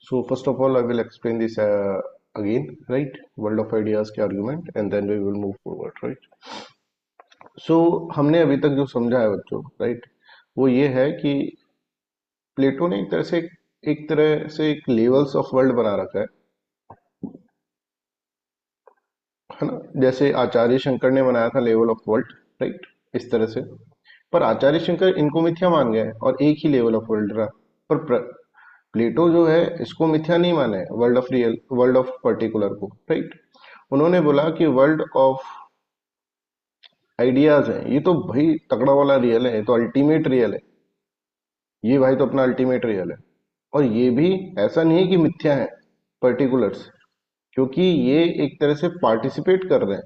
So first of all, I will explain this again, right? World of ideas के argument, and then we will move forward, right? So हमने अभी तक जो समझा है बच्चों, right? वो ये है कि प्लेटो ने एक तरह से एक लेवल्स ऑफ वर्ल्ड बना रखा है ना? जैसे आचार्य शंकर ने बनाया था लेवल ऑफ वर्ल्ड, राइट? इस तरह से। पर आचार्य शंकर इनको मिथ्या मान गए और एक ही लेवल ऑफ वर्ल्ड रहा। पर प्लेटो जो है इसको मिथ्या नहीं माने, world of real, world of particular को, राइट? उन्होंने बोला कि वर्ल्ड ऑफ आइडियाज है, ये तो भाई तगड़ा वाला रियल है, ये तो अल्टीमेट रियल है, ये भाई तो अपना अल्टीमेट रियल है। और ये भी ऐसा नहीं है कि मिथ्या है पर्टिकुलर्स, क्योंकि ये एक तरह से पार्टिसिपेट कर रहे हैं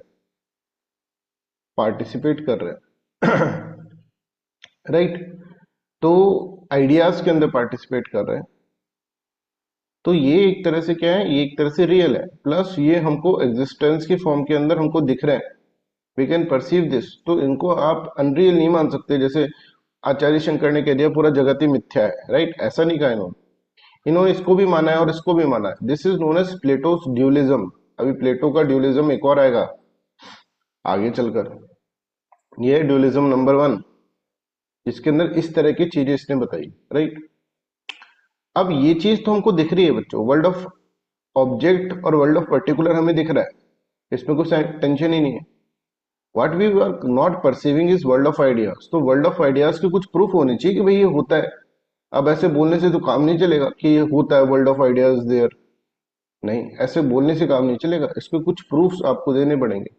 राइट? तो आइडियाज के अंदर पार्टिसिपेट कर रहे हैं, तो ये एक तरह से क्या है, ये एक तरह से रियल है, प्लस ये हमको एग्जिस्टेंस की फॉर्म के अंदर हमको दिख रहे हैं, वी कैन परसीव दिस। तो इनको आप अनरियल नहीं मान सकते, जैसे आचार्य शंकर ने कह दिया पूरा जगत ही मिथ्या है, राइट? ऐसा नहीं कहा इन्होंने, इन्होंने इसको भी माना है और इसको भी माना है। This is known as Plato's dualism. अभी प्लेटो का ड्यूलिज्म एक और आएगा आगे चलकर, ये है ड्यूलिज्म नंबर 1, जिसके अंदर इस तरह की चीजें इसने बताई, राइट? अब ये चीज तो हमको दिख रही है बच्चों, वर्ल्ड ऑफ ऑब्जेक्ट और वर्ल्ड ऑफ पर्टिकुलर हमें दिख रहा है, इसमें कुछ टेंशन ही नहीं है। What we are not perceiving is world of ideas. तो वर्ल्ड ऑफ आइडियाज के कुछ प्रूफ होने चाहिए कि भाई ये होता है। अब ऐसे बोलने से तो काम नहीं चलेगा कि ये होता है, वर्ल्ड ऑफ आइडियाज देयर, नहीं, ऐसे बोलने से काम नहीं चलेगा, इसके कुछ प्रूफ्स आपको देने पड़ेंगे।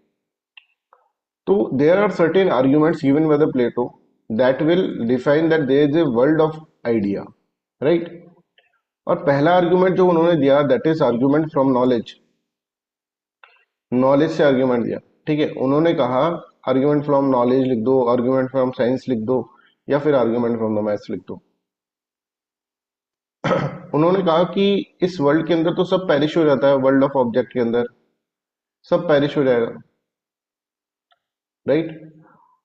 तो there are certain arguments given by the Plato that will define that there is a world of idea, right? और पहला आर्ग्यूमेंट जो उन्होंने दिया, that is argument from knowledge. Knowledge से आर्ग्यूमेंट दिया, ठीक है? उन्होंने कहा आर्ग्यूमेंट फ्रॉम नॉलेज लिख दो, आर्ग्यूमेंट फ्रॉम साइंस लिख दो, या फिर आर्ग्यूमेंट फ्रॉम द मैथ्स लिख दो। उन्होंने कहा कि इस वर्ल्ड के अंदर तो सब पेरिश हो जाता है, वर्ल्ड ऑफ ऑब्जेक्ट के अंदर सब पेरिश हो जाएगा, राइट?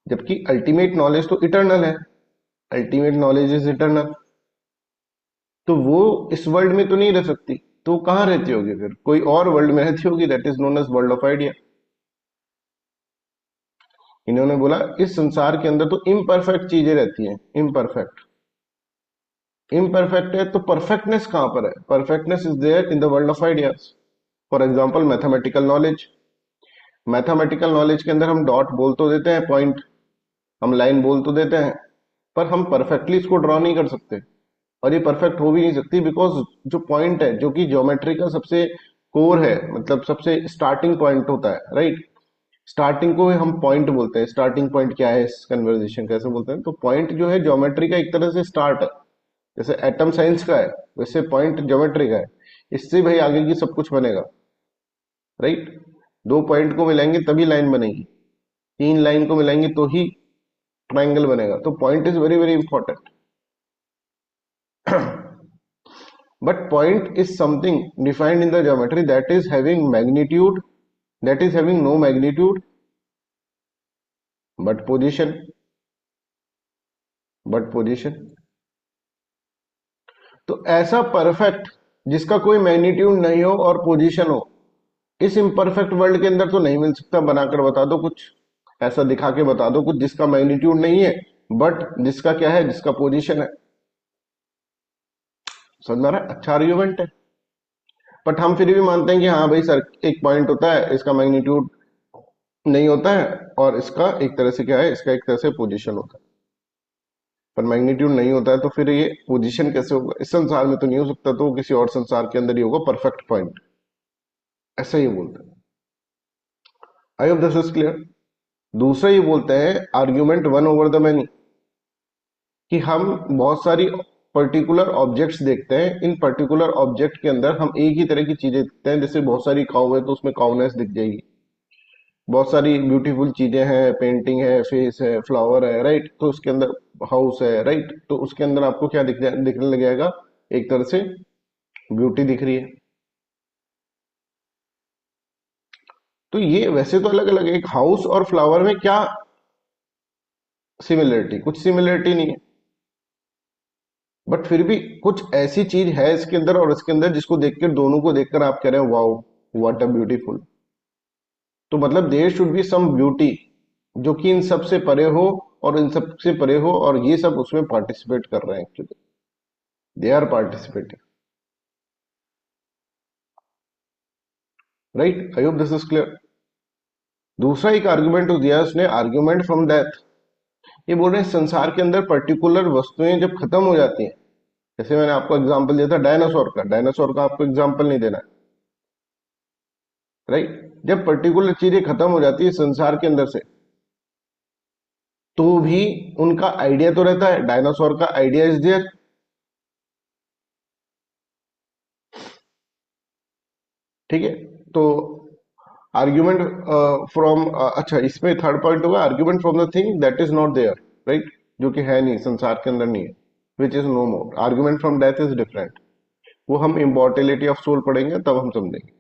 जबकि अल्टीमेट नॉलेज तो इटर्नल है, अल्टीमेट नॉलेज इज इटर्नल, तो वो इस वर्ल्ड में तो नहीं रह सकती, तो कहाँ रहती होगी? फिर कोई और वर्ल्ड में रहती होगी, that is known as world of idea. इन्होंने बोला इस संसार के अंदर तो इम्परफेक्ट चीजें रहती हैं, इम्परफेक्ट। इम्परफेक्ट है तो परफेक्टनेस कहां पर है? Perfectness is there in the world of ideas. For example mathematical knowledge, mathematical knowledge के अंदर हम डॉट बोल तो देते हैं, पॉइंट, हम लाइन बोल तो देते हैं, पर हम परफेक्टली इसको ड्रॉ नहीं कर सकते, और ये परफेक्ट हो भी नहीं सकती, बिकॉज जो पॉइंट है, जो कि ज्योमेट्री का सबसे कोर है, मतलब सबसे स्टार्टिंग पॉइंट होता है, राइट? स्टार्टिंग को हम पॉइंट बोलते हैं। स्टार्टिंग पॉइंट क्या है इस कन्वर्जेशन, कैसे बोलते हैं? तो पॉइंट जो है ज्योमेट्री का एक तरह से स्टार्ट है, जैसे एटम साइंस का है, वैसे पॉइंट ज्योमेट्री का है। इससे भाई आगे की सब कुछ बनेगा, राइट? दो पॉइंट को मिलाएंगे तभी लाइन बनेगी, तीन लाइन को मिलाएंगे तो ही ट्राइंगल बनेगा। तो point is very very important. But point is something defined in the geometry that is having magnitude, that is having no magnitude but position, but position। तो ऐसा परफेक्ट जिसका कोई मैग्नीट्यूड नहीं हो और पोजीशन हो, इस इम्परफेक्ट वर्ल्ड के अंदर तो नहीं मिल सकता। बनाकर बता दो कुछ, ऐसा दिखा के बता दो कुछ जिसका मैग्नीट्यूड नहीं है बट जिसका क्या है, जिसका पोजीशन है। समझ में आ रहा है? अच्छा आर्ग्यूमेंट है, बट हम फिर भी मानते हैं कि हाँ भाई सर, एक पॉइंट होता है, इसका मैग्नीट्यूड नहीं होता है, और इसका एक तरह से क्या है, इसका एक तरह से पोजीशन होता है। पर मैग्नीट्यूड नहीं होता है तो फिर ये पोजीशन कैसे होगा? इस संसार में तो नहीं हो सकता, तो किसी और संसार के अंदर ही होगा परफेक्ट पॉइंट, ऐसा ही बोलते हैं। आई होप दिस इज क्लियर। दूसरा ये बोलते हैं argument one over the many, कि हम बहुत सारी पर्टिकुलर ऑब्जेक्ट्स देखते हैं, इन पर्टिकुलर ऑब्जेक्ट के अंदर हम एक ही तरह की चीजें देखते हैं। जैसे बहुत सारी काउ है तो उसमें काउनेस दिख जाएगी, बहुत सारी ब्यूटीफुल चीजें हैं, पेंटिंग है, फेस है, फ्लावर है, राइट? तो उसके अंदर हाउस है, राइट? तो उसके अंदर आपको क्या दिखने लग जाएगा, एक तरह से ब्यूटी दिख रही है। तो ये वैसे तो अलग अलग है, एक हाउस और फ्लावर में क्या सिमिलरिटी? कुछ सिमिलरिटी नहीं है। बट फिर भी कुछ ऐसी चीज है इसके अंदर और इसके अंदर जिसको देखकर, दोनों को देखकर आप कह रहे हो वाओ व्हाट अ ब्यूटीफुल। तो मतलब there should be some beauty जो कि इन सब से परे हो, और इन सब से परे हो, और ये सब उसमें पार्टिसिपेट कर रहे हैं actually, they are participating. Right, I hope this is clear. दूसरा एक आर्गुमेंट दिया उसने, आर्गुमेंट फ्रॉम डेथ। ये बोल रहे हैं संसार के अंदर पर्टिकुलर वस्तुएं जब खत्म हो जाती हैं, जैसे मैंने आपको एग्जांपल दिया था डायनासोर का, डायनासोर का आपको एग्जांपल नहीं देना है, राइट। जब पर्टिकुलर चीजें खत्म हो जाती है संसार के अंदर से, तो भी उनका आइडिया तो रहता है, डायनासोर का आइडिया इज देयर। ठीक है, तो आर्ग्यूमेंट फ्रॉम, अच्छा इसमें थर्ड पॉइंट होगा argument from the thing that is not there, right, जो कि है नहीं, संसार के अंदर नहीं है, which is no more. Argument from death is different, वो हम इम्मॉर्टेलिटी ऑफ सोल पढ़ेंगे तब हम समझेंगे।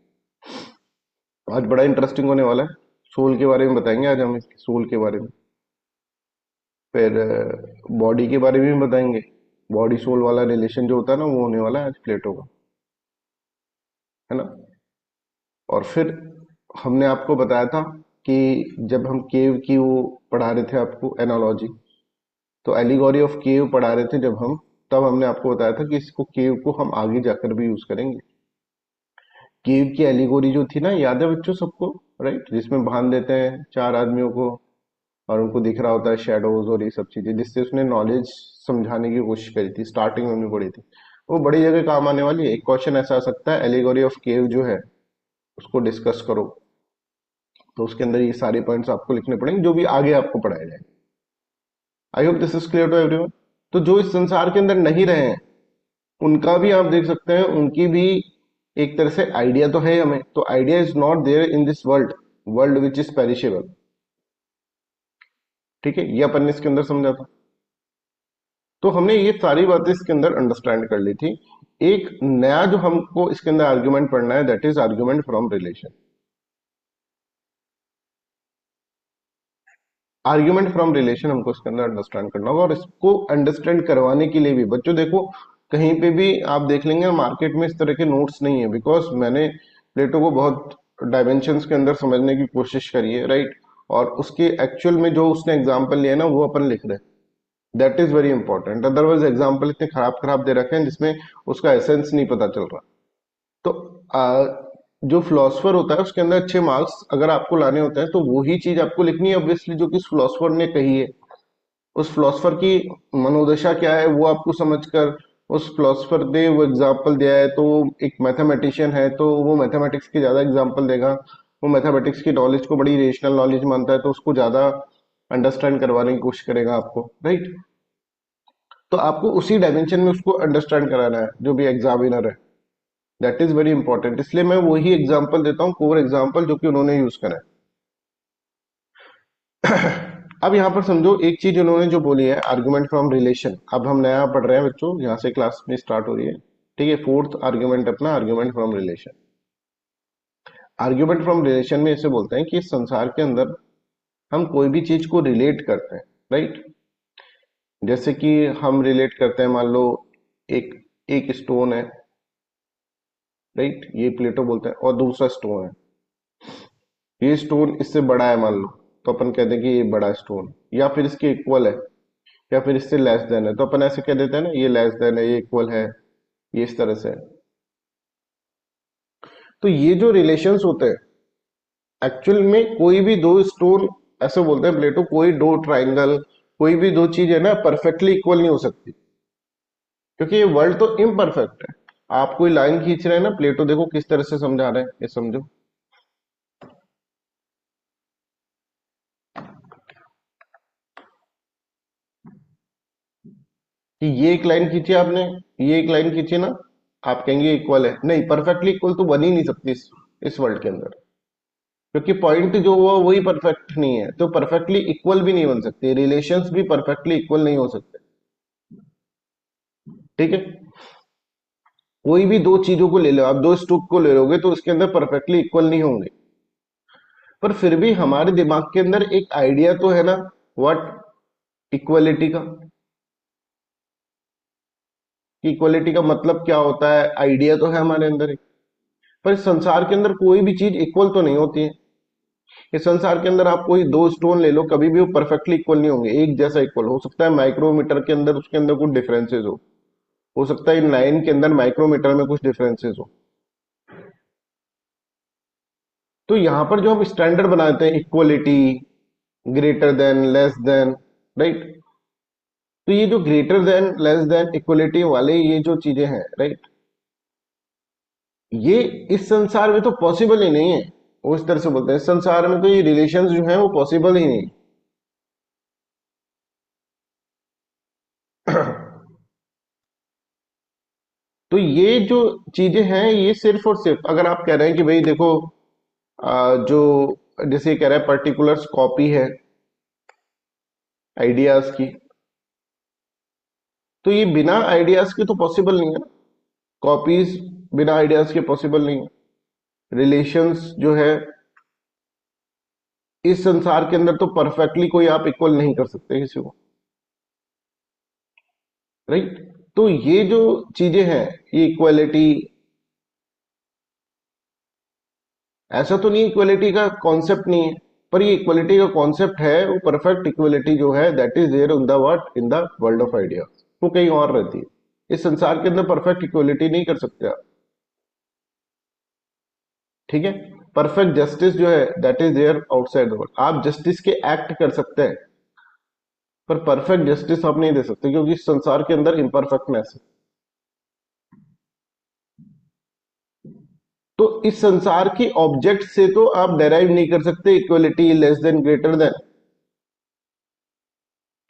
आज बड़ा इंटरेस्टिंग होने वाला है, सोल के बारे में बताएंगे आज हम, इसकी सोल के बारे में। फिर बॉडी के बारे में भी बताएंगे, बॉडी सोल वाला रिलेशन जो होता है ना, वो होने वाला है आज प्लेटो का, है ना। और फिर हमने आपको बताया था कि जब हम केव की वो पढ़ा रहे थे आपको एनालॉजी, तो एलिगोरी ऑफ केव पढ़ा रहे थे जब हम, तब हमने आपको बताया था कि इसको केव को हम आगे जाकर भी यूज करेंगे। केव की एलिगोरी जो थी ना, याद है बच्चों सबको, राइट, जिसमें बांध देते हैं चार आदमियों को और उनको दिख रहा होता है शेडोज और ये सब चीजें, जिससे उसने नॉलेज समझाने की कोशिश करी थी, स्टार्टिंग में हमने पढ़ी थी। वो बड़ी जगह काम आने वाली है। एक क्वेश्चन ऐसा आ सकता है, एलिगोरी ऑफ केव जो है उसको डिस्कस करो, तो उसके अंदर ये सारे पॉइंट्स आपको लिखने पड़ेंगे जो भी आगे आपको पढ़ाया जाए। I hope this is clear to everyone. तो जो इस संसार के अंदर नहीं रहे हैं, उनका भी आप देख सकते हैं, उनकी भी एक तरह से आइडिया तो है हमें, तो idea is not there in this world, world which is perishable. ठीक है, ये अपन ने इसके अंदर समझा था। तो हमने ये सारी बातें इसके अंदर अंडरस्टैंड कर ली थी। एक नया जो हमको इसके अंदर आर्ग्यूमेंट पढ़ना है, that is argument from relation. Argument from relation हमको इसके अंदर अंडरस्टैंड करना होगा, और इसको अंडरस्टैंड करवाने के लिए भी बच्चों देखो, कहीं पे भी आप देख लेंगे मार्केट में इस तरह के नोट्स नहीं है, बिकॉज मैंने प्लेटो को बहुत डायमेंशंस के अंदर समझने की कोशिश करी है, राइट। और उसके एक्चुअल में जो उसने एग्जाम्पल लिया ना, वो अपन लिख रहे हैं, that is very important. Otherwise example इतने खराब खराब दे रखे हैं जिसमें उसका एसेंस नहीं पता चल रहा। तो जो फिलोसफर होता है उसके अंदर अच्छे मार्क्स अगर आपको लाने होते हैं, तो वही चीज आपको लिखनी है ऑब्वियसली जो कि उस फिलोसफर ने कही है। उस फिलोसफर की मनोदशा क्या है वो आपको समझकर, उस फिलोसफर ने वो एग्जाम्पल दिया है, तो एक मैथमेटिशियन है तो वो मैथमेटिक्स की ज्यादा एग्जाम्पल देगा, वो मैथमेटिक्स की नॉलेज को बड़ी रेशनल नॉलेज मानता है, तो उसको ज्यादा अंडरस्टैंड करवाने की कोशिश करेगा आपको, राइट। तो आपको उसी डायमेंशन में उसको अंडरस्टैंड कराना है जो भी एग्जामिनर है, दैट इज वेरी इंपॉर्टेंट। इसलिए मैं वही एग्जाम्पल देता हूँ, कोर एग्जाम्पल जो कि उन्होंने यूज करा है। अब यहाँ पर समझो एक चीज उन्होंने जो बोली है, आर्गुमेंट फ्रॉम रिलेशन। अब हम नया पढ़ रहे हैं बच्चों, यहाँ से क्लास में स्टार्ट हो रही है, ठीक है। फोर्थ आर्गुमेंट अपना, argument from relation. Argument from relation में इसे बोलते हैं कि इस संसार के अंदर हम कोई भी चीज को रिलेट करते हैं, राइट। जैसे कि हम रिलेट करते हैं, मान लो एक एक स्टोन है, राइट, ये प्लेटो बोलते हैं, और दूसरा स्टोन है, ये स्टोन इससे बड़ा है मान लो, तो अपन कहते हैं कि ये बड़ा स्टोन, या फिर इसके इक्वल है, या फिर इससे लेस देन है, तो अपन ऐसे कह देते हैं ना, ये लेस देन है, ये इक्वल है, ये इस तरह से है। तो ये जो रिलेशंस होते हैं, एक्चुअल में कोई भी दो स्टोन, ऐसे बोलते हैं प्लेटो, कोई दो ट्राइंगल, कोई भी दो चीज है ना परफेक्टली इक्वल नहीं हो सकती, क्योंकि ये वर्ल्ड तो इम्परफेक्ट है। आप कोई लाइन खींच रहे हैं ना, प्लेटो देखो किस तरह से समझा रहे हैं, ये समझो कि ये एक लाइन खींची आपने, ये एक लाइन खींची ना, आप कहेंगे इक्वल है, नहीं, परफेक्टली इक्वल तो बन ही नहीं सकती इस वर्ल्ड के अंदर, क्योंकि पॉइंट जो हुआ वही परफेक्ट नहीं है, तो परफेक्टली इक्वल भी नहीं बन सकते, रिलेशंस भी परफेक्टली इक्वल नहीं हो सकते, ठीक है। कोई भी दो चीजों को ले लो, आप दो स्टूक को ले लोगे तो उसके अंदर परफेक्टली इक्वल नहीं होंगे, पर फिर भी हमारे दिमाग के अंदर एक आइडिया तो है ना, व्हाट, इक्वलिटी का। कि इक्वलिटी का मतलब क्या होता है, आइडिया तो है हमारे अंदर ही, पर इस संसार के अंदर कोई भी चीज इक्वल तो नहीं होती है। इस संसार के अंदर आप कोई दो स्टोन ले लो, कभी भी वो परफेक्टली इक्वल नहीं होंगे, एक जैसा इक्वल हो सकता है माइक्रोमीटर के अंदर उसके अंदर कुछ डिफरेंसेस हो सकता है लाइन के अंदर माइक्रोमीटर में कुछ डिफरेंसेस हो। तो यहां पर जो हम स्टैंडर्ड बनाते हैं, equality, greater than, less than, right, तो ये जो greater than, less than, equality वाले ये जो चीजें हैं, राइट, ये इस संसार में तो पॉसिबल ही नहीं है। वो इस तरह से बोलते हैं इस संसार में तो ये रिलेशंस जो है वो पॉसिबल ही नहीं। तो ये जो चीजें हैं ये सिर्फ और सिर्फ अगर आप कह रहे हैं कि भाई देखो, जो जैसे ये कह रहा है पर्टिकुलर कॉपी है आइडियाज की, तो ये बिना आइडियाज के तो पॉसिबल नहीं है ना। कॉपीज बिना आइडियाज के पॉसिबल नहीं है। रिलेशंस जो है इस संसार के अंदर तो परफेक्टली कोई आप इक्वल नहीं कर सकते किसी को, राइट। तो ये जो चीजें हैं, ये इक्वलिटी, ऐसा तो नहीं इक्वलिटी का कॉन्सेप्ट नहीं है, पर ये इक्वलिटी का कॉन्सेप्ट है, वो परफेक्ट इक्वलिटी जो है that is there in the what, in the world of idea, वो कहीं और रहती है। इस संसार के अंदर परफेक्ट इक्वलिटी नहीं कर सकते आप, ठीक है। परफेक्ट जस्टिस जो है that is there outside the world, आप जस्टिस के एक्ट कर सकते हैं पर परफेक्ट जस्टिस आप नहीं दे सकते क्योंकि इस संसार के अंदर इम्परफेक्टनेस है। तो इस संसार के ऑब्जेक्ट से तो आप डेराइव नहीं कर सकते equality, less than, greater than,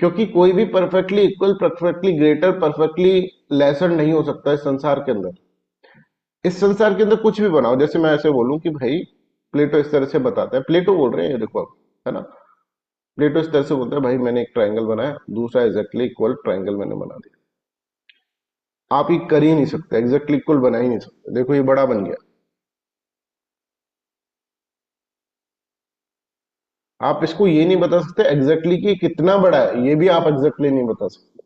क्योंकि कोई भी perfectly equal, perfectly greater, perfectly lesser नहीं हो सकता इस संसार के अंदर। इस संसार के अंदर कुछ भी बनाओ, जैसे मैं ऐसे बोलूं कि भाई प्लेटो इस तरह से बताता है, प्लेटो बोल रहे हैं, ये देखो आप, है ना, प्लेटो इस तरह से बोलता है भाई मैंने एक ट्राइंगल बनाया, दूसरा एग्जैक्टली इक्वल ट्राइंगल मैंने बना दिया। आप ये कर ही नहीं सकते, एग्जैक्टली इक्वल बना ही नहीं सकते, देखो ये बड़ा बन गया। आप इसको ये नहीं बता सकते एग्जैक्टली कि कितना बड़ा है, ये भी आप एग्जैक्टली नहीं बता सकते।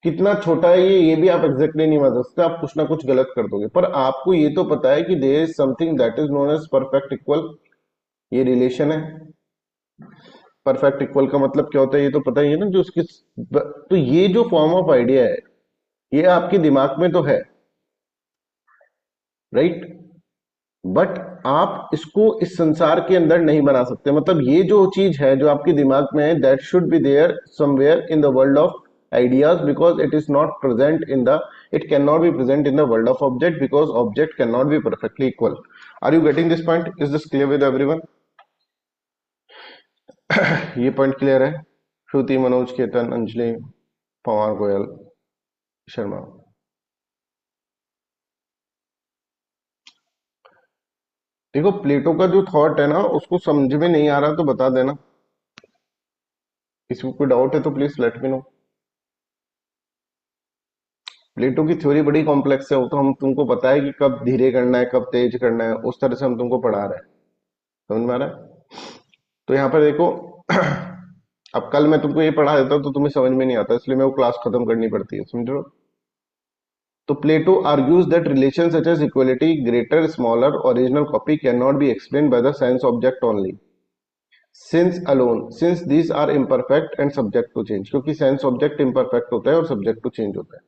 कितना छोटा है ये भी आप एग्जैक्टली नहीं बता सकते, आप कुछ ना कुछ गलत कर दोगे। पर आपको ये तो पता है कि there is something that is known as perfect equal, ये रिलेशन है। परफेक्ट इक्वल का मतलब क्या होता है ये तो पता ही है ना, जो उसकी, तो ये जो फॉर्म ऑफ आइडिया है ये आपके दिमाग में तो है, राइट, बट आप इसको इस संसार के अंदर नहीं बना सकते। मतलब ये जो चीज है जो आपके दिमाग में है that should be there somewhere in the world of ideas because it is not present in the, it cannot be present in the world of object because object cannot be perfectly equal. Are you getting this point? Is this clear with everyone? ये point clear है? श्रुति, मनोज, केतन, अंजलि, पवार, गोयल, शर्मा। देखो प्लेटो का जो thought है ना उसको समझ में नहीं आ रहा तो बता देना, किसी को कोई डाउट है तो प्लीज लेट मी नो। प्लेटो की थ्योरी बड़ी कॉम्प्लेक्स है, वो तो हम तुमको पता है कि कब धीरे करना है कब तेज करना है, उस तरह से हम तुमको पढ़ा रहे हैं, समझ में आ रहा है? तो यहाँ पर देखो, अब कल मैं तुमको ये पढ़ा देता हूँ तो तुम्हें समझ में नहीं आता, इसलिए मैं वो क्लास खत्म करनी पड़ती है, समझ रहे हो? तो Plato argues that relation such as equality, greater, smaller, original copy can not be explain by the sense object only, since alone, since these are imperfect and subject to change, क्योंकि sense object imperfect होता है और subject to change होता है,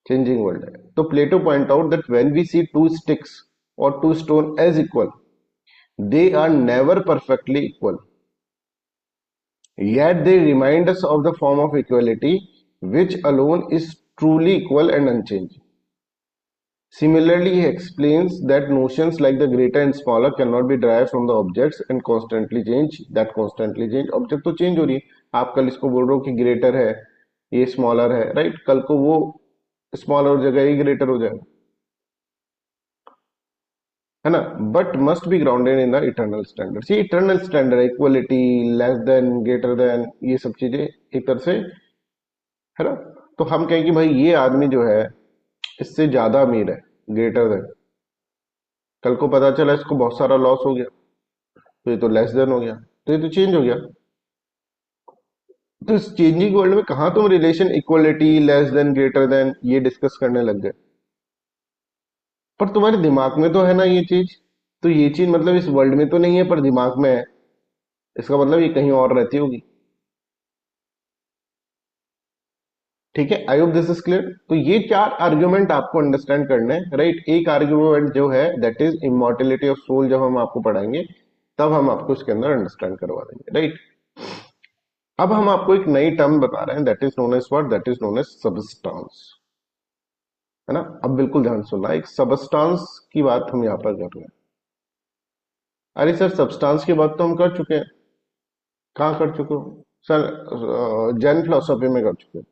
changing world है। तो Plato point out that when we see two sticks और two stone as equal, they are never perfectly equal, yet they remind us of the form of equality which alone is truly equal and unchanging. Similarly, he explains that notions like the greater and smaller cannot be derived from the objects and constantly change, that constantly change, object तो change हो रही है, आप कल इसको बोल रहे हो कि ग्रेटर है, ये स्मॉलर है, राइट, कल को वो स्मॉलर हो जाएगा, ये ग्रेटर हो जाएगा, है ना, but must be grounded in the eternal standard. ये इटर्नल स्टैंडर्ड है, equality, less than, greater then, ये सब चीजें एक तरह से, है ना। तो हम कहें कि भाई ये आदमी जो है इससे ज्यादा अमीर है, ग्रेटर देन, कल को पता चला इसको बहुत सारा लॉस हो गया तो ये तो लेस देन हो गया, तो ये तो चेंज हो गया। तो इस चेंजिंग वर्ल्ड में कहा तुम relation equality less than greater then ये डिस्कस करने लग गए, पर तुम्हारे दिमाग में तो है ना ये चीज। तो ये चीज मतलब इस वर्ल्ड में तो नहीं है पर दिमाग में है, इसका मतलब ये कहीं और रहती होगी। ठीक है, I hope this is clear. तो ये चार आर्ग्यूमेंट आपको अंडरस्टैंड करने हैं, राइट। एक आर्ग्यूमेंट जो है that is immortality of soul, जब हम आपको पढ़ाएंगे तब हम आपको इसके अंदर अंडरस्टैंड करवा देंगे, राइट। अब हम आपको एक नई टर्म बता रहे हैं, that is known as what, that is known as substance, है ना। अब बिल्कुल ध्यान सुनना, एक सबस्टांस की बात हम यहाँ पर कर रहे हैं। अरे सर सबस्टांस की बात तो हम कर चुके हैं। कहाँ कर चुके हो सर? जैन फिलोसफी में कर चुके हैं,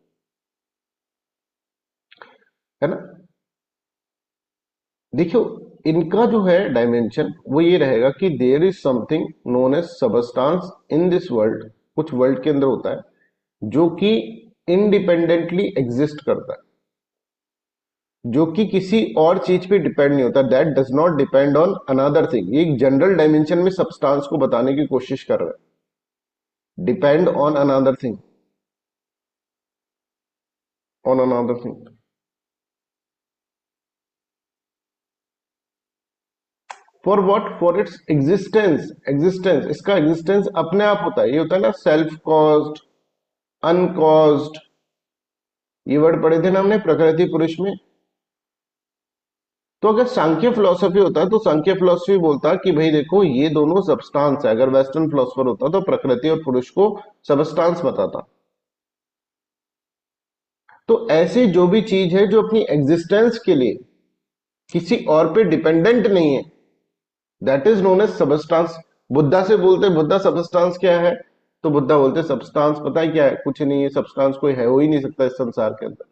है ना। देखियो, इनका जो है डायमेंशन वो ये रहेगा कि there is something known as substance in this world, कुछ वर्ल्ड के अंदर होता है जो कि इंडिपेंडेंटली एग्जिस्ट करता है, जो कि किसी और चीज पे डिपेंड नहीं होता, that does not depend on another thing. ये एक जनरल डायमेंशन में सब्सटेंस को बताने की कोशिश कर रहा है, depend on another thing, on another thing. For what? For its existence. Existence, इसका एग्जिस्टेंस अपने आप होता है, ये होता है ना सेल्फ कॉज्ड, अनकॉज्ड। ये वर्ड पढ़े थे ना हमने प्रकृति पुरुष में। तो अगर सांख्य फिलोसफी होता तो सांख्य फिलोसफी बोलता कि भाई देखो ये दोनों सबस्टांस है। अगर वेस्टर्न फिलोसफर होता तो प्रकृति और पुरुष को सबस्टांस बताता। तो ऐसी जो भी चीज है जो अपनी एग्जिस्टेंस के लिए किसी और पे डिपेंडेंट नहीं है, that is known as substance. Buddha से बोलते बुद्धा सबस्टांस क्या है? तो बुद्धा बोलते सबस्टांस पता है क्या है? कुछ नहीं है, सबस्टांस कोई है हो ही नहीं सकता इस संसार के अंदर,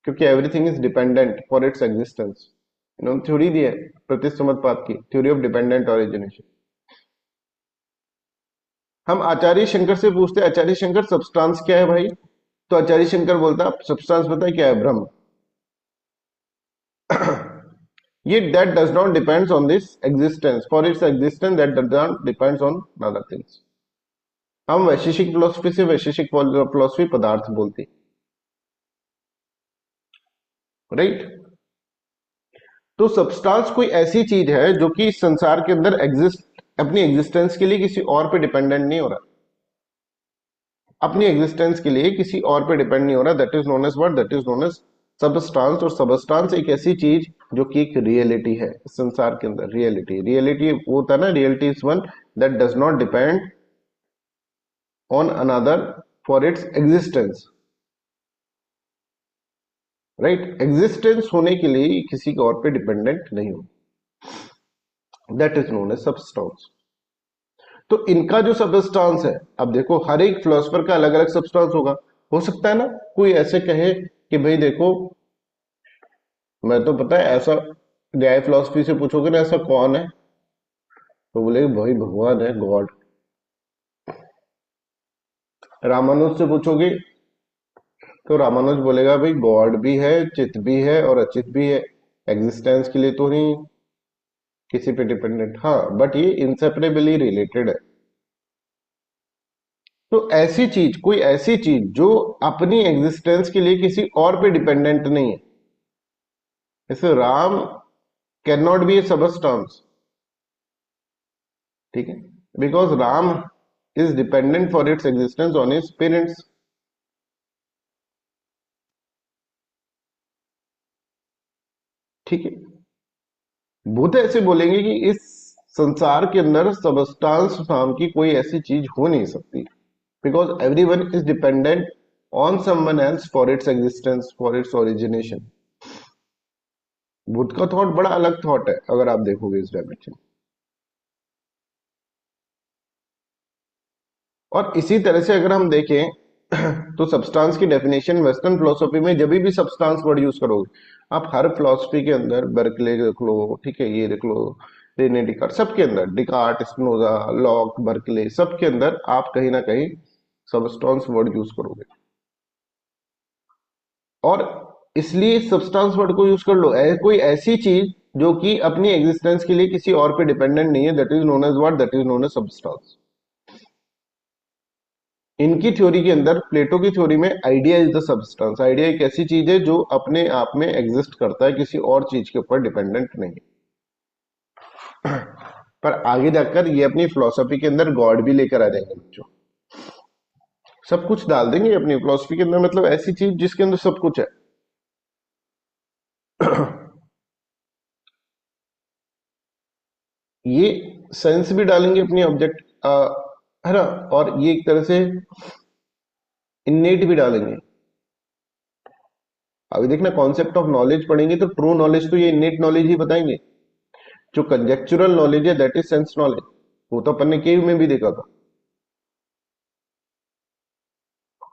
क्योंकि everything is dependent for its existence. इन्होंने थ्योरी दी है प्रतिसमत्पात की, थ्योरी ऑफ डिपेंडेंट ओरिजिनेशन। हम आचार्य शंकर से पूछते आचार्य शंकर सब्सटेंस क्या है भाई? तो आचार्य शंकर बोलता सब्सटेंस पता है क्या है? ब्रह्म। ये that does not depends on this existence, for its existence that does not depends on other things. हम वैशेषिक फिलोसफी से वैशेषिक फिलोसफी पदार्थ बोलती, राइट। तो सब्सटेंस कोई ऐसी चीज है जो कि इस संसार के अंदर एग्जिस्ट, अपनी एग्जिस्टेंस के लिए किसी और पे डिपेंडेंट नहीं हो रहा, अपनी एग्जिस्टेंस के लिए किसी और पे डिपेंड नहीं हो रहा, that is known as what, that is known as substance. और सबस्टांस एक ऐसी चीज जो कि एक रियलिटी है इस संसार के अंदर। रियलिटी, रियलिटी वो होता है ना, reality is one that does not depend on another for its existence, right. Existence होने के लिए किसी और पे डिपेंडेंट नहीं हो, that is known as substance. तो इनका जो सबस्टांस है, अब देखो हर एक फिलोसफर का अलग अलग सबस्टांस होगा। हो सकता है ना कोई ऐसे कहे कि भाई देखो, मैं तो पता है ऐसा, न्याय फिलोसफी से पूछोगे ना ऐसा कौन है, तो बोलेगे भाई भगवान है, गॉड। रामानुज से पूछोगे तो रामानुज बोलेगा भाई गॉड भी है, चित भी है और अचित भी है, एग्जिस्टेंस के लिए तो नहीं किसी पे डिपेंडेंट, हाँ, बट ये इंसेपरेबली रिलेटेड है। तो ऐसी चीज, कोई ऐसी चीज जो अपनी एग्जिस्टेंस के लिए किसी और पे डिपेंडेंट नहीं है, जैसे Ram can not B A substance, ठीक है, because Ram is dependent for its existence on his parents. ठीक है, बुद्ध ऐसे बोलेंगे कि इस संसार के अंदर सबस्टांस नाम की कोई ऐसी चीज हो नहीं सकती, because every one is dependent on someone else for its existence, for its origination. Buddha का थॉट बड़ा अलग थॉट है अगर आप देखोगे इस डायमेंशन। और इसी तरह से अगर हम देखें तो सब्सटेंस की डेफिनेशन वेस्टर्न फिलोसफी में जब भी सब्सटेंस वर्ड यूज करोगे, आप हर फिलोसफी के अंदर बर्कले देख लो, ठीक है, ये देख लो, रेने डिकार्ट, सबके अंदर डिकार्ट, स्पिनोजा, लॉक, बर्कले, सबके अंदर आप कहीं ना कहीं सब्सटेंस वर्ड यूज करोगे। और इसलिए सब्सटेंस वर्ड को यूज कर लो, कोई ऐसी चीज जो कि अपनी एग्जिस्टेंस के लिए किसी और पे डिपेंडेंट नहीं है, that is known as what, that is known as substance. इनकी थ्योरी के अंदर, प्लेटो की थ्योरी में, idea is the substance. Idea एक ऐसी चीज है जो अपने आप में एग्जिस्ट करता है, किसी और चीज के ऊपर डिपेंडेंट नहीं। पर आगे जाकर ये अपनी फिलोसफी के अंदर गॉड भी लेकर आ जाएंगे बच्चों, सब कुछ डाल देंगे अपनी फिलोसफी के अंदर, मतलब ऐसी चीज जिसके अंदर सब कुछ है। ये साइंस भी डालेंगे अपनी ऑब्जेक्ट, है ना, और ये एक तरह से इन्नेट भी डालेंगे। अभी देखना, कॉन्सेप्ट ऑफ नॉलेज पढ़ेंगे तो ट्रू नॉलेज तो ये इन्नेट नॉलेज ही बताएंगे। जो कंजेक्चुरल नॉलेज है दैट इज सेंस नॉलेज, वो तो अपन ने केव में भी देखा था।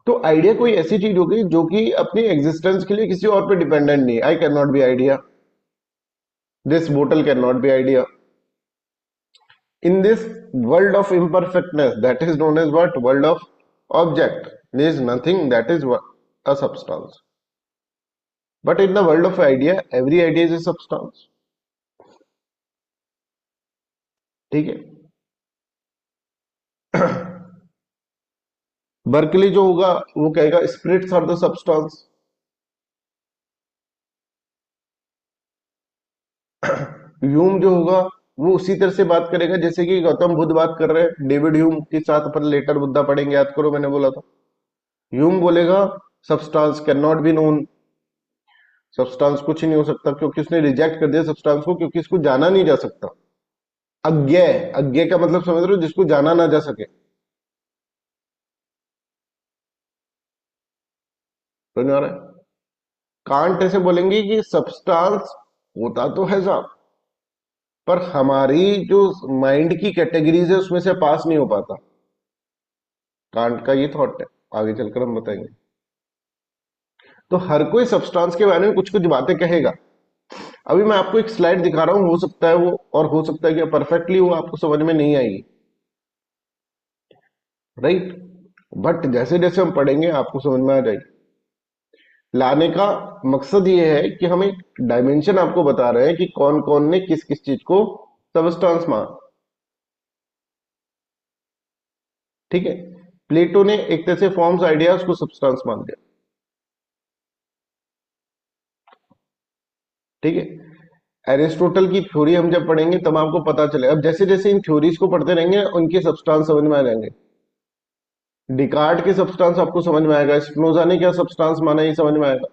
तो आइडिया कोई ऐसी चीज होगी जो कि अपनी एग्जिस्टेंस के लिए किसी और पे डिपेंडेंट नहीं। I can not B idea, this bottle can not B idea. In this world of imperfectness, that is known as what? World of object. There is nothing that is a substance. But in the world of idea, every idea is a substance. ठीक है। Berkeley जो होगा वो कहेगा spirits are the substance. Hume जो होगा वो उसी तरह से बात करेगा जैसे कि गौतम बुद्ध बात कर रहे हैं, डेविड ह्यूम के साथ अपन लेटर बुद्धा पढ़ेंगे, याद करो मैंने बोला था। ह्यूम बोलेगा substance can not be known, substance कुछ ही नहीं हो सकता, क्योंकि उसने रिजेक्ट कर दिया सब्सटेंस को, क्योंकि इसको जाना नहीं जा सकता। अज्ञेय, अज्ञेय का मतलब समझ रहे हो, जिसको जाना ना जा सके। समझ में आ रहा है? कांट ऐसे बोलेंगे कि सब्सटेंस होता तो है साहब, पर हमारी जो माइंड की कैटेगरीज है उसमें से पास नहीं हो पाता। कांट का ये थॉट है, आगे चलकर हम बताएंगे। तो हर कोई सब्सटेंस के बारे में कुछ कुछ बातें कहेगा। अभी मैं आपको एक स्लाइड दिखा रहा हूं, हो सकता है वो, और हो सकता है कि परफेक्टली वो आपको समझ में नहीं आएगी, राइट। बट जैसे जैसे हम पढ़ेंगे आपको समझ में आ जाएगी। लाने का मकसद ये है कि हम एक डायमेंशन आपको बता रहे हैं कि कौन कौन ने किस किस चीज को सबस्टांस माना। ठीक है। प्लेटो ने एक तरह से फॉर्म्स, आइडियाज को सब्सटेंस मान दिया। ठीक है। एरिस्टोटल की थ्योरी हम जब पढ़ेंगे तब आपको पता चलेगा। अब जैसे जैसे इन थ्योरीज को पढ़ते रहेंगे उनके सब्सटेंस समझ में आ जाएंगे। डिकार्ड के सब्सटेंस आपको समझ में आएगा, स्पिनोजा ने क्या सब्सटेंस माना ये समझ में आएगा।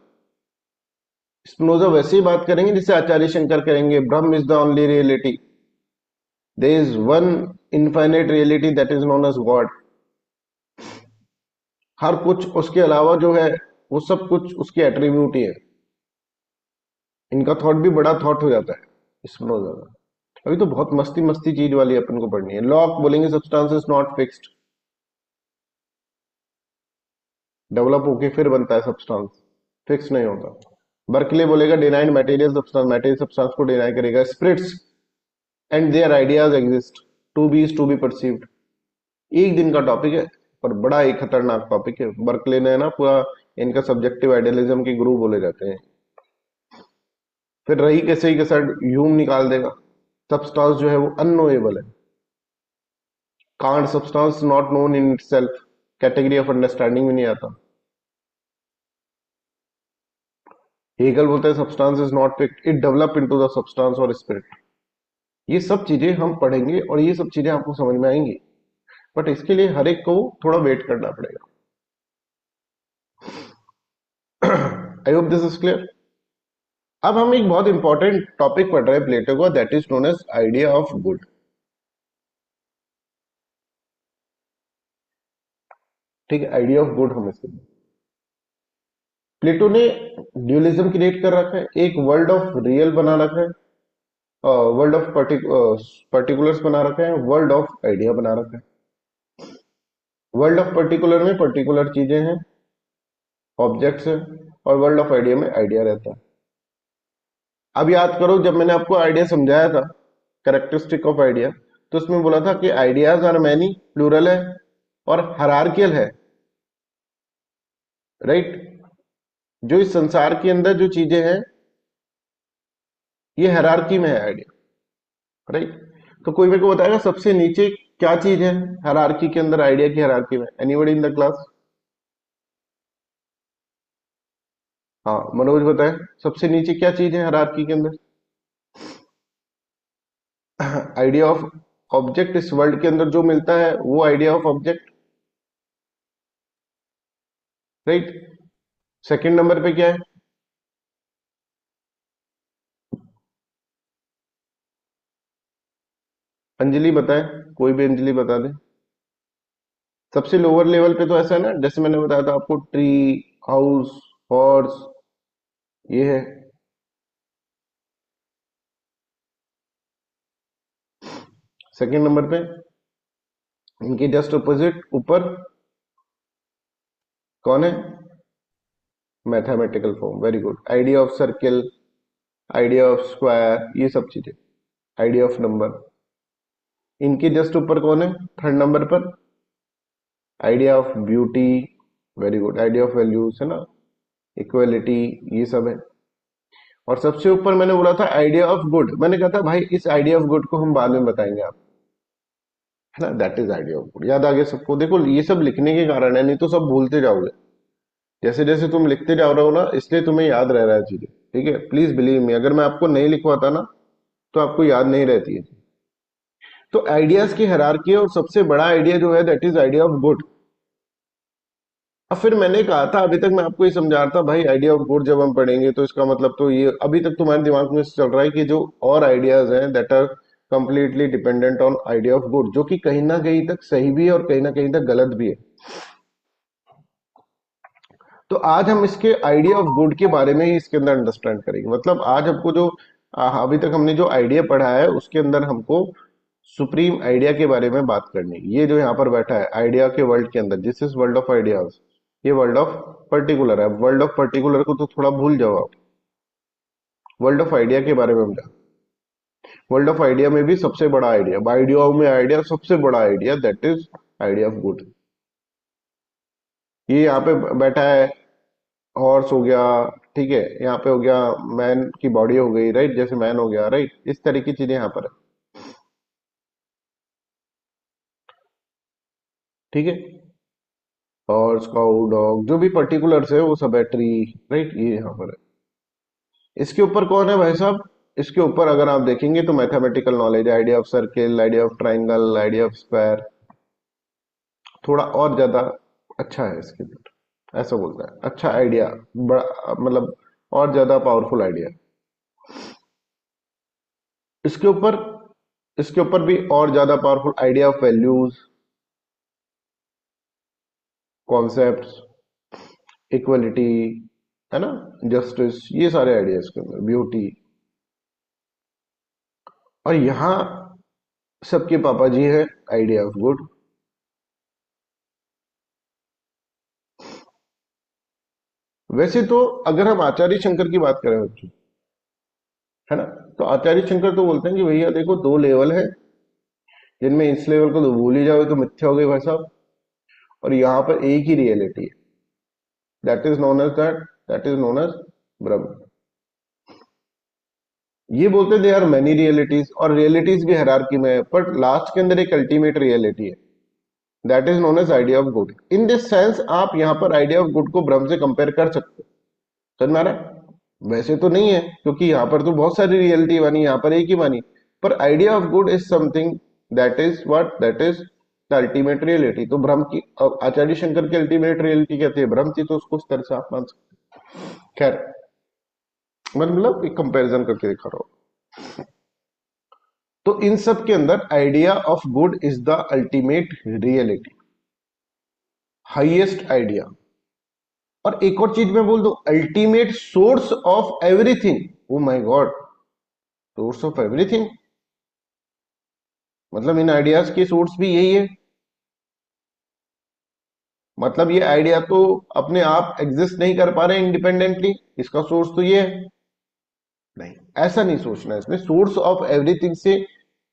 स्पिनोजा वैसे ही बात करेंगे जैसे आचार्य शंकर करेंगे, Brahma is the only reality, there is one infinite reality that is known as God. हर कुछ उसके अलावा जो है वो सब कुछ उसके एट्रीब्यूट ही है। इनका थॉट भी बड़ा थॉट हो जाता है स्पिनोजा का। अभी तो बहुत मस्ती मस्ती चीज वाली अपन को पढ़नी है। लॉक बोलेंगे substance is not fixed, develop होके फिर बनता है सब्सटेंस, फिक्स नहीं होता। बर्कले बोलेगा denied material substance, material substance को डिनाई करेगा। Spirits and their ideas exist, to be is to be perceived. एक दिन का टॉपिक है पर बड़ा ही खतरनाक टॉपिक है। बर्कले ने ना पूरा, इनका सब्जेक्टिव आइडियलिज्म के गुरु बोले जाते हैं। फिर रही कैसे ही कैसा ह्यूम निकाल देगा, सब्सटेंस जो है वो अननोएबल है। Can't substance not known in itself, category of understanding में नहीं आता। हेगल बोलता है substance is not fixed, it develop into the substance और स्पिरिट। ये सब चीजें हम पढ़ेंगे और ये सब चीजें आपको समझ में आएंगी, बट इसके लिए हर एक को थोड़ा वेट करना पड़ेगा। आई होप दिस इज क्लियर। अब हम एक बहुत इंपॉर्टेंट टॉपिक पढ़ रहे हैं प्लेटो का, that is known as idea of good. ठीक है, आइडिया ऑफ गुड हम इसके, प्लेटो ने ड्यूलिज्म क्रिएट कर रखा है, एक वर्ल्ड ऑफ रियल बना रखा है, वर्ल्ड ऑफ पर्टिकुलर्स बना रखा है, वर्ल्ड ऑफ आइडिया बना रखा है। वर्ल्ड ऑफ पर्टिकुलर में पर्टिकुलर चीजें हैं, ऑब्जेक्ट्स हैं, और वर्ल्ड ऑफ आइडिया में आइडिया रहता है। अब याद करो जब मैंने आपको आइडिया समझाया था, कैरेक्टरिस्टिक ऑफ आइडिया, तो उसमें बोला था कि आइडियाज आर मैनी, प्लूरल है और हायरार्कियल है, राइट। जो इस संसार के अंदर जो चीजें हैं ये हायरार्की में है आइडिया, राइट। तो कोई मेरे को बताएगा सबसे नीचे क्या चीज है हायरार्की के अंदर, आइडिया की हायरार्की में? Anybody in the class? हाँ मनोज बताए, सबसे नीचे क्या चीज है हायरार्की के अंदर? Idea of object. इस वर्ल्ड के अंदर जो मिलता है वो idea of object, right. Second number पे क्या है? अंजलि बताए, कोई भी अंजलि बता दे। सबसे लोअर लेवल पे तो ऐसा है ना, जैसे मैंने बताया था आपको, ट्री, हाउस, हॉर्स, ये है। सेकंड नंबर पे इनके जस्ट अपोजिट ऊपर कौन है? Mathematical form, very good. Idea of circle, idea of square, ये सब चीजें, आइडिया ऑफ नंबर। इनके जस्ट ऊपर कौन है थर्ड नंबर पर? Idea of beauty, very good. Idea of values है ना, इक्वलिटी, ये सब है। और सबसे ऊपर मैंने बोला था आइडिया ऑफ गुड, मैंने कहा था भाई इस आइडिया ऑफ गुड को हम बाद में बताएंगे आप, है ना। That is idea of good. याद आ गया सबको? देखो ये सब लिखने के कारण है, नहीं तो सब भूलते जाओगे। जैसे जैसे तुम लिखते जा रहे हो ना, इसलिए तुम्हें याद रह रहा है चीजें, ठीक है। प्लीज बिलीव मी, अगर मैं आपको नहीं लिखवाता ना तो आपको याद नहीं रहती है। तो आइडियाज की हायरार्की है, और सबसे बड़ा आइडिया जो है that is idea of good. अब फिर मैंने कहा था, अभी तक मैं आपको ये समझा रहा था भाई, आइडिया ऑफ गुड जब हम पढ़ेंगे तो इसका मतलब तो ये अभी तक तुम्हारे दिमाग में चल रहा है कि जो और आइडियाज हैं that are completely dependent on idea of good, जो कि कहीं ना कहीं तक सही भी है और कहीं ना कहीं तक गलत भी है। तो आज हम इसके आइडिया ऑफ गुड के बारे में ही इसके अंदर अंडरस्टैंड करेंगे। मतलब आज हमको जो अभी तक हमने जो आइडिया पढ़ा है उसके अंदर हमको सुप्रीम आइडिया के बारे में बात करनी है। ये जो यहाँ पर बैठा है आइडिया के वर्ल्ड के अंदर, this is world of ideas, ये वर्ल्ड ऑफ पर्टिकुलर है। वर्ल्ड ऑफ पर्टिकुलर को तो थोड़ा भूल जाओ आप, वर्ल्ड ऑफ आइडिया के बारे में हम जान। वर्ल्ड ऑफ आइडिया में भी सबसे बड़ा आइडिया, आइडिया में आइडिया सबसे बड़ा idea that is idea of good. ये यहाँ पे बैठा है, हॉर्स हो गया, ठीक है, यहाँ पे हो गया मैन की बॉडी हो गई, राइट, जैसे मैन हो गया, राइट, इस तरह की चीजें यहाँ पर है, ठीक है। हॉर्स, काउ, डॉग, जो भी पर्टिकुलर्स है वो सब है, ट्री, राइट, ये यहाँ पर है। इसके ऊपर कौन है भाई साहब? इसके ऊपर अगर आप देखेंगे तो mathematical knowledge, idea of circle, idea of triangle, idea of square, थोड़ा और ज्यादा अच्छा है इसके अंदर, ऐसा बोलता है। अच्छा आइडिया, बड़ा मतलब और ज्यादा पावरफुल आइडिया। इसके ऊपर, इसके ऊपर भी और ज्यादा powerful idea of values, concepts, equality, है ना, जस्टिस, ये सारे आइडिया इसके अंदर, ब्यूटी। और यहां सबके पापा जी है आइडिया ऑफ गुड। वैसे तो अगर हम आचार्य शंकर की बात करें बच्चों, है ना, तो आचार्य शंकर तो बोलते हैं कि भैया देखो दो लेवल है, जिनमें इस लेवल को तो भूल ही जाओ तो मिथ्या हो गई भाई साहब, और यहाँ पर एक ही रियलिटी है, that is known as that, that is known as Brahman. ये बोलते दे आर मेनी रियलिटीज, और रियलिटीज भी हायरार्की में है, पर लास्ट के अंदर एक अल्टीमेट रियलिटी है, that is known as idea of good. In this sense आप यहाँ पर आइडिया ऑफ गुड को ब्रह्म से कंपेयर कर सकते हो, समझ में आ रहा है? वैसे तो नहीं है, क्योंकि यहाँ पर तो बहुत सारी रियलिटी बनी, यहाँ पर एक ही बनी, पर idea of good is something that is what, that is the ultimate reality. तो ब्रह्म की, आचार्य शंकर की अल्टीमेट रियलिटी कहते हैं ब्रह्म थी, तो उसको उस तरह से आप मान सकते हैं। खैर, मतलब एक कंपैरिजन करके दिखा रहा हूं। तो इन सब के अंदर idea of good is the ultimate reality, highest idea. और एक और चीज मैं बोल दूं, ultimate source of everything. Oh my God, source of everything, मतलब इन आइडियाज की सोर्स भी यही है। मतलब ये आइडिया तो अपने आप एग्जिस्ट नहीं कर पा रहे इंडिपेंडेंटली, इसका सोर्स तो ये है। नहीं, ऐसा नहीं सोचना है इसमें। सोर्स ऑफ एवरीथिंग से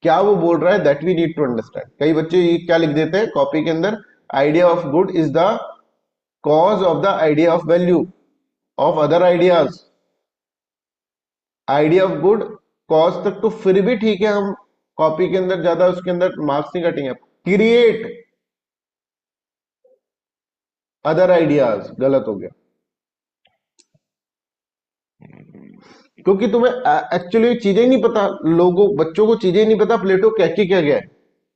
क्या वो बोल रहा है that we need to understand. कई बच्चे ये क्या लिख देते हैं कॉपी के अंदर, idea of good is the cause of the idea of value of other ideas. Idea of good cause तक तो फिर भी ठीक है, हम कॉपी के अंदर ज्यादा उसके अंदर मार्क्स नहीं काटेंगे। क्रिएट अदर आइडियाज, गलत हो गया। क्योंकि तुम्हें एक्चुअली चीजें ही नहीं पता, लोगों बच्चों को चीजें ही नहीं पता प्लेटो क्या क्या गया है।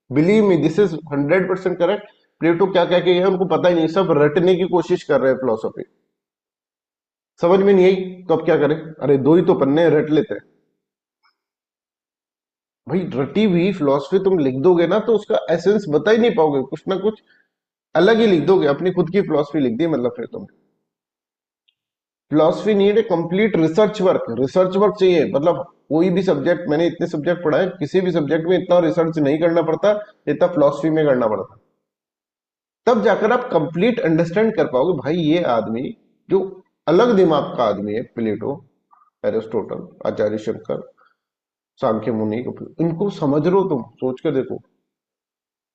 Believe me, this is 100% correct. Plato क्या क्या गया है उनको पता ही नहीं, सब रटने की कोशिश कर रहे हैं फिलोसॉफी। समझ में नहीं आई तो अब क्या करें? अरे दो ही तो पन्ने हैं, रट लेते हैं। भाई रटी हुई फिलोसफी तुम लिख दोगे ना तो उसका एसेंस बता ही नहीं पाओगे, कुछ ना कुछ अलग ही लिख दोगे, अपनी खुद की फिलोसफी लिख दी मतलब फिर तुम। Philosophy need a complete research work, research work चाहिए। मतलब कोई भी सब्जेक्ट, मैंने इतने सब्जेक्ट पढ़ा है, किसी भी सब्जेक्ट में इतना रिसर्च नहीं करना पड़ता जितना फिलोसफी में करना पड़ता। तब जाकर आप कंप्लीट अंडरस्टैंड कर पाओगे भाई ये आदमी जो अलग दिमाग का आदमी है, प्लेटो, एरिस्टोटल, आचार्य शंकर, सांख्य मुनि, इनको समझ रहे हो तुम? सोच कर देखो,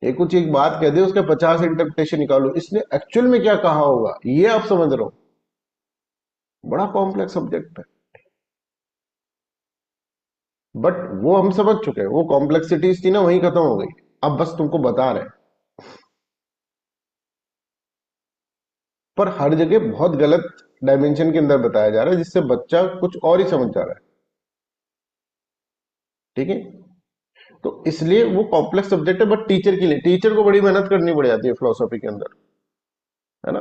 ये कुछ एक बात कह दे उसके 50 इंटरप्रिटेशन निकालो, इसने एक्चुअल में क्या कहा होगा ये आप समझ रहे हो? बड़ा कॉम्प्लेक्स सब्जेक्ट है। बट वो हम समझ चुके हैं, वो कॉम्प्लेक्सिटीज थी ना वहीं खत्म हो गई। अब बस तुमको बता रहे हैं, पर हर जगह बहुत गलत डायमेंशन के अंदर बताया जा रहा है जिससे बच्चा कुछ और ही समझ जा रहा है। ठीक है, तो इसलिए वो कॉम्प्लेक्स सब्जेक्ट है, बट टीचर के लिए, टीचर को बड़ी मेहनत करनी पड़ जाती है फिलोसॉफी के अंदर, है ना?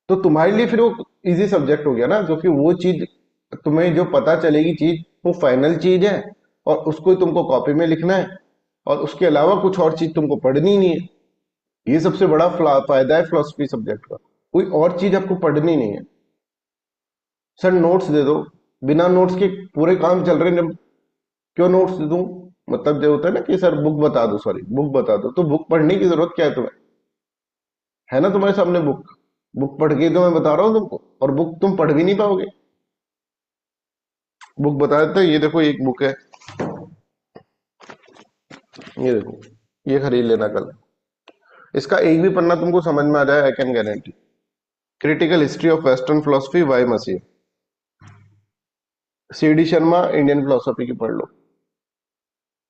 तो तुम्हारे लिए फिर वो इजी सब्जेक्ट हो गया ना, जो कि वो चीज तुम्हें जो पता चलेगी चीज वो फाइनल चीज है, और उसको ही तुमको कॉपी में लिखना है, और उसके अलावा कुछ और चीज तुमको पढ़नी नहीं है। ये सबसे बड़ा फायदा है फिलोसफी सब्जेक्ट का, कोई और चीज आपको पढ़नी नहीं है। सर नोट्स दे दो, बिना नोट्स के पूरे काम चल रहे हैं, क्यों नोट्स दे दूं? मतलब जो होता है ना कि सर बुक बता दो, सॉरी बुक बता दो, तो बुक पढ़ने की जरूरत क्या है तुम्हें? है ना तुम्हारे सामने बुक, बुक पढ़ के तो मैं बता रहा हूँ तुमको, और बुक तुम पढ़ भी नहीं पाओगे। बुक बता देते हैं, ये देखो एक बुक है, ये देखो, ये खरीद लेना कल, इसका एक भी पन्ना तुमको समझ में आ जाए, I can guarantee. Critical history of western philosophy Y Masih, C D Sharma, Indian philosophy की पढ़ लो।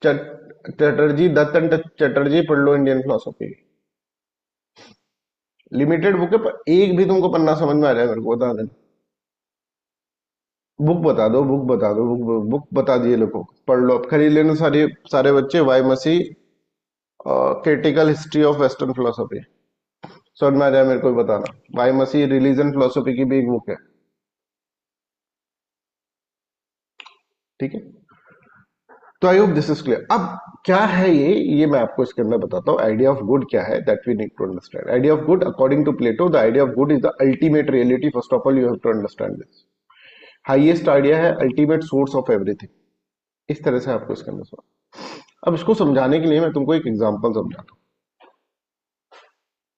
चटर्जी, दत्तन चटर्जी पढ़ लो, इंडियन फिलोसफी। लिमिटेड बुक है, पर एक भी तुमको पन्ना समझ में आ जाए मेरे को बता देना। बुक बता दो, बुक बता दो, बुक बुक बता दिए लोगों को, पढ़ लो, अब खरीद लेना सारे सारे बच्चे, Y Masih, critical history of western philosophy. समझ में आ जाए मेरे को भी बताना। वाई मसी रिलीजन फिलोसफी की भी एक बुक है। ठीक है, तो I hope this is clear. अब क्या है ये मैं आपको इसके अंदर बताता हूँ। आइडिया ऑफ गुड क्या है, that we need to understand. Idea of good according to Plato, the idea of good is the ultimate reality. First of all you have to understand this. Highest idea है, ultimate source of everything. इस तरह से आपको इसके अंदर समझ। अब इसको समझाने के लिए मैं तुमको एक एग्जांपल समझाता हूँ।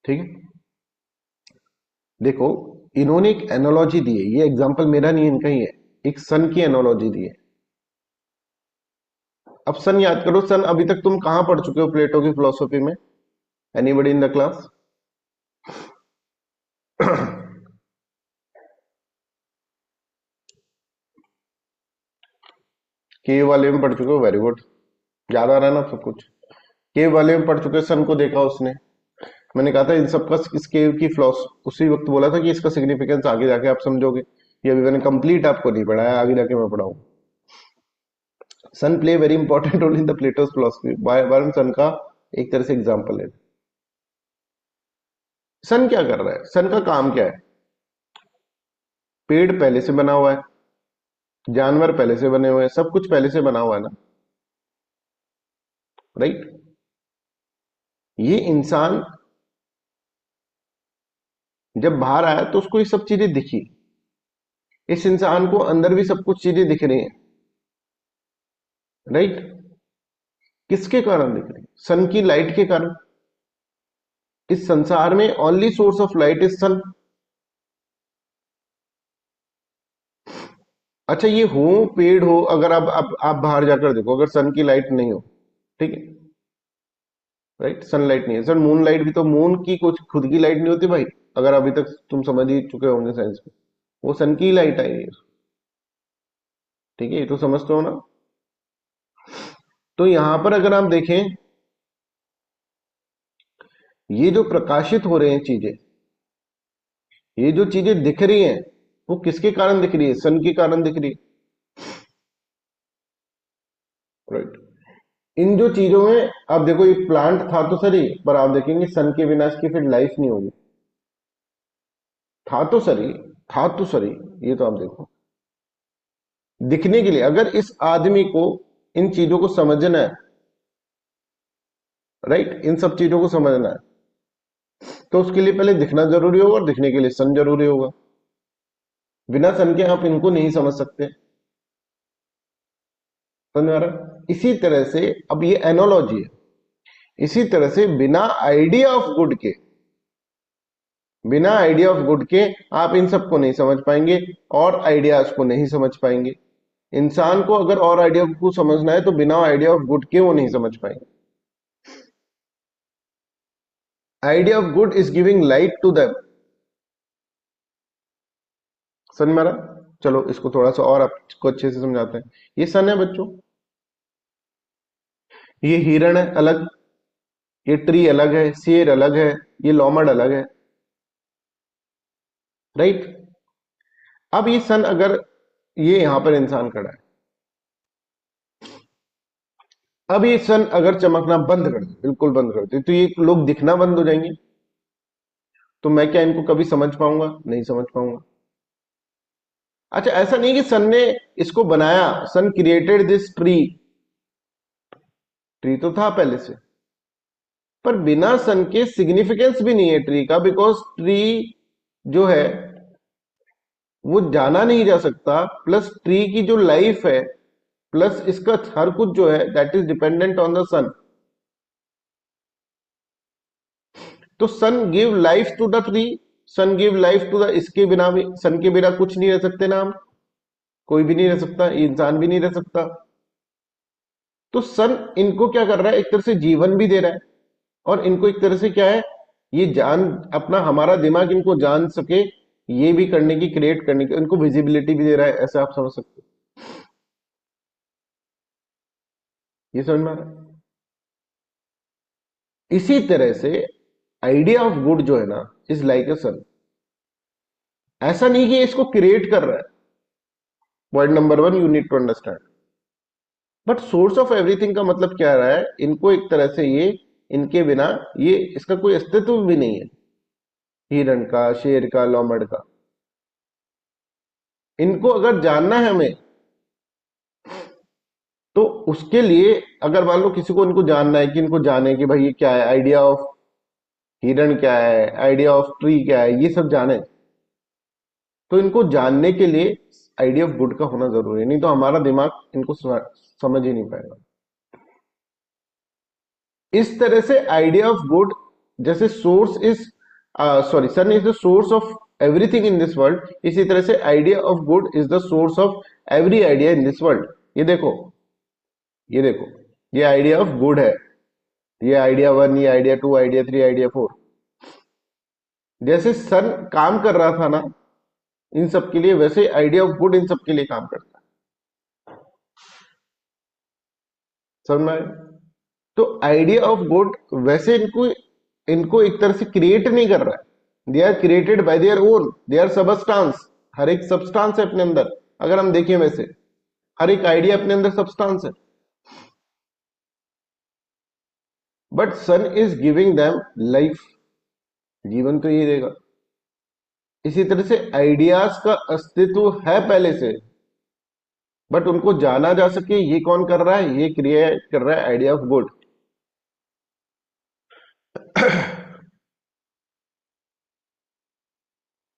ठीक है, देखो, इन्होंने एक एनोलॉजी दी है, ये एग्जांपल मेरा नहीं इनका ही है। एक सन की एनोलॉजी दी है। अब सन याद करो, सन अभी तक तुम कहां पढ़ चुके हो प्लेटो की फिलोसफी में? Anybody in the class? Cave वाले में पढ़ चुके हो, वेरी गुड, याद आ रहा है ना सब कुछ। केव वाले में पढ़ चुके हो, सन को देखा उसने। मैंने कहा था इन सबका, इस केव की फ्लॉस उसी वक्त बोला था कि इसका सिग्निफिकेंस आगे जाके आप समझोगे। ये अभी मैंने कंप्लीट आपको नहीं पढ़ाया, आगे जाके मैं पढ़ाऊँ। Sun play very important role in the Plato's philosophy. वायरन सन का एक तरह से एग्जाम्पल है। सन क्या कर रहा है, सन का काम क्या है? पेड़ पहले से बना हुआ है, जानवर पहले से बने हुए हैं, सब कुछ पहले से बना हुआ है ना, राइट? ये इंसान जब बाहर आया तो उसको ये सब चीजें दिखी। इस इंसान को अंदर भी सब कुछ चीजें दिख रही हैं, राइट? किसके कारण दिख रही? सन की लाइट के कारण। इस संसार में only source of light is sun. अच्छा, ये हो, पेड़ हो, अगर आप बाहर जाकर देखो, अगर सन की लाइट नहीं हो, ठीक है, राइट, सनलाइट नहीं है, सर मून लाइट भी तो, मून की कुछ खुद की लाइट नहीं होती भाई। अगर अभी तक तुम समझ ही चुके होंगे साइंस में, वो सन की लाइट आई है। ठीक है, ये तो समझते हो ना? तो यहां पर अगर आप देखें ये जो प्रकाशित हो रहे हैं चीजें, ये जो चीजें दिख रही हैं, वो किसके कारण दिख रही है? सन के कारण दिख रही है, राइट। इन जो चीजों में आप देखो, ये प्लांट था तो सही, पर आप देखेंगे सन के बिना इसकी फिर लाइफ नहीं होगी। था तो सही, था तो सही, ये तो आप देखो, दिखने के लिए अगर इस आदमी को इन चीजों को समझना है, राइट, इन सब चीजों को समझना है, तो उसके लिए पहले दिखना जरूरी होगा, और दिखने के लिए सन जरूरी होगा। बिना सन के आप इनको नहीं समझ सकते। समझ में आ रहा है? इसी तरह से अब ये एनोलॉजी है, इसी तरह से बिना आइडिया ऑफ गुड के, बिना आइडिया ऑफ गुड के आप इन सबको नहीं समझ पाएंगे, और आइडियाज को नहीं समझ पाएंगे। इंसान को अगर और आइडिया को समझना है तो बिना आइडिया ऑफ गुड के वो नहीं समझ पाएंगे। Idea of good is giving light to them. समझ में आ रहा? चलो इसको थोड़ा सा और आपको अच्छे से समझाते हैं। ये सन है बच्चों, ये हिरण है अलग, ये ट्री अलग है, शेर अलग है, ये लॉमड़ अलग है, राइट। अब ये सन, अगर ये यहां पर इंसान खड़ा है, अब ये सन अगर चमकना बंद कर दे, बिल्कुल बंद कर दे, तो ये लोग दिखना बंद हो जाएंगे। तो मैं क्या इनको कभी समझ पाऊंगा? नहीं समझ पाऊंगा। अच्छा, ऐसा नहीं कि सन ने इसको बनाया, सन क्रिएटेड दिस ट्री, ट्री तो था पहले से, पर बिना सन के सिग्निफिकेंस भी नहीं है ट्री का, बिकॉज ट्री जो है वो जाना नहीं जा सकता, प्लस ट्री की जो लाइफ है, प्लस इसका हर कुछ जो है that is dependent on the sun. तो sun give life to the tree, sun give life to the, इसके बिना भी, सन के बिना कुछ नहीं रह सकते ना हम, कोई भी नहीं रह सकता, ये इंसान भी नहीं रह सकता। तो सन इनको क्या कर रहा है, एक तरह से जीवन भी दे रहा है, और इनको एक तरह से क्या है, ये जान, अपना हमारा दिमाग इनको जान सके, ये भी करने की, क्रिएट करने की, इनको विजिबिलिटी भी दे रहा है, ऐसा आप समझ सकते हो। ये समझ में आ रहा है? इसी तरह से आइडिया ऑफ गुड जो है ना, इज लाइक ए सन। ऐसा नहीं कि इसको क्रिएट कर रहा है, point number one you need to understand. But source of everything का मतलब क्या रहा है, इनको एक तरह से ये, इनके बिना ये, इसका कोई अस्तित्व भी नहीं है, हिरण का, शेर का, लोमड़ का। इनको अगर जानना है हमें, तो उसके लिए, अगर मान लो किसी को इनको जानना है, कि इनको जाने कि भाई ये क्या है, आइडिया ऑफ हिरण क्या है, आइडिया ऑफ ट्री क्या है, ये सब जाने, तो इनको जानने के लिए आइडिया ऑफ गुड का होना जरूरी है, नहीं तो हमारा दिमाग इनको समझ ही नहीं पाएगा। इस तरह से आइडिया ऑफ गुड, जैसे source is, sorry, sun is the source of everything in this world, इसी तरह से idea of good is the source of every idea in this world. ये देखो, ये देखो, ये आइडिया ऑफ गुड है, ये आइडिया वन, ये idea two, idea three, idea four. जैसे सन काम कर रहा था ना इन सब के लिए, वैसे आइडिया ऑफ गुड इन सब के लिए काम करता है। समझ में आया? तो आइडिया ऑफ गुड वैसे इनको, इनको एक तरह से क्रिएट नहीं कर रहा है, they are created by their own, they are substance. हर एक सब्सटेंस है अपने अंदर, अगर हम देखें वैसे हर एक आइडिया अपने अंदर सब्सटेंस है, but sun is giving them life, जीवन तो ये देगा। इसी तरह से आइडियाज का अस्तित्व है पहले से, बट उनको जाना जा सके, ये कौन कर रहा है, ये क्रिएट कर रहा है आइडिया ऑफ गुड।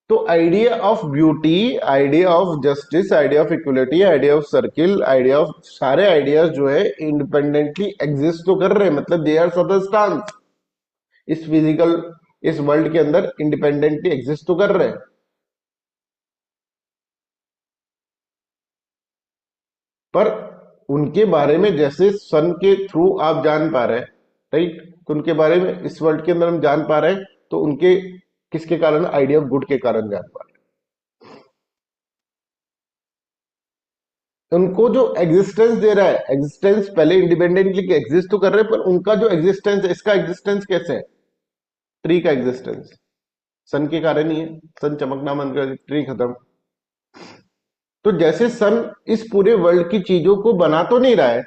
तो idea of beauty, idea of justice, idea of equality, idea of circle, idea of, सारे आइडियाज जो है इंडिपेंडेंटली एग्जिस्ट तो कर रहे हैं, मतलब दे आर सबस्टांस, इस फिजिकल, इस वर्ल्ड के अंदर इंडिपेंडेंटली एग्जिस्ट तो कर रहे हैं। पर उनके बारे में जैसे सन के थ्रू आप जान पा रहे हैं, राइट, तो उनके बारे में इस वर्ल्ड के अंदर हम जान पा रहे हैं, तो उनके किसके कारण, आइडिया ऑफ गुड के कारण जान पा रहे हैं। उनको जो एग्जिस्टेंस दे रहा है, एग्जिस्टेंस पहले इंडिपेंडेंटली एग्जिस्ट तो कर रहे हैं, पर उनका जो एग्जिस्टेंस है, इसका एग्जिस्टेंस कैसे है, ट्री का एग्जिस्टेंस सन के कारण ही है। सन चमकना बंद कर ट्री खत्म। तो जैसे सन इस पूरे वर्ल्ड की चीजों को बना तो नहीं रहा है,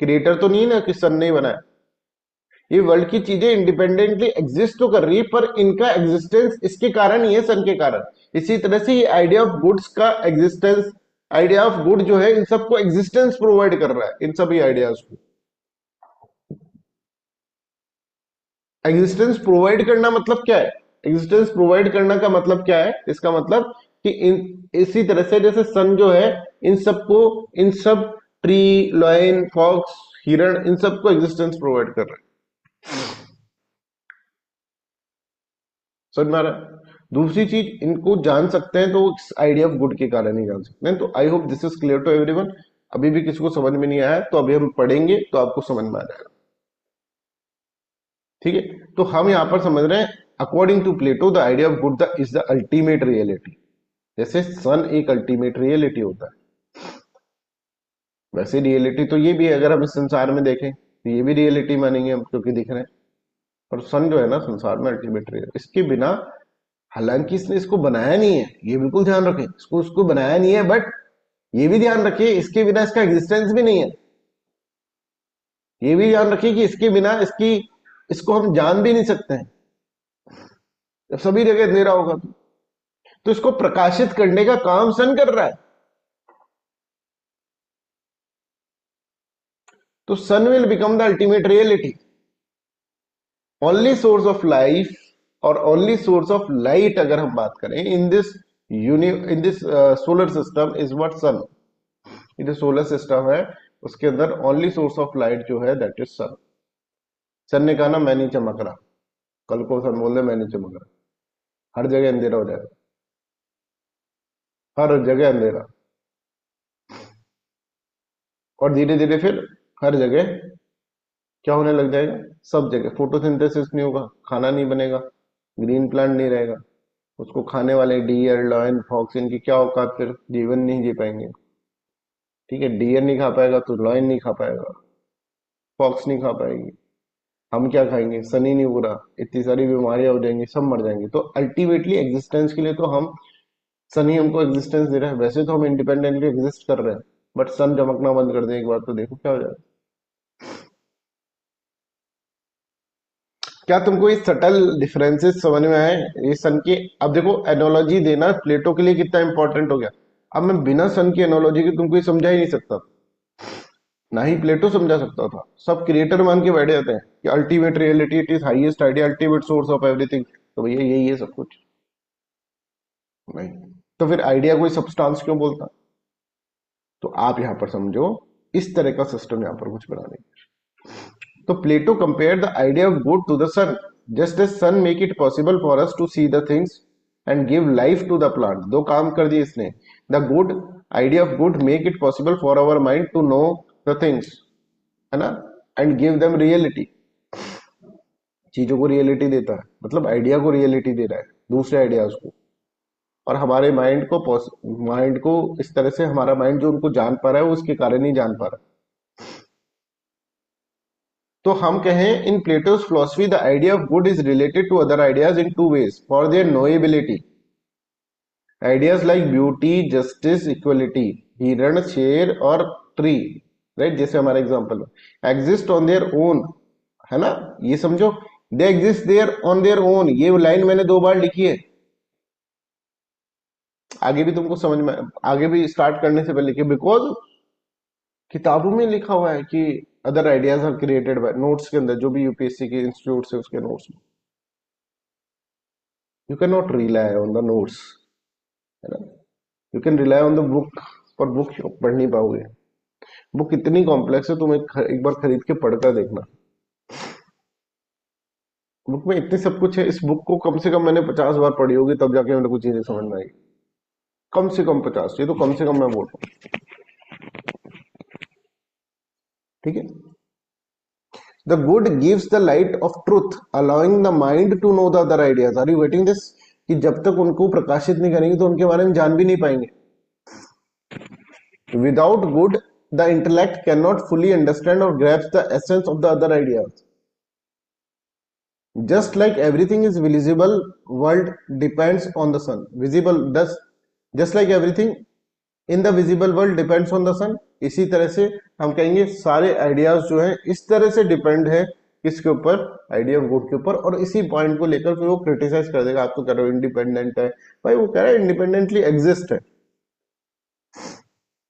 क्रिएटर तो नहीं है ना कि सन नहीं बनाया, ये वर्ल्ड की चीजें इंडिपेंडेंटली एग्जिस्ट तो कर रही है, पर इनका एग्जिस्टेंस इसके कारण ही है, सन के कारण। इसी तरह से ये आइडिया ऑफ गुड्स का एग्जिस्टेंस, आइडिया ऑफ गुड जो है इन सबको एग्जिस्टेंस प्रोवाइड कर रहा है, इन सभी आइडियाज को। एग्जिस्टेंस प्रोवाइड करना मतलब क्या है? एग्जिस्टेंस प्रोवाइड करना का मतलब क्या है? इसका मतलब कि इन इसी तरह से जैसे सन जो है इन सबको, इन सब ट्री, लायन, फॉक्स, हिरण, इन सबको एग्जिस्टेंस प्रोवाइड कर रहा है। समझ में आ रहा है? दूसरी चीज, इनको जान सकते हैं तो आइडिया ऑफ गुड के कारण ही जान सकते हैं। तो I hope this is clear to everyone. अभी भी किसी को समझ में नहीं आया तो अभी हम पढ़ेंगे तो आपको समझ में आ जाएगा। ठीक है, तो हम यहां पर समझ रहे हैं according to Plato the idea of good the is the ultimate reality. जैसे सन एक अल्टीमेट रियलिटी होता है, वैसे रियलिटी तो ये भी है। अगर हम इस संसार में देखें तो ये भी रियलिटी मानेंगे हम, क्योंकि दिख रहे हैं। पर सन जो है ना संसार में अल्टीमेट रियल, इसके बिना, हालांकि इसने इसको बनाया नहीं है, ये बिल्कुल ध्यान रखें, इसको उसको बनाया नहीं है, बट ये भी ध्यान रखिए इसके बिना इसका एग्जिस्टेंस भी नहीं है। ये भी ध्यान रखिए कि इसके बिना इसकी, इसको हम जान भी नहीं सकते हैं जब सभी जगह अंधेरा होगा तो इसको प्रकाशित करने का काम सन कर रहा है। तो sun will become the ultimate reality, only source of life और ओनली सोर्स ऑफ लाइट। अगर हम बात करें in this in this solar system is what sun. ये जो सोलर सिस्टम है उसके अंदर ओनली सोर्स ऑफ लाइट जो है दैट इज सन। सन ने कहा ना मैं नहीं चमक रहा, कल को सन बोल दे मैं नहीं चमक रहा, हर जगह अंधेरा हो जाएगा, हर जगह अंधेरा। और धीरे धीरे फिर हर जगह क्या होने लग जाएगा, सब जगह फोटोसिंथेसिस नहीं होगा, खाना नहीं बनेगा, ग्रीन प्लांट नहीं रहेगा, उसको खाने वाले डियर, लॉयन, फॉक्स, इनकी क्या औकात, फिर जीवन नहीं जी पाएंगे। ठीक है, डियर नहीं खा पाएगा तो लॉयन नहीं खा पाएगा, फॉक्स नहीं खा पाएगी, हम क्या खाएंगे, सनी नहीं पूरा, इतनी सारी बीमारियां हो जाएंगी, सब मर जाएंगे। तो अल्टीमेटली एग्जिस्टेंस के लिए तो हम, सनी हमको एग्जिस्टेंस दे रहा है, वैसे तो हम इंडिपेंडेंटली एग्जिस्ट कर रहे हैं, बट सन चमकना बंद कर दे एक बार तो देखो क्या हो जाएगा। क्या तुमको ये सटल डिफरेंसेस समझ में आए ये सन के? अब देखो एनोलॉजी देना प्लेटो के लिए कितना इंपॉर्टेंट हो गया। अब मैं बिना सन की एनोलॉजी के तुमको ये समझा ही नहीं सकता, ना ही प्लेटो समझा सकता था। सब क्रिएटर मान के बैठे जाते हैं कि ultimate reality, it is highest idea, ultimate source of everything, तो भैया यही है सब कुछ। नहीं तो फिर आइडिया कोई सब्सटेंस क्यों बोलता? तो आप यहां पर समझो, इस तरह का सिस्टम यहां पर कुछ बनाने। तो Plato compare the idea of good to the sun, just as sun make it possible for us to see the things and give life to the plant. दो काम कर दिए इसने। The good idea of good make it possible for our mind to know the things, है ना, and give them reality. चीजों को reality देता है, मतलब आइडिया को रियलिटी दे रहा है, दूसरे आइडियाज को। और हमारे माइंड को इस तरह से, हमारा माइंड जो उनको जान पा रहा है वो उसके कारण ही जान पा रहा है। तो हम कहें in Plato's philosophy the idea of good is related to other ideas in two ways for their knowability. Ideas like beauty, justice, equality, हिरण, शेर और ट्री, राइट, जैसे हमारा एग्जांपल है, एग्जिस्ट ऑन देयर ओन, है ना, ये समझो, they exist there on their own. ये लाइन मैंने 2 बार लिखी है, आगे भी तुमको समझ में, आगे भी स्टार्ट करने से पहले लिखी, बिकॉज किताबों में लिखा हुआ है कि other ideas are created by, notes के अंदर जो भी यूपीएससी के इंस्टीट्यूट से उसके नोट्स में, you can not rely on the notes, है ना, you can rely on the book, पर बुक पढ़ नहीं पाओगे। बुक इतनी कॉम्प्लेक्स है, तुम एक बार खरीद के पढ़कर देखना। बुक में इतने सब कुछ है, इस बुक को कम से कम मैंने 50 बार पढ़ी होगी तब जाके मेरे को चीजें समझ में आएगी, कम से कम 50, ये तो कम से कम मैं बोल रहा हूँ। ठीक है, the good gives the light of truth allowing the mind to know the other ideas. Are you getting this? कि जब तक उनको प्रकाशित नहीं करेंगे तो उनके बारे में जान भी नहीं पाएंगे। Without good the intellect can not fully understand और grasp the essence of the other ideas. Just like everything is visible world depends on the sun, visible thus, just like everything in the visible world depends on the sun, इसी तरह से हम कहेंगे सारे ideas जो हैं इस तरह से डिपेंड है किसके ऊपर, आइडिया ऑफ गुड के ऊपर। और इसी पॉइंट को लेकर फिर वो क्रिटिसाइज कर देगा, आप तो कह रहे हो इंडिपेंडेंट है, भाई वो कह रहा है इंडिपेंडेंटली एग्जिस्ट है।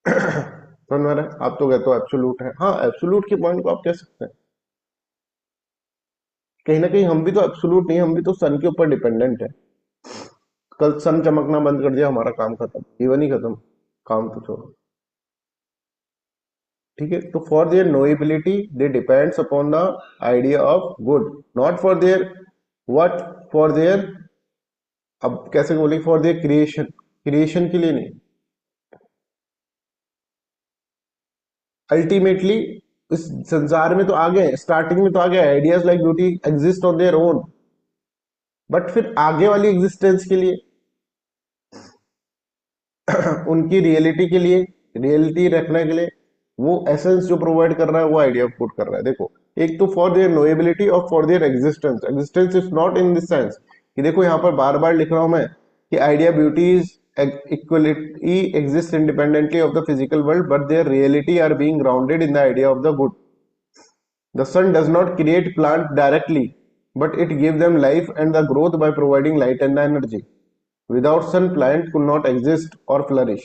समझ में आ रहा है? आप तो कहते हो एब्सोल्यूट है, हाँ एब्सोल्यूट के पॉइंट को आप कह सकते हैं, कहीं ना कहीं हम भी तो एब्सोल्यूट नहीं, हम भी तो सन के ऊपर डिपेंडेंट है। कल सन चमकना बंद कर दिया, हमारा काम खत्म, जीवन ही खत्म, काम तो छोड़ो। ठीक है, तो for their knowability they depends upon the idea of good, not for their what, for their, अब कैसे बोलेंगे, फॉर देयर क्रिएशन, क्रिएशन के लिए नहीं, अल्टीमेटली इस संसार में तो आ गए, स्टार्टिंग में तो आ गया, ideas like beauty exist on their own, but फिर आगे वाली एग्जिस्टेंस के लिए उनकी रियलिटी के लिए, रियलिटी रखने के लिए वो एसेंस जो प्रोवाइड कर रहा है वो आइडिया पुट कर रहा है। देखो, एक तो फॉर देयर नोएबिलिटी और for their existence, existence is not in this sense कि देखो यहाँ पर बार बार लिख रहा हूं मैं कि idea beauties equality exist independently of the physical world but their reality are being grounded in the idea of the good. The sun does not create plants directly, but it gives them life and the growth by providing light and energy. Without sun, plant could not exist or flourish.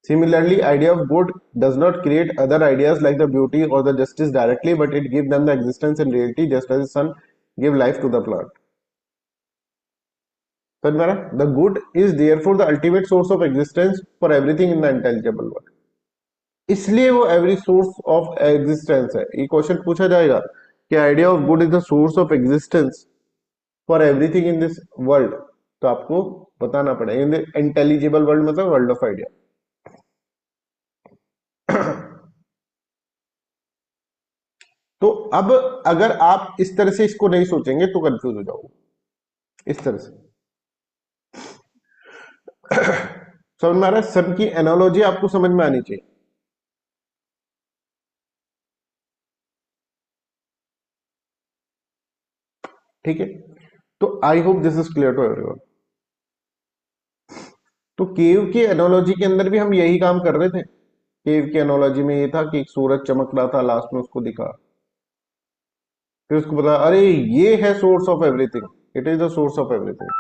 Similarly, idea of good does not create other ideas like the beauty or the justice directly, but it gives them the existence and reality just as the sun give life to the plant. So, the good is therefore the ultimate source of existence for everything in the intelligible world. इसलिए वो every source of existence है। ये question पूछा जाएगा कि idea of good is the source of existence for everything in this world, तो आपको बताना पड़ेगा इन द इंटेलिजिबल वर्ल्ड, मतलब वर्ल्ड ऑफ आइडिया। तो अब अगर आप इस तरह से इसको नहीं सोचेंगे तो कंफ्यूज हो जाओगे, इस तरह से। समझ में आ रहा है? सन की एनालॉजी आपको समझ में आनी चाहिए। ठीक है, तो I hope this is clear to everyone. तो केव की एनोलॉजी के अंदर भी हम यही काम कर रहे थे। केव की एनोलॉजी में ये था कि एक सूरज चमक रहा था, लास्ट में उसको दिखा, फिर उसको पता अरे ये है source of everything, it is the source of everything.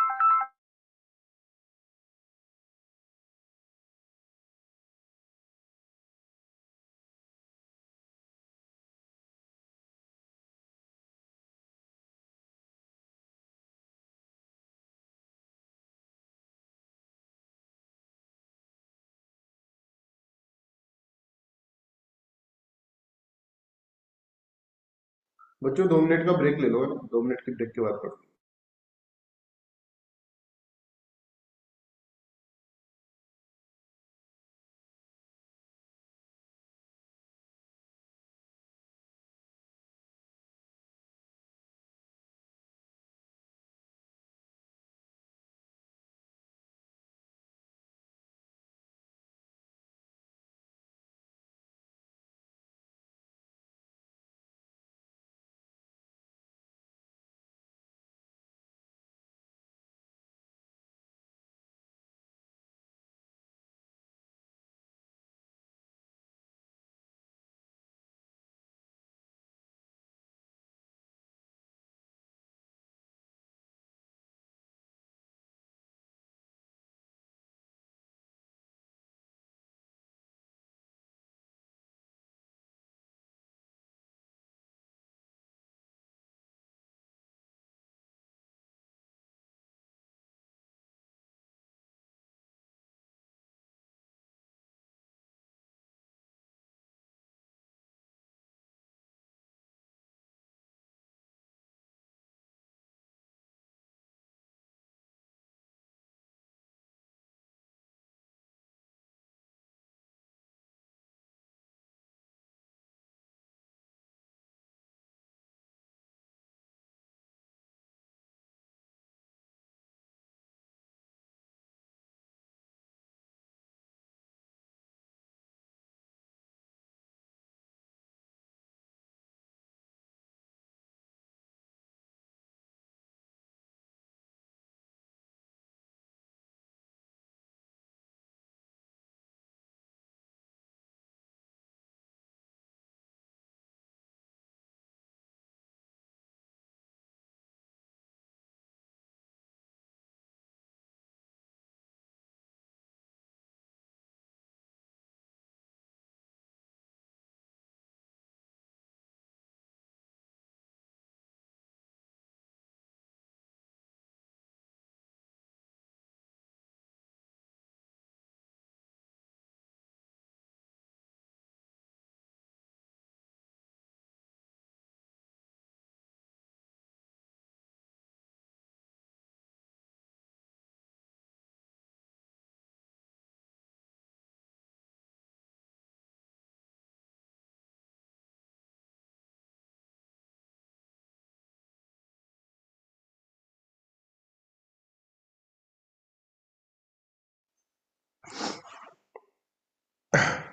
बच्चों 2 मिनट का ब्रेक ले लो, 2 मिनट की ब्रेक के बाद करते हैं।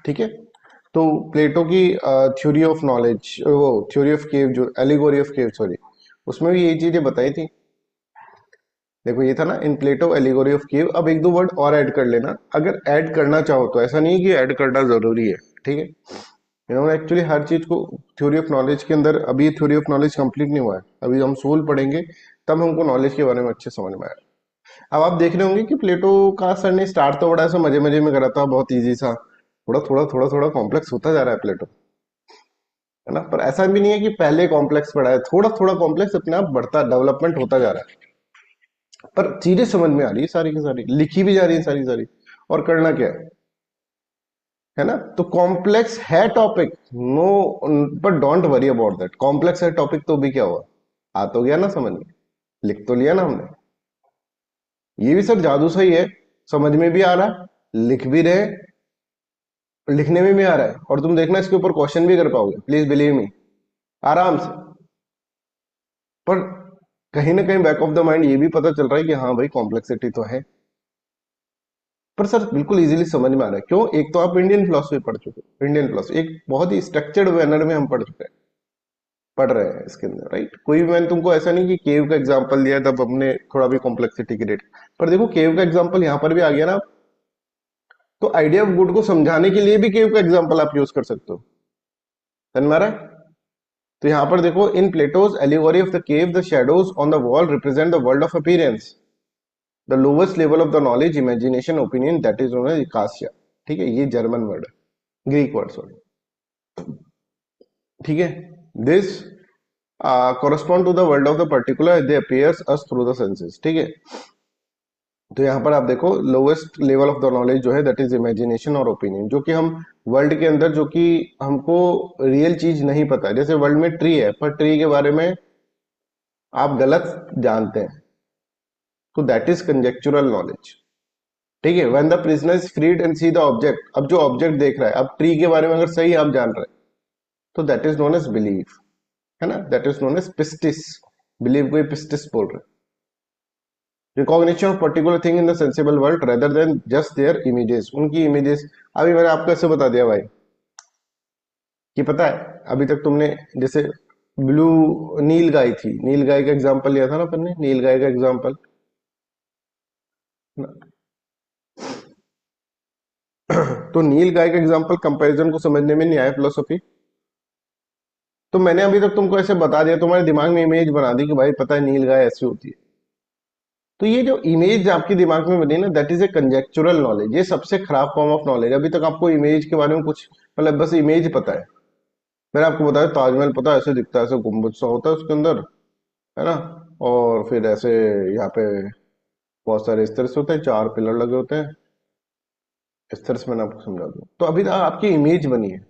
ठीक है। तो प्लेटो की थ्योरी ऑफ नॉलेज, वो थ्योरी ऑफ केव, जो एलिगोरी ऑफ केव, सॉरी, उसमें भी यही चीजें बताई थी। देखो ये था ना इन प्लेटो एलिगोरी ऑफ केव। अब एक दो वर्ड और ऐड कर लेना अगर ऐड करना चाहो तो, ऐसा नहीं है कि ऐड करना जरूरी है, ठीक है। इन्होंने एक्चुअली हर चीज को थ्योरी ऑफ नॉलेज के अंदर, अभी थ्योरी ऑफ नॉलेज कंप्लीट नहीं हुआ है, अभी हम सोल पढ़ेंगे तब हमको नॉलेज के बारे में अच्छे समझ में आएगा। अब आप देख रहे होंगे कि प्लेटो का सर ने स्टार्ट तो बड़ा ऐसा मजे मजे में करा था, बहुत इजी सा, थोड़ा थोड़ा थोड़ा थोड़ा कॉम्प्लेक्स होता जा रहा है प्लेटो, है ना। पर ऐसा भी नहीं है कि पहले कॉम्प्लेक्स पढ़ा है, थोड़ा थोड़ा कॉम्प्लेक्स अपने आप बढ़ता, डेवलपमेंट होता जा रहा है। पर चीजें समझ में आ रही है सारी की सारी, लिखी भी जा रही है सारी सारी। और करना क्या है ना। तो कॉम्प्लेक्स है टॉपिक, नो, पर don't worry about that. Complex है टॉपिक तो भी क्या हुआ, आ तो गया ना समझ में, लिख तो लिया ना हमने। ये भी सर जादू सही है, समझ में भी आ रहा है, लिख भी रहे, लिखने में भी आ रहा है, और तुम देखना इसके ऊपर क्वेश्चन भी कर पाओगे, प्लीज बिलीव मी, आराम से। पर कहीं ना कहीं बैक ऑफ द माइंड ये भी पता चल रहा है कि हाँ भाई कॉम्प्लेक्सिटी तो है। पर सर बिल्कुल इजीली समझ में आ रहा है, क्यों? एक तो आप इंडियन फिलोसफी पढ़ चुके हो, इंडियन फिलोसफी एक बहुत ही स्ट्रक्चर्ड मैनर में हम पढ़ चुके हैं, पढ़ रहे हैं इसके अंदर, राइट। कोई भी, मैंने तुमको ऐसा नहीं कि केव का एग्जांपल दिया तब हमने थोड़ा भी कॉम्प्लेक्सिटी क्रिएट, पर देखो केव का एग्जांपल यहाँ पर भी आ गया ना। तो आइडिया ऑफ गुड को समझाने के लिए भी केव का एग्जांपल आप यूज कर सकते हो, समझ में आ रहा है। तो यहाँ पर देखो, in Plato's allegory of the cave the shadows on the wall represent the world of appearance, the lowest level of the knowledge imagination opinion that is known as eikasia. ठीक है, ये जर्मन वर्ड है, Greek word sorry, ठीक है। This correspond to the world of the particular they appears us through the senses, ठीक है। तो यहाँ पर आप देखो lowest level of the knowledge जो है दैट इज इमेजिनेशन और ओपिनियन, जो कि हम वर्ल्ड के अंदर, जो कि हमको रियल चीज नहीं पता है, जैसे वर्ल्ड में ट्री है पर ट्री के बारे में आप गलत जानते हैं, तो दैट इज कंजेक्चुरल नॉलेज, ठीक है। When the prisoner is freed and see the object, अब जो ऑब्जेक्ट देख रहा है, अब ट्री के बारे में अगर सही आप जान रहे हैं, तो that is known as belief, है ना, that is known as pistis. Believe को ही पिस्टिस बोल रहे हैं। Recognition of particular thing in the sensible world rather than just their images, उनकी इमेजेस। अभी मैंने आपको ऐसे बता दिया भाई कि पता है, अभी तक तुमने जैसे ब्लू, नील गाय थी, नील गाय का एग्जांपल लिया था ना अपन ने, नील गाय का एग्जांपल। तो नील गाय का एग्जांपल कंपैरिजन को समझने में नहीं आया फिलोसफी, तो मैंने अभी तक तुमको ऐसे बता दिया, तुम्हारे दिमाग में इमेज बना दी कि भाई पता है नील गाय ऐसी होती है। तो ये जो इमेज आपके दिमाग में बनी ना, दैट इज ए कंजेक्चुरल नॉलेज। ये सबसे खराब फॉर्म ऑफ नॉलेज। अभी तक आपको इमेज के बारे में कुछ, मतलब बस इमेज पता है। मैंने आपको बताया ताजमहल पता है, ऐसे दिखता है, ऐसे गुम्बद सा होता है उसके अंदर, है ना। और फिर ऐसे यहाँ पे बहुत सारे इस तरह से होते हैं, चार पिलर लगे होते हैं, इस तरह से मैंने आपको समझा दूं। तो अभी तक आपकी इमेज बनी है।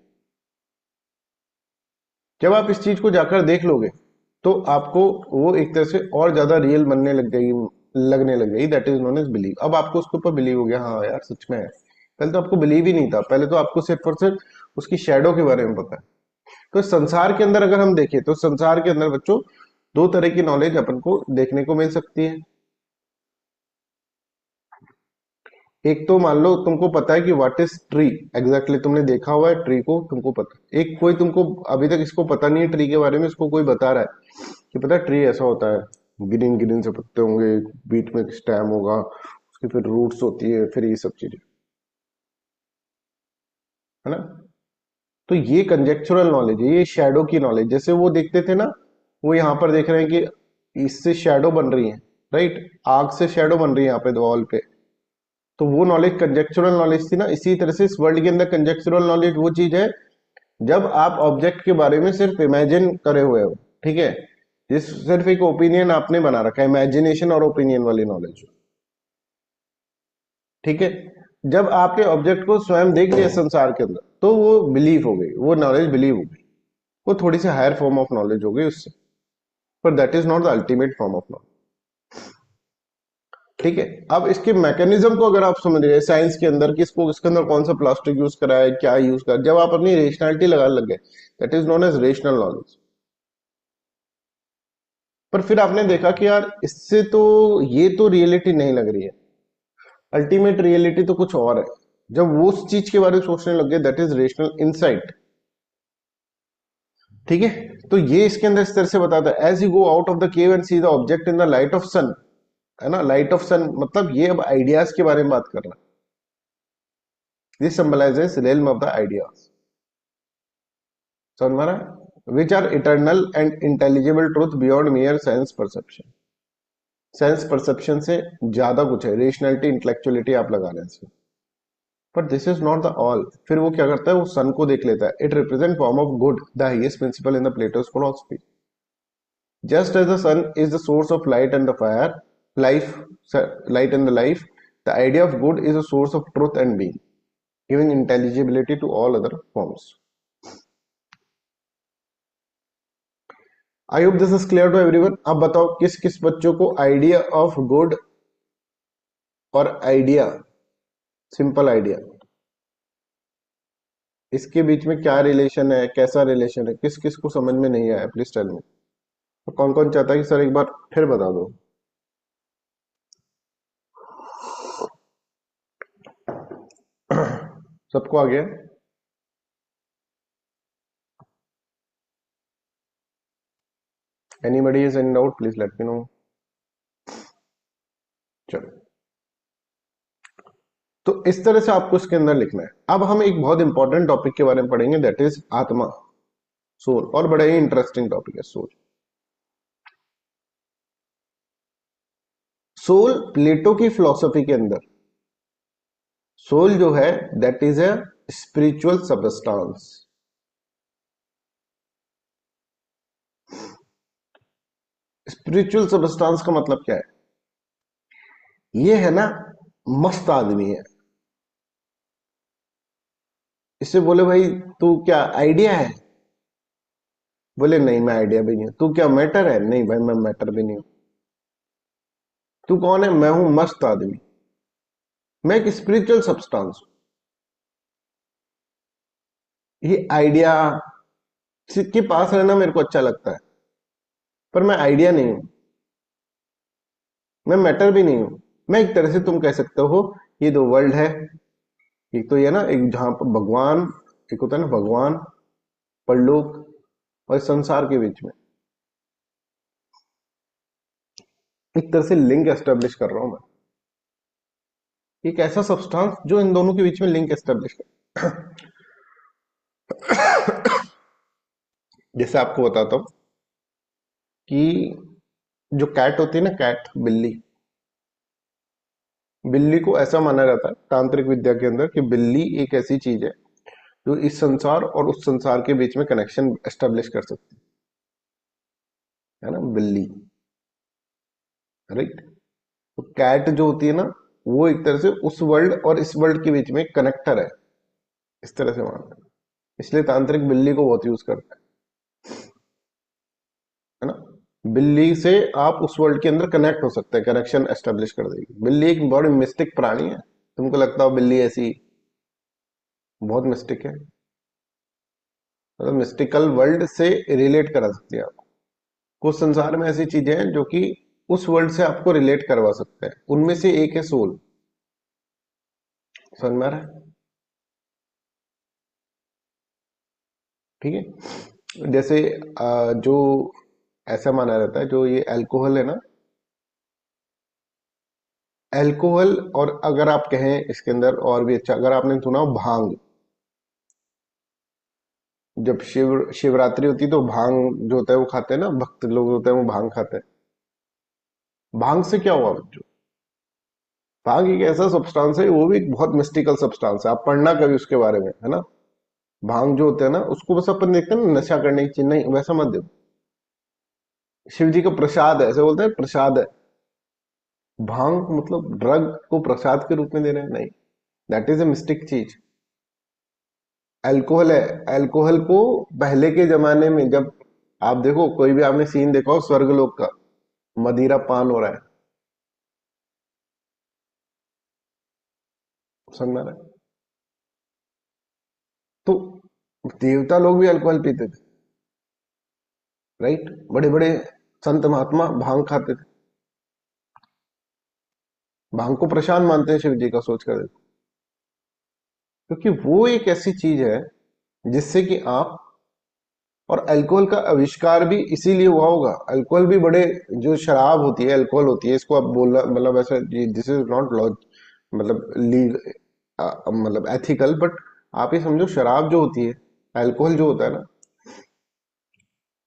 जब आप इस चीज को जाकर देख लोगे तो आपको वो एक तरह से और ज्यादा रियल बनने लग जाएगी, लगने लग जाएगी। That is known as believe. अब आपको उसके ऊपर बिलीव हो गया, हाँ यार सच में है। पहले तो आपको बिलीव ही नहीं था, पहले तो आपको सिर्फ और सिर्फ उसकी शेडो के बारे में पता है। तो संसार के अंदर अगर हम देखें तो संसार के अंदर बच्चों दो तरह की नॉलेज अपन को देखने को मिल सकती है। एक तो मान लो तुमको पता है कि व्हाट इज ट्री, एग्जैक्टली तुमने देखा हुआ है ट्री को, तुमको पता है। एक कोई तुमको अभी तक इसको पता नहीं है ट्री के बारे में, इसको कोई बता रहा है कि पता है ट्री ऐसा होता है, ग्रीन ग्रीन से पत्ते होंगे, बीच में स्टेम होगा, उसकी फिर रूट्स होती है, फिर ये सब चीजें, है ना। तो ये कंजेक्चुरल नॉलेज है, ये शेडो की नॉलेज। जैसे वो देखते थे ना, वो यहाँ पर देख रहे हैं कि इससे शेडो बन रही है, राइट, आग से शेडो बन रही है यहाँ पे वॉल पे। तो वो नॉलेज कंजेक्चुरल नॉलेज थी ना। इसी तरह से इस वर्ल्ड के अंदर कंजेक्चुरल नॉलेज वो चीज है जब आप ऑब्जेक्ट के बारे में सिर्फ इमेजिन करे हुए हो, ठीक है। जिस सिर्फ एक ओपिनियन आपने बना रखा है, इमेजिनेशन और ओपिनियन वाली नॉलेज, ठीक है। जब आपने ऑब्जेक्ट को स्वयं देख लिया संसार के अंदर, तो वो बिलीव हो गई, वो नॉलेज बिलीव हो गई, वो थोड़ी सी हायर फॉर्म ऑफ नॉलेज हो गई उससे। पर that is not the ultimate form of knowledge, ठीक है। अब इसके मैकेनिज्म को अगर आप समझ गए साइंस के अंदर कि इसको, इसके अंदर कौन सा प्लास्टिक यूज करा है, क्या यूज करा, जब आप अपनी रेशनैलिटी लगाने लग गए, that is known as rational knowledge. पर फिर आपने देखा कि यार इससे तो ये तो रियलिटी नहीं लग रही है, अल्टीमेट रियलिटी तो कुछ और है। जब वो उस चीज के बारे में सोचने लग गए, दैट इज रेशनल इंसाइट। ठीक है, तो ये इसके अंदर इस तरह से बताता है, as you go out of the cave and see the object in the light of sun, है ना, लाइट ऑफ सन मतलब ये अब आइडियाज के बारे में बात कर रहा है। This symbolises realm of the ideas, समझ में आ रहा है, which are eternal and intelligible truth beyond mere sense perception. Sense perception से ज्यादा कुछ है, रेशनैलिटी इंटेलेक्चुअलिटी आप लगा रहे हैं इसमें। But this is not the all, फिर वो क्या करता है, वो सन को देख लेता है, it represent form of good, the highest principle in the Plato's philosophy. Just as the sun is the source of light and the fire, life, light and the life, the idea of good is a source of truth and being, giving intelligibility to all other forms. I hope this is clear to everyone. अब बताओ किस किस बच्चों को idea of good और idea, simple idea, इसके बीच में क्या रिलेशन है, कैसा रिलेशन है, किस किस को समझ में नहीं आया, प्लीज टेल मी। तो कौन कौन चाहता है कि सर एक बार फिर बता दो। सबको आ गया? Anybody is in doubt, please let me know. चलो, तो इस तरह से आपको इसके अंदर लिखना है। अब हम एक बहुत इंपॉर्टेंट टॉपिक के बारे में पढ़ेंगे, दैट इज आत्मा, सोल, और बड़ा ही इंटरेस्टिंग टॉपिक है सोल। सोल प्लेटो की फिलॉसफी के अंदर सोल जो है that is a spiritual substance. Spiritual substance का मतलब क्या है? ये है ना, मस्त आदमी है, इससे बोले भाई तू क्या आइडिया है, बोले नहीं मैं आइडिया भी नहीं हूं। तू क्या मैटर है? नहीं भाई मैं मैटर भी नहीं हूं। तू कौन है? मैं हूं मस्त आदमी, मैं एक स्पिरिचुअल सब्सटेंस हूं। ये आइडिया के पास रहना मेरे को अच्छा लगता है, पर मैं आइडिया नहीं हूं, मैं मैटर भी नहीं हूं। मैं एक तरह से तुम कह सकते हो ये दो वर्ल्ड है, एक तो ये ना, एक जहां पर भगवान, एक होता है ना भगवान, परलोक, और इस संसार के बीच में एक तरह से लिंक एस्टेब्लिश कर रहा हूं मैं, एक ऐसा सब्सटेंस जो इन दोनों के बीच में लिंक एस्टेब्लिश कर। जैसे आपको बताता हूं कि जो कैट होती है ना, कैट, बिल्ली, बिल्ली को ऐसा माना जाता है तांत्रिक विद्या के अंदर कि बिल्ली एक ऐसी चीज है जो इस संसार और उस संसार के बीच में कनेक्शन एस्टेब्लिश कर सकती है ना, बिल्ली, राइट। तो कैट जो होती है ना, वो एक तरह से उस वर्ल्ड और इस वर्ल्ड के बीच में कनेक्टर है, इस तरह से मानते हैं। इसलिए तांत्रिक बिल्ली को बहुत यूज करता है ना। बिल्ली से आप उस वर्ल्ड के अंदर कनेक्ट हो सकते हैं, कनेक्शन एस्टेब्लिश कर देगी। बिल्ली एक बड़ी मिस्टिक प्राणी है, तुमको लगता हो बिल्ली ऐसी, बहुत मिस्टिक है, मतलब मिस्टिकल वर्ल्ड से रिलेट करा सकती है आपको। कुछ संसार में ऐसी चीजें हैं जो कि उस वर्ल्ड से आपको रिलेट करवा सकते हैं, उनमें से एक है सोल। समझ में आ रहा है? ठीक है, जैसे जो ऐसा माना जाता है, जो ये अल्कोहल है ना, अल्कोहल, और अगर आप कहें इसके अंदर और भी अच्छा, अगर आपने सुना हो भांग, जब शिवरात्रि होती है तो भांग जो होता है वो खाते हैं ना, भक्त लोग होते हैं वो भांग खाते हैं। भांग से क्या हुआ बच्चों? भांग एक ऐसा सब्सटेंस है, वो भी एक बहुत मिस्टिकल सब्सटेंस है, आप पढ़ना कभी उसके बारे में, है ना। भांग जो होते हैं ना, उसको बस अपन देखते हैं ना नशा करने की चीज, नहीं वैसा मत देखो। शिव जी का प्रसाद है, ऐसे बोलते हैं प्रसाद है। भांग मतलब ड्रग को प्रसाद के रूप में दे रहे हैं, नहीं, दैट इज ए मिस्टिक चीज। अल्कोहल है, अल्कोहल को पहले के जमाने में, जब आप देखो कोई भी आपने सीन देखा हो स्वर्गलोक का, मदिरा पान हो रहा है, समझ में आ रहा है? तो देवता लोग भी अल्कोहल पीते थे, राइट, बड़े बड़े संत महात्मा भांग खाते थे, भांग को प्रसाद मानते हैं शिव जी का, सोच कर देखो। क्योंकि वो एक ऐसी चीज है जिससे कि आप, और अल्कोहल का आविष्कार भी इसीलिए हुआ होगा। अल्कोहल भी बड़े, जो शराब होती है, अल्कोहल होती है, इसको आप बोलना मतलब ऐसा, दिस इज नॉट लॉ, मतलब लीग, मतलब एथिकल, बट आप ये समझो शराब जो होती है, अल्कोहल जो होता है ना,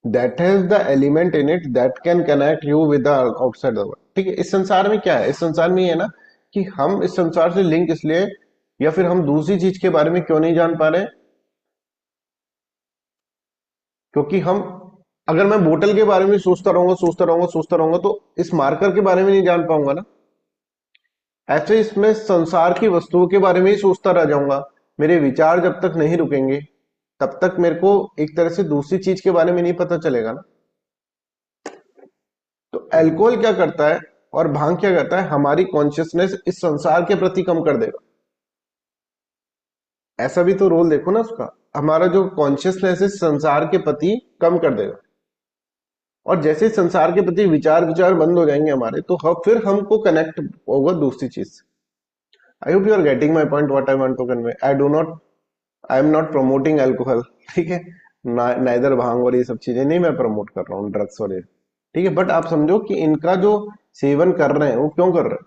that has the element in it that can connect you with the outside the world. ठीक है, इस संसार में क्या है, इस संसार में ये है ना कि हम इस संसार से लिंक इसलिए, या फिर हम दूसरी चीज के बारे में क्यों नहीं जान पा रहे, क्योंकि हम, अगर मैं बोतल के बारे में सोचता रहूंगा सोचता रहूंगा सोचता रहूंगा तो इस मार्कर के बारे में नहीं जान पाऊंगा ना। ऐसे इसमें संसार की वस्तुओं के बारे में ही सोचता रह जाऊंगा। मेरे विचार जब तक नहीं रुकेंगे तब तक मेरे को एक तरह से दूसरी चीज के बारे में नहीं पता चलेगा ना। तो अल्कोहल क्या करता है और भांग क्या करता है, हमारी कॉन्शियसनेस इस संसार के प्रति कम कर देगा। ऐसा भी तो रोल देखो ना उसका, हमारा जो कॉन्शियसनेस इस संसार के प्रति कम कर देगा। और जैसे ही संसार के प्रति विचार विचार बंद हो जाएंगे हमारे, तो हम फिर हमको कनेक्ट होगा दूसरी चीज से। I hope you are getting my point, what I want to convey. I am not promoting alcohol, ठीक है, नाइदर भांग और ये सब चीजें नहीं मैं प्रमोट कर रहा हूँ, ड्रग्स और ये, ठीक है, बट आप समझो कि इनका जो सेवन कर रहे हैं वो क्यों कर रहे हैं,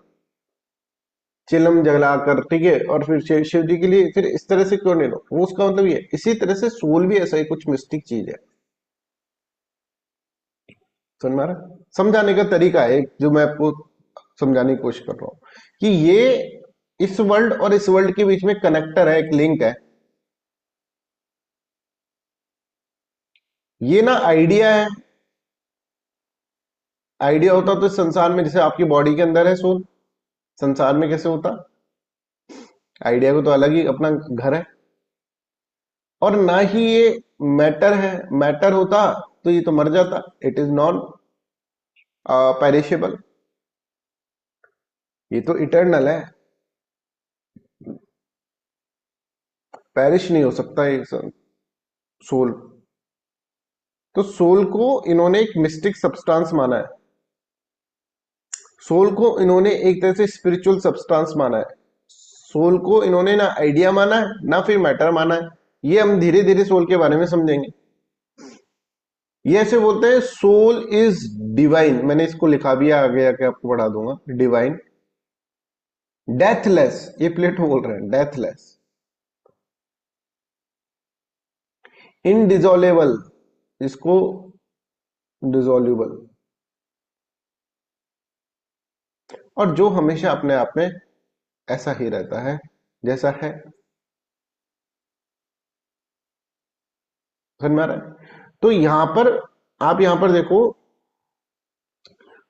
चिलम जलाकर, ठीक है, और फिर शिव जी के लिए, फिर इस तरह से क्यों नहीं लो, वो उसका मतलब ये है। इसी तरह से सोल भी ऐसा ही कुछ मिस्टिक चीज है। समझ में आ रहा है? समझाने का तरीका है एक, जो मैं आपको समझाने की कोशिश कर रहा हूं कि ये इस वर्ल्ड और इस वर्ल्ड के बीच में कनेक्टर है, एक लिंक है। ये ना आइडिया है, आइडिया होता तो इस संसार में, जैसे आपकी बॉडी के अंदर है सोल, संसार में कैसे होता, आइडिया को तो अलग ही अपना घर है। और ना ही ये मैटर है, मैटर होता तो ये तो मर जाता, इट इज नॉन पेरिशेबल, ये तो इटर्नल है, पेरिश नहीं हो सकता ये सोल। तो सोल को इन्होंने एक मिस्टिक सब्सटेंस माना है, सोल को इन्होंने एक तरह से स्पिरिचुअल सब्सटेंस माना है, सोल को इन्होंने ना आइडिया माना है ना फिर मैटर माना है। ये हम धीरे धीरे सोल के बारे में समझेंगे। ये ऐसे बोलते हैं सोल इज डिवाइन, मैंने इसको लिखा भी है, आगे आके आपको पढ़ा दूंगा, डिवाइन, डेथलेस, ये प्लेटो बोल रहे हैं, डेथलेस, इनडिजोल्वेबल, इसको डिजोल्यूबल, और जो हमेशा अपने आप में ऐसा ही रहता है जैसा है। समझ में आ रहा है? तो यहां पर, आप यहां पर देखो,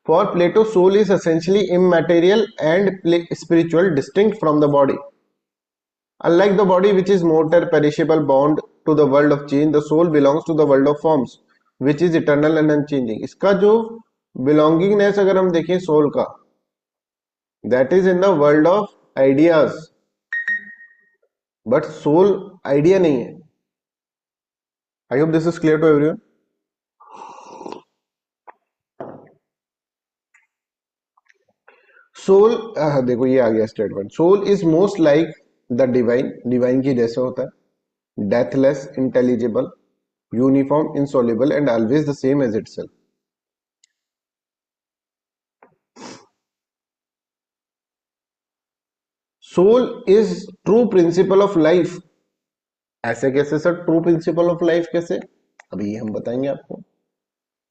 for Plato soul is essentially immaterial and spiritual, distinct from the body. Unlike the body, which is mortal, perishable, bound to the world of change, the soul belongs to the world of forms, which is eternal and unchanging. इसका जो belongingness अगर हम देखें soul का, that is in the world of ideas, but soul idea नहीं है। I hope this is clear to everyone. Soul, देखो ये आ गया statement, soul is most like the divine, divine की जैसे होता है, deathless, intelligible, uniform, insoluble and always the same as itself. Soul is true principle of life. ऐसे कैसे sir, true principle of life कैसे, अभी हम बताएंगे आपको।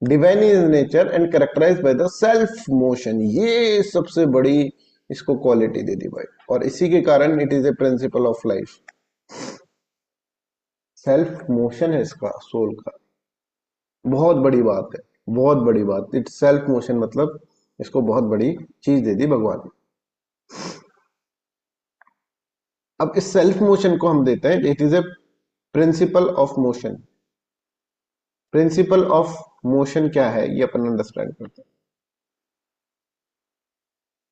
Divine is nature and characterise by the self motion, ये सबसे बड़ी इसको क्वालिटी दे दी भाई, और इसी के कारण it is A principle of life. Self motion है इसका, सोल का, बहुत बड़ी बात है, बहुत बड़ी बात, इट सेल्फ मोशन, मतलब इसको बहुत बड़ी चीज दे दी भगवान ने। अब इस सेल्फ मोशन को हम देते हैं, it is A principle of motion. Principle of motion क्या है ये अपन अंडरस्टैंड करते हैं।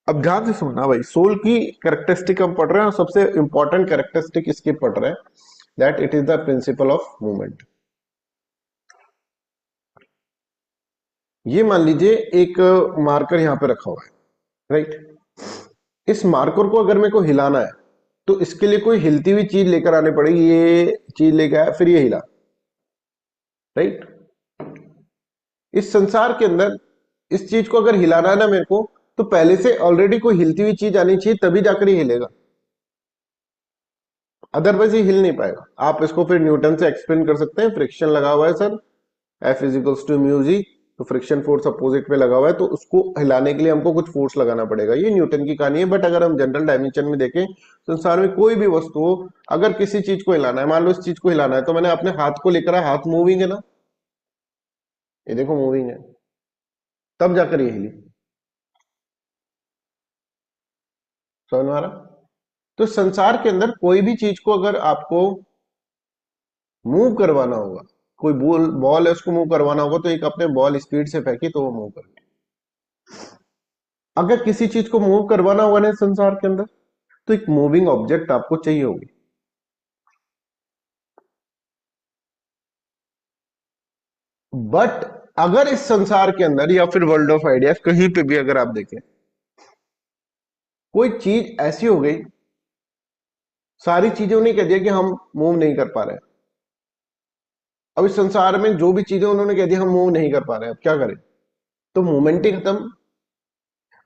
अब ध्यान से सुनना भाई, सोल की कैरेक्टरिस्टिक हम पढ़ रहे हैं और सबसे इंपॉर्टेंट कैरेक्टरिस्टिक इसकी पढ़ रहे हैं, that it is the principal of movement. ये मान लीजिए एक मार्कर यहां पे रखा हुआ है, राइट, इस मार्कर को अगर मेरे को हिलाना है, तो इसके लिए कोई हिलती हुई चीज लेकर आनी पड़ेगी, ये चीज लेकर आया फिर ये हिला, राइट। इस संसार के अंदर इस चीज को अगर हिलाना है ना मेरे को, तो पहले से ऑलरेडी कोई हिलती हुई चीज आनी चाहिए, तभी जाकर ये हिलेगा, अदरवाइज ये हिल नहीं पाएगा। आप इसको फिर न्यूटन से एक्सप्लेन कर सकते हैं, फ्रिक्शन लगा हुआ है sir, F equals to mu g, तो फ्रिक्शन फोर्स अपोजिट में लगा हुआ है, तो उसको हिलाने के लिए हमको कुछ फोर्स लगाना पड़ेगा। ये न्यूटन की कहानी है। बट अगर हम जनरल डायमेंशन में देखें, संसार में कोई भी वस्तु हो, अगर किसी चीज को हिलाना है, मान लो इस चीज को हिलाना है, तो मैंने अपने हाथ को लेकर आया, हाथ मूविंग है ना, ये देखो मूविंग है, तब जाकर ये हिली, समझ में आ रहा। तो संसार के अंदर कोई भी चीज को अगर आपको मूव करवाना होगा, कोई बॉल बॉल है उसको मूव करवाना होगा, तो एक अपने बॉल स्पीड से फेंकी तो वो मूव करेगी। अगर किसी चीज को मूव करवाना होगा ना संसार के अंदर, तो एक मूविंग ऑब्जेक्ट आपको चाहिए होगी। बट अगर इस संसार के अंदर या फिर वर्ल्ड ऑफ आइडियाज कहीं पे भी अगर आप देखें, कोई चीज ऐसी हो गई, सारी चीजों ने कह दिया कि हम मूव नहीं कर पा रहे, अब इस संसार में जो भी चीजें उन्होंने कह दिया हम मूव नहीं कर पा रहे, अब क्या करें, तो मूवमेंट ही खत्म।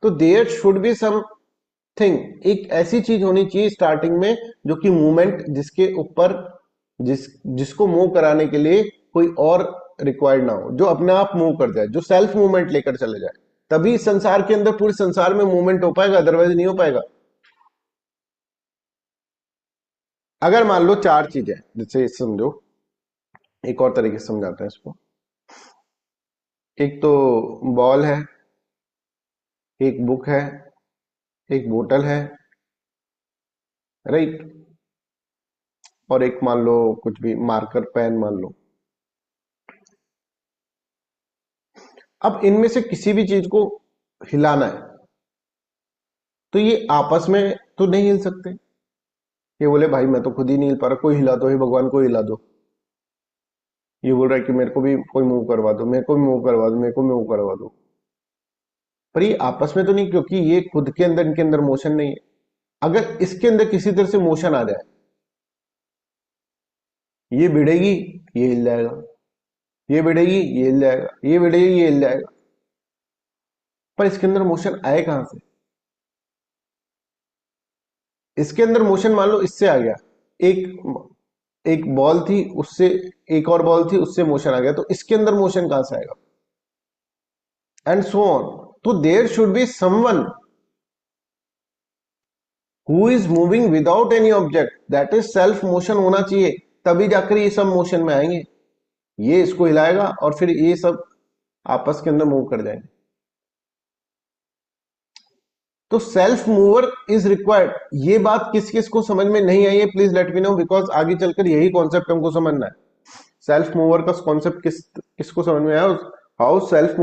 तो देयर शुड बी समथिंग, एक ऐसी चीज होनी चाहिए स्टार्टिंग में जो कि मूवमेंट, जिसके ऊपर जिसको मूव कराने के लिए कोई और रिक्वायर्ड ना हो, जो अपने आप मूव कर जाए, जो सेल्फ मूवमेंट लेकर चले जाए, तभी इस संसार के अंदर पूरे संसार में मूवमेंट हो पाएगा, अदरवाइज नहीं हो पाएगा। अगर मान लो चार चीजें, जैसे समझो, एक और तरीके से समझाते हैं इसको। एक तो बॉल है, एक बुक है, एक बोतल है, राइट, और एक मान लो कुछ भी मार्कर पेन मान लो। अब इनमें से किसी भी चीज को हिलाना है, तो ये आपस में तो नहीं हिल सकते। ये बोले भाई मैं तो खुद ही नहीं हिल पा रहा, कोई हिला दो, हे भगवान कोई हिला दो। ये बोल रहा है कि मेरे को भी कोई मूव करवा दो, मेरे को भी मूव करवा दो, मेरे को मूव करवा दो। पर ये आपस में तो नहीं, क्योंकि ये खुद के अंदर, इनके अंदर मोशन नहीं है। अगर इसके अंदर किसी तरह से मोशन आ जाए, ये भिड़ेगी, ये हिल जाएगा, ये भिड़ेगी, ये हिल जाएगा, ये भिड़ेगी, ये हिल जाएगा। पर इसके अंदर मोशन आए कहां से? इसके अंदर मोशन मान लो इससे आ गया, एक एक बॉल थी, उससे एक और बॉल थी, उससे मोशन आ गया, तो इसके अंदर मोशन कहां से आएगा, एंड सो ऑन। तो there should be someone who is moving without any object, that is self motion होना चाहिए, तभी जाकर ये सब मोशन में आएंगे। ये इसको हिलाएगा और फिर ये सब आपस के अंदर मूव कर जाएंगे। तो सेल्फ मूवर इज रिक्वायर्ड। ये बात किस किस को समझ में नहीं आई है, please let me know, because आगे चलकर यही कॉन्सेप्ट हमको समझना है। सेल्फ मूवर का कॉन्सेप्ट किसको समझ में आया? हाउ सेल्फ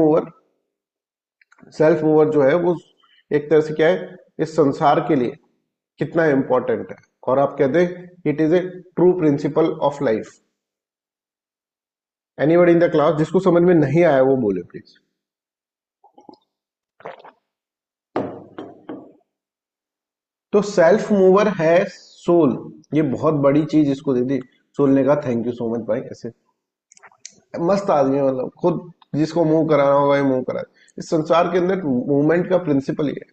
मूवर जो है वो एक तरह से क्या है, इस संसार के लिए कितना इंपॉर्टेंट है। और आप कहते हैं it is A true principle of life. Anybody in the class जिसको समझ में नहीं आया वो बोले प्लीज। तो सेल्फ मूवर है सोल, ये बहुत बड़ी चीज इसको दे दी। सोल ने कहा थैंक यू सो मच भाई, ऐसे मस्त आदमी है, मतलब खुद जिसको मूव कराना होगा ये मूव करा। इस संसार के अंदर मूवमेंट का प्रिंसिपल ये है।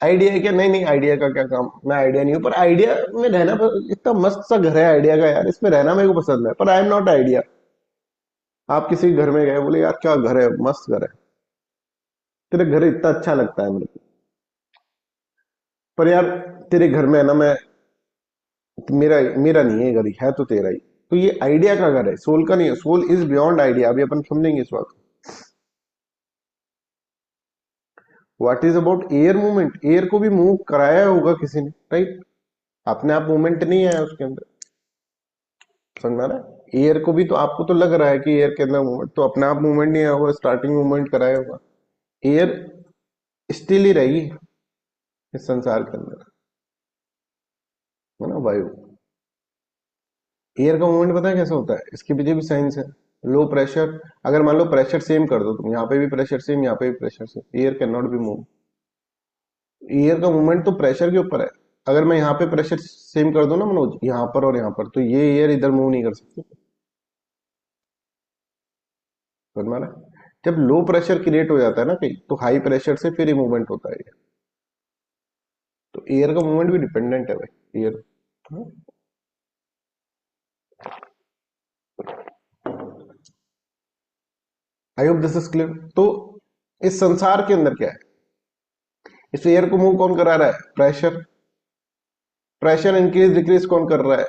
आइडिया है क्या? नहीं नहीं, आइडिया का क्या काम, मैं आइडिया नहीं हूं, पर आइडिया में रहना, इतना मस्त सा घर है आइडिया का यार, इसमें रहना मेरे को पसंद है, पर आई एम नॉट आइडिया। आप किसी घर में गए, बोले यार क्या घर है, मस्त घर है, तेरे घर इतना अच्छा लगता है मेरे को, पर यार तेरे घर में है ना, मैं मेरा मेरा नहीं है घर, है तो तेरा ही। तो ये आइडिया का घर है, सोल का नहीं है। सोल इज बियॉन्ड आइडिया, अभी अपन समझेंगे इस बात को। What is about air movement? Air को भी मूव कराया होगा किसी ने, राइट? अपने आप मूवमेंट नहीं आया उसके अंदर, समझ में आ रहा है? एयर को भी तो आपको तो लग रहा है कि एयर के अंदर मूवमेंट, तो अपने आप मूवमेंट नहीं आया होगा, स्टार्टिंग मूवमेंट कराया होगा। एयर स्टिल ही रहेगी इस संसार के अंदर, है ना, वायु। एयर का मूवमेंट पता है कैसे होता है? इसके पीछे भी साइंस है। लो प्रेशर, अगर मान लो प्रेशर सेम कर दो तुम, यहाँ पे भी प्रेशर सेम, यहाँ पे भी pressure same, air can not B move. Air का मूवमेंट तो प्रेशर के ऊपर है। अगर मैं यहाँ पे प्रेशर सेम कर दूं ना मनोज, यहाँ पर और यहाँ पर, तो ये एयर इधर मूव नहीं कर सकती। समझ में आ रहा है? जब लो प्रेशर क्रिएट हो जाता है ना कहीं, तो हाई प्रेशर से फिर मूवमेंट होता है। तो एयर का मूवमेंट भी डिपेंडेंट है भाई, air. I hope this is clear. तो इस संसार के अंदर क्या है, इस एयर को मूव कौन करा रहा है? प्रेशर। प्रेशर इंक्रीज डिक्रीज कौन कर रहा है?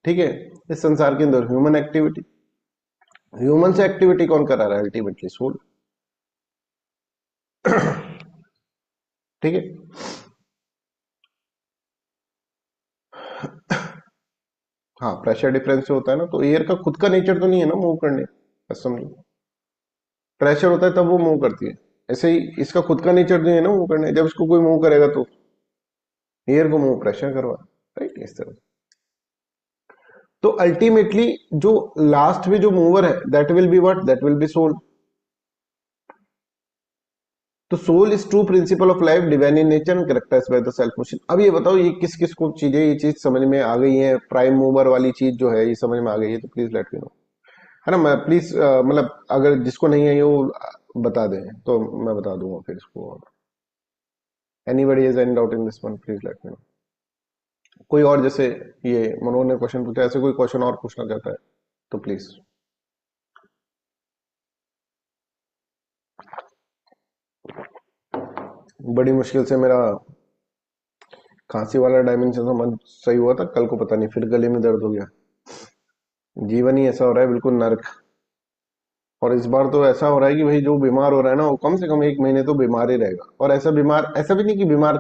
ठीक है, इस संसार के अंदर ह्यूमन एक्टिविटी। ह्यूमन से एक्टिविटी कौन करा रहा है? Ultimately soul. ठीक है। हाँ, प्रेशर डिफरेंस से होता है ना, तो एयर का खुद का नेचर तो नहीं है ना मूव करने, बस समझो। प्रेशर होता है तब वो मूव करती है। ऐसे ही इसका खुद का नेचर नहीं है ना मूव करने, जब इसको कोई मूव करेगा तो एयर को मूव प्रेशर करवा, राइट, इस तरह। तो अल्टीमेटली जो लास्ट में जो मूवर है, that will be what? That will be soul. तो soul is true principle of life, divine in nature and characterized by the self motion. अब ये बताओ, ये किस किस को चीजें, ये चीज समझ में आ गई है? प्राइम मूवर वाली चीज जो है, ये समझ में आ गई है तो प्लीज लेट मी नो, है ना। मैं प्लीज मतलब अगर जिसको नहीं है ये वो बता दें तो मैं बता दूंगा फिर इसको। Anybody has any doubt in this one, please let me know. कोई और, जैसे ये मनोज ने क्वेश्चन पूछा, ऐसे कोई क्वेश्चन और पूछना चाहता है तो प्लीज। बड़ी मुश्किल से मेरा खांसी वाला डायमेंशन समझ सही हुआ था, कल को पता नहीं फिर गले में दर्द हो गया। जीवन ही ऐसा हो रहा है, बिल्कुल नर्क। और इस बार तो ऐसा हो रहा है कि भाई जो बीमार हो रहा है ना, वो कम से कम 1 महीने तो बीमार ही रहेगा। और ऐसा बीमार, ऐसा भी नहीं कि बीमार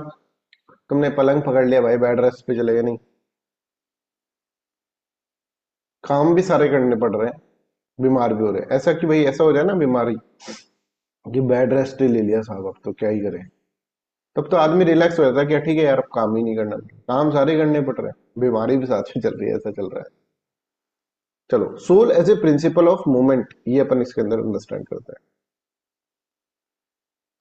तुमने पलंग पकड़ लिया भाई, बेड रेस्ट पे चले गए, नहीं। काम भी सारे करने पड़ रहे हैं, बीमार भी हो रहे हैं। ऐसा कि भाई ऐसा हो जाए ना बीमारी कि बेड रेस्ट ही ले लिया साहब, अब तो क्या ही करें। तब तो आदमी रिलैक्स हो जाता है कि ठीक है यार, अब काम ही नहीं करना। काम सारे करने पड़ रहे हैं, बीमारी भी साथ में चल रही है, ऐसा चल रहा है। चलो, soul as a principle of movement, ये अपन इसके अंदर अंडरस्टैंड करते हैं।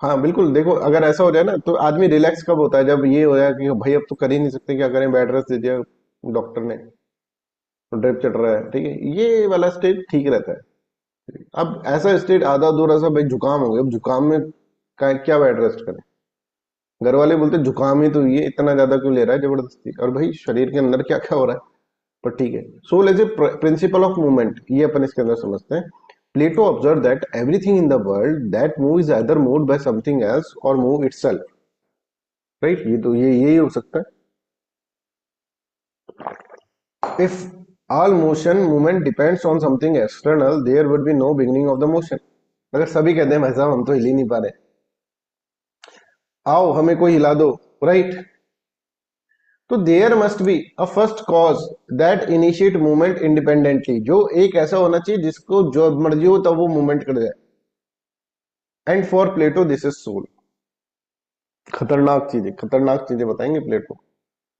हाँ बिल्कुल, देखो अगर ऐसा हो जाए ना तो आदमी रिलैक्स कब होता है? जब ये हो जाए कि भाई अब तो कर ही नहीं सकते, क्या करें, बेड रेस्ट दे दिया डॉक्टर ने, तो ड्रिप चढ़ रहा है, ठीक है, ये वाला स्टेज ठीक रहता है। अब ऐसा स्टेज आधा अधूरा सा, भाई जुकाम हो गया, अब जुकाम में क्या बेड रेस्ट करें? घर वाले बोलते जुकाम ही तो, ये इतना ज्यादा क्यों ले रहा है जबरदस्ती? और भाई शरीर के अंदर क्या क्या हो रहा है। पर ठीक है, soul as a principle of movement, ये अपन इसके अंदर समझते हैं। Plato observe that everything in the world that move is either moved by something else और मूव इटसेल्फ, राइट। ये तो ये यही हो सकता है। If all motion movement depends on something external, there would be no beginning of the motion. अगर सभी कहते हैं भाई साहब हम तो हिल ही नहीं पा रहे, आओ हमें कोई हिला दो, राइट, तो there must be a first cause that initiate movement independently. जो एक ऐसा होना चाहिए जिसको जो मर्जी हो तब वो मूवमेंट कर जाए। And for Plato this is soul. खतरनाक चीजें बताएंगे प्लेटो।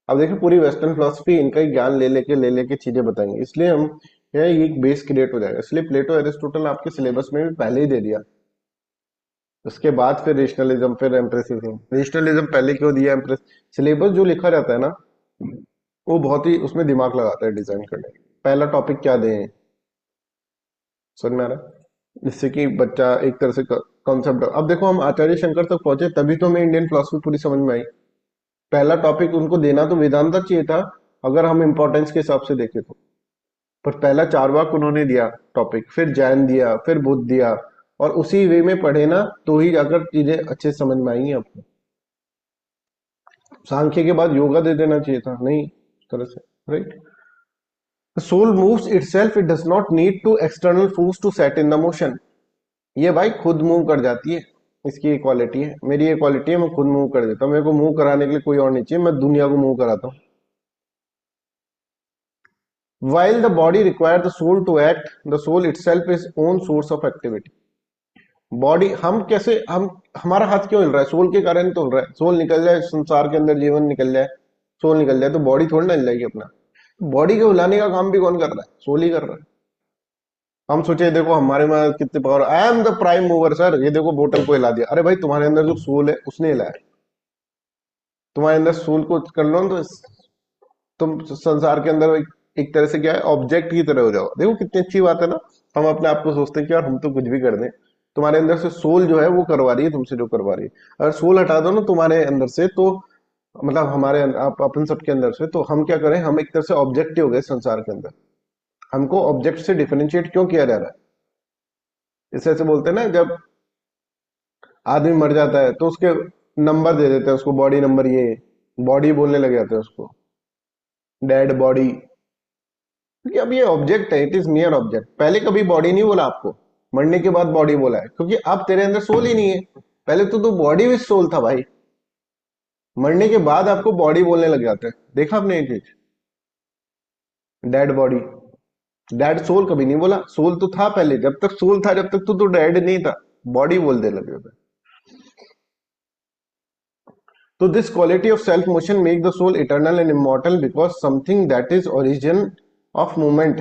अब देखिए, पूरी वेस्टर्न फिलोसफी इनका ही ज्ञान ले लेके चीजें बताएंगे, इसलिए हम ये एक बेस क्रिएट हो जाएगा। इसलिए प्लेटो एरिस्टोटल आपके सिलेबस में भी पहले ही दे दिया। उसके बाद फिर रेशनलिज्म, फिर एम्प्रेसिज्म। रेशनलिज्म पहले क्यों दिया? एम्प्रेस सिलेबस जो लिखा रहता है ना, वो बहुत ही उसमें दिमाग लगाता है डिजाइन करने में। पहला टॉपिक क्या दें, समझ में आ रहा है, जिससे कि बच्चा एक तरह से कॉन्सेप्ट। अब देखो, हम आचार्य शंकर तक पहुंचे तभी तो हमें इंडियन फिलोसफी पूरी समझ में आई। पहला टॉपिक उनको देना तो वेदांता चाहिए था, अगर हम इंपॉर्टेंस के हिसाब से देखें तो। पर पहला चारवाक उन्होंने दिया टॉपिक, फिर जैन दिया, फिर बुद्ध दिया, और उसी वे में पढ़े ना तो ही जाकर चीजें अच्छे से समझ में आएंगी आपको। सांख्य के बाद योगा दे देना चाहिए था, नहीं, इस तरह से, right. Soul moves itself, it does not need to external force to set in the motion. ये भाई खुद मूव कर जाती है, इसकी ये क्वालिटी है। मेरी ये क्वालिटी है, मैं खुद मूव कर देता हूँ, मेरे को मूव कराने के लिए कोई और नहीं चाहिए, मैं दुनिया को मूव कराता हूँ। While the body requires the soul to act, the soul itself is own source of activity. Body, हम कैसे, हम हमारा हाथ क्यों हिल रहा है? सोल के कारण तो हिल रहा है। सोल निकल जाए संसार के अंदर, जीवन निकल जाए, सोल निकल जाए तो बॉडी थोड़ी ना हिल जाएगी अपना। बॉडी को हिलाने का काम भी कौन कर रहा है? सोल ही कर रहा है। हम सोचे देखो हमारे में कितने power, I am the prime mover sir, ये देखो बोतल को हिला दिया, अरे भाई तुम्हारे अंदर जो सोल है उसने हिलाया। तुम्हारे अंदर सोल को कर लो ना, तो तुम संसार के अंदर एक तरह से क्या है, ऑब्जेक्ट की तरह हो जाओ। देखो कितनी अच्छी बात है ना। हम अपने आप को सोचते हैं कि यार हम तो कुछ भी कर दें, तुम्हारे अंदर से सोल जो है वो करवा रही है तुमसे जो करवा रही है। अगर सोल हटा दो ना तुम्हारे अंदर से, तो मतलब हमारे आप अपन सबके अंदर से, तो हम क्या करें, हम एक तरह से ऑब्जेक्ट ही हो गए संसार के अंदर। हमको ऑब्जेक्ट से डिफरेंशिएट क्यों किया जा रहा है? इसे ऐसे बोलते हैं ना, जब आदमी मर जाता है तो उसके नंबर दे देते हैं उसको, बॉडी नंबर, ये बॉडी बोलने लग जाते हैं उसको, डेड बॉडी। क्योंकि अब ये ऑब्जेक्ट है, इट इज मियर ऑब्जेक्ट। पहले कभी बॉडी नहीं बोला आपको, मरने के बाद बॉडी बोला है, क्योंकि अब तेरे अंदर सोल ही नहीं है। पहले तो तू बॉडी विथ सोल था भाई, मरने के बाद आपको बॉडी बोलने लग जाते हैं। देखा आपने ये चीज, डेड बॉडी। डेड सोल कभी नहीं बोला, सोल तो था पहले, जब तक सोल था जब तक तो डेड नहीं था, बॉडी बोलने लगे थे। तो this quality of self motion make the soul eternal and immortal, because something that is origin of movement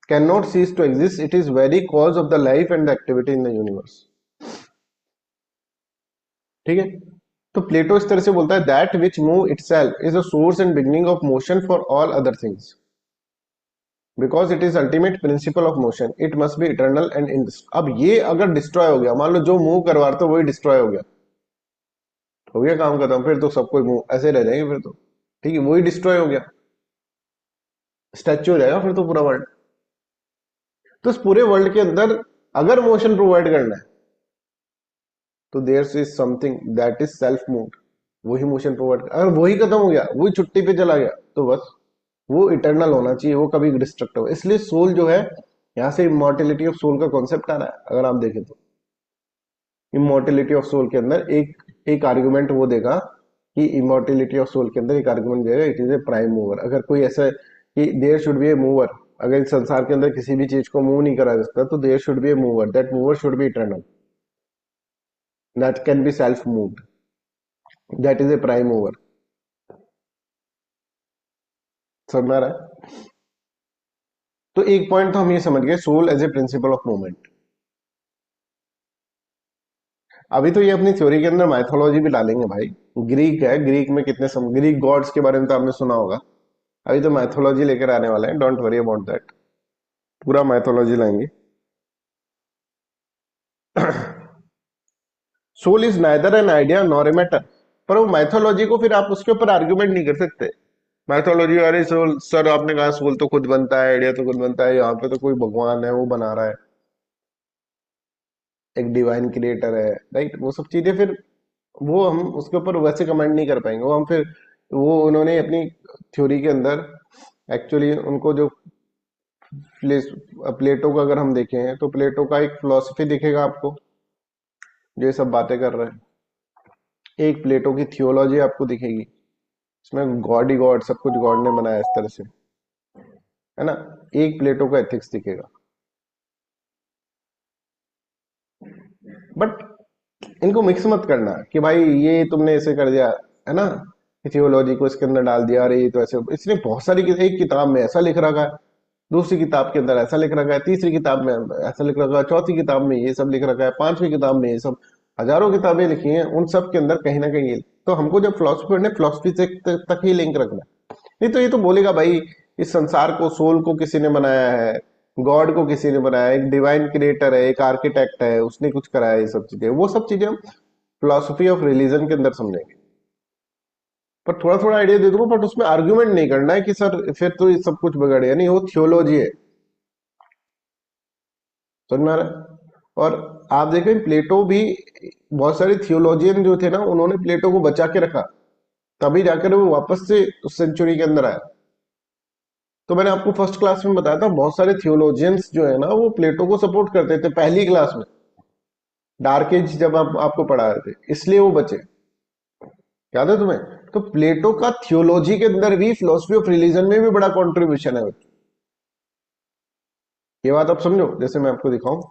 can not cease to exist, it is very cause of the life and the activity in the universe. ठीक है। तो Plato इस तरह से बोलता है, that which move itself is the source and beginning of motion for all other things, because it is ultimate principle of motion, it must be eternal and in. अब ये अगर डिस्ट्रॉय हो गया, मान लो जो मूव करवा रहा था वही डिस्ट्रॉय हो गया काम खत्म, फिर तो सब कोई मूव ऐसे रह जाएंगे फिर तो। ठीक है, वही डिस्ट्रॉय हो गया, स्टैच्यू हो जाएगा फिर तो पूरा वर्ल्ड। तो इस पूरे वर्ल्ड के अंदर अगर मोशन प्रोवाइड करना है, तो there is something that is self move, वही मोशन प्रोवाइड। अगर वही खत्म हो गया, वही छुट्टी पे चला गया, तो बस वो इटर्नल होना चाहिए, वो कभी डिस्ट्रक्ट हो। इसलिए सोल जो है, यहाँ से इमोर्टेलिटी ऑफ सोल का कॉन्सेप्ट आ रहा है। अगर आप देखें तो इमोर्टेलिटी ऑफ सोल के अंदर एक एक आर्गुमेंट वो देगा, कि इमोर्टेलिटी ऑफ सोल के अंदर एक आर्गुमेंट देगा, it is a prime mover. अगर कोई ऐसा है कि there should be a mover, अगर इस संसार के अंदर किसी भी चीज को मूव नहीं करा जा सकता, तो there should be a mover, that mover should be eternal, that can be self moved, that is a prime mover. समझ में आ रहा है? तो एक पॉइंट तो हम ये समझ गए, soul as a principle of movement. अभी तो ये अपनी थ्योरी के अंदर माइथोलॉजी भी डालेंगे भाई। ग्रीक है, ग्रीक में ग्रीक गॉड्स के बारे में तो आपने सुना होगा। अभी तो माइथोलॉजी लेकर आने वाले हैं, डोंट वरी अबाउट दैट, पूरा माइथोलॉजी लाएंगे। Soul is neither an idea nor a matter. पर वो माइथोलॉजी को फिर आप उसके ऊपर आर्ग्यूमेंट नहीं कर सकते। माइथोलॉजी, अरे सोल सर आपने कहा सोल तो खुद बनता है, आइडिया तो खुद बनता है, यहाँ पे तो कोई भगवान है वो बना रहा है, एक डिवाइन क्रिएटर है, राइट, वो सब चीजें फिर वो हम उसके ऊपर वैसे कमेंट नहीं कर पाएंगे। वो हम फिर वो उन्होंने अपनी थ्योरी के अंदर एक्चुअली उनको जो प्लेटो का अगर हम देखें, तो प्लेटो का एक फिलोसफी दिखेगा आपको, जो ये सब बातें कर रहे हैं। एक प्लेटो की थियोलॉजी आपको दिखेगी, इसमें गॉड ही गॉड, सब कुछ गॉड ने बनाया इस तरह से, है ना। एक प्लेटो का एथिक्स दिखेगा। बट इनको मिक्स मत करना कि भाई ये तुमने ऐसे कर दिया, है ना, थियोलॉजी को इसके अंदर डाल दिया, अरे ये तो ऐसे। इसने बहुत सारी एक किताब में ऐसा लिख रखा है, दूसरी किताब के अंदर ऐसा लिख रखा है, तीसरी किताब में ऐसा लिख रखा है, चौथी किताब में ये सब लिख रखा है, पांचवी किताब में ये सब, हजारों किताबें लिखी हैं, उन सब के अंदर कहीं ना कहीं तो हमको जब फिलोसफी पढ़ने, फिलोसफी से तक ही लिंक रखना है। नहीं तो ये तो बोलेगा भाई इस संसार को, सोल को किसी ने बनाया है, गॉड को किसी ने बनाया है, एक डिवाइन क्रिएटर है, एक आर्किटेक्ट है, उसने कुछ कराया, ये सब चीजें, वो सब चीजें हम फिलोसफी ऑफ रिलीजन के अंदर समझेंगे। पर थोड़ा थोड़ा आइडिया दे दूंगा, बट उसमें आर्ग्यूमेंट नहीं करना है कि सर फिर तो ये सब कुछ बिगड़ गया, नहीं, वो थियोलॉजी है। समझ में आ रहा है? और आप देखें प्लेटो भी, बहुत सारे थियोलॉजियन जो थे ना, उन्होंने प्लेटो को बचा के रखा, तभी जाकर वो वापस से उस सेंचुरी के अंदर आया। तो मैंने आपको फर्स्ट क्लास में बताया था, बहुत सारे थियोलॉजियंस जो है ना, वो प्लेटो को सपोर्ट करते थे पहली क्लास में, डार्क एज जब आप आपको पढ़ा रहे थे, इसलिए वो बचे। याद है तुम्हें? तो प्लेटो का थियोलॉजी के अंदर भी, फिलोसफी ऑफ रिलीजन में भी बड़ा कंट्रीब्यूशन है। ये बात आप समझो, जैसे मैं आपको दिखाऊं,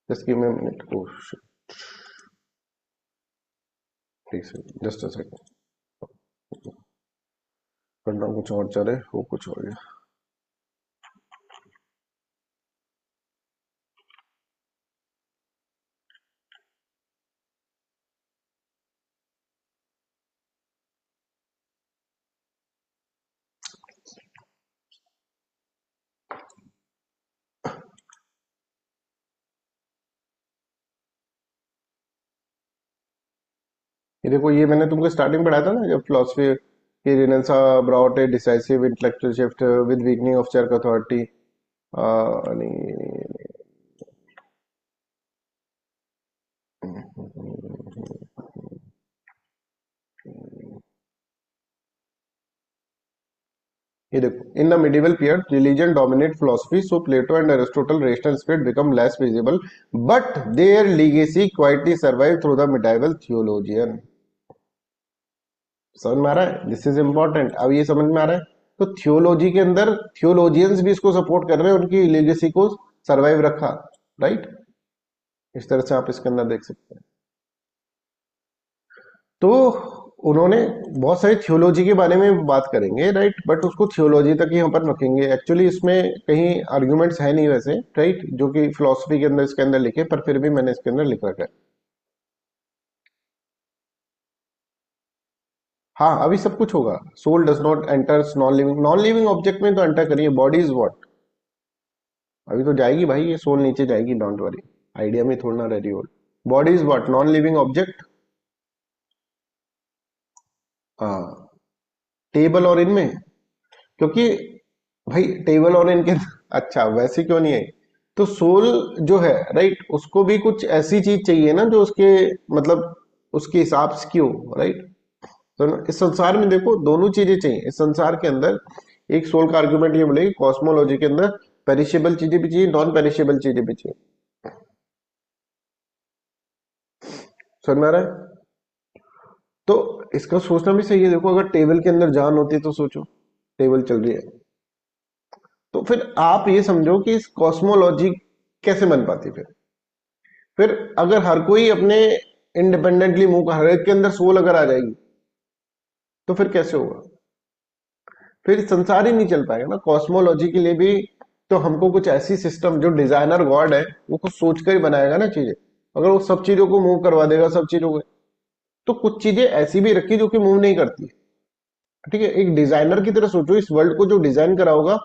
just give me a minute, oh ठीक है, जस्ट अ सेकंड, करना कुछ और चले, वो कुछ और गया। ये देखो, ये मैंने तुमको स्टार्टिंग पढ़ाया था ना, जब फिलोसफी की renaissance brought a decisive intellectual shift with weakening of church authority. ये देखो, in the medieval period religion dominate philosophy, so Plato and Aristotle rational spirit become less visible, but their legacy quietly survive through the medieval theologian. समझ में आ रहा है? This is important. अब ये समझ में आ रहा है? तो थियोलॉजी के अंदर थियोलॉजियंस भी इसको सपोर्ट कर रहे हैं, उनकी लीगेसी को सर्वाइव रखा। राइट, इस तरह से आप इसके अंदर देख सकते हैं। तो उन्होंने बहुत सारी थियोलॉजी के बारे में बात करेंगे, राइट, बट उसको थियोलॉजी तक ही हम पर रखेंगे। एक्चुअली इसमें कहीं आर्ग्यूमेंट्स है नहीं वैसे, राइट, जो कि फिलोसफी के अंदर इसके अंदर लिखे, पर फिर भी मैंने इसके अंदर लिख रखा है। हाँ, अभी सब कुछ होगा। Soul does not enters non living object में तो एंटर करिए। बॉडी इज व्हाट, अभी तो जाएगी भाई, ये सोल नीचे जाएगी, डोंट वरी। आइडिया में थोड़ा ना रह रही हो। Body is what, non living object. हाँ, टेबल और इनमें, क्योंकि भाई टेबल और इनके अच्छा, वैसे क्यों नहीं है? तो सोल जो है, राइट, उसको भी कुछ ऐसी चीज चाहिए ना जो उसके मतलब उसके हिसाब से की हो, राइट। तो इस संसार में देखो दोनों चीजें चाहिए इस संसार के अंदर। एक सोल का आर्गुमेंट ये बोलेगी कॉस्मोलॉजी के अंदर, पेरिशेबल चीजें भी चाहिए, नॉन पेरिशेबल चीजें भी चाहिए। समझ में आ रहा है? तो इसका सोचना भी सही है। देखो, अगर टेबल के अंदर जान होती तो सोचो, टेबल चल रही है, तो फिर आप ये समझो कि इस कॉस्मोलॉजी कैसे बन पाती फिर अगर हर कोई अपने इंडिपेंडेंटली मूव, हर एक के अंदर सोल अगर आ जाएगी, तो फिर कैसे होगा? फिर संसार ही नहीं चल पाएगा ना। कॉस्मोलॉजी के लिए भी तो हमको कुछ ऐसी सिस्टम, जो डिजाइनर गॉड है वो कुछ सोच कर ही बनाएगा ना चीजें। अगर वो सब चीजों को मूव करवा देगा, सब चीजों को, तो कुछ चीजें ऐसी भी रखी जो कि मूव नहीं करती। ठीक है, एक डिजाइनर की तरह सोचो, इस वर्ल्ड को जो डिजाइन करा होगा,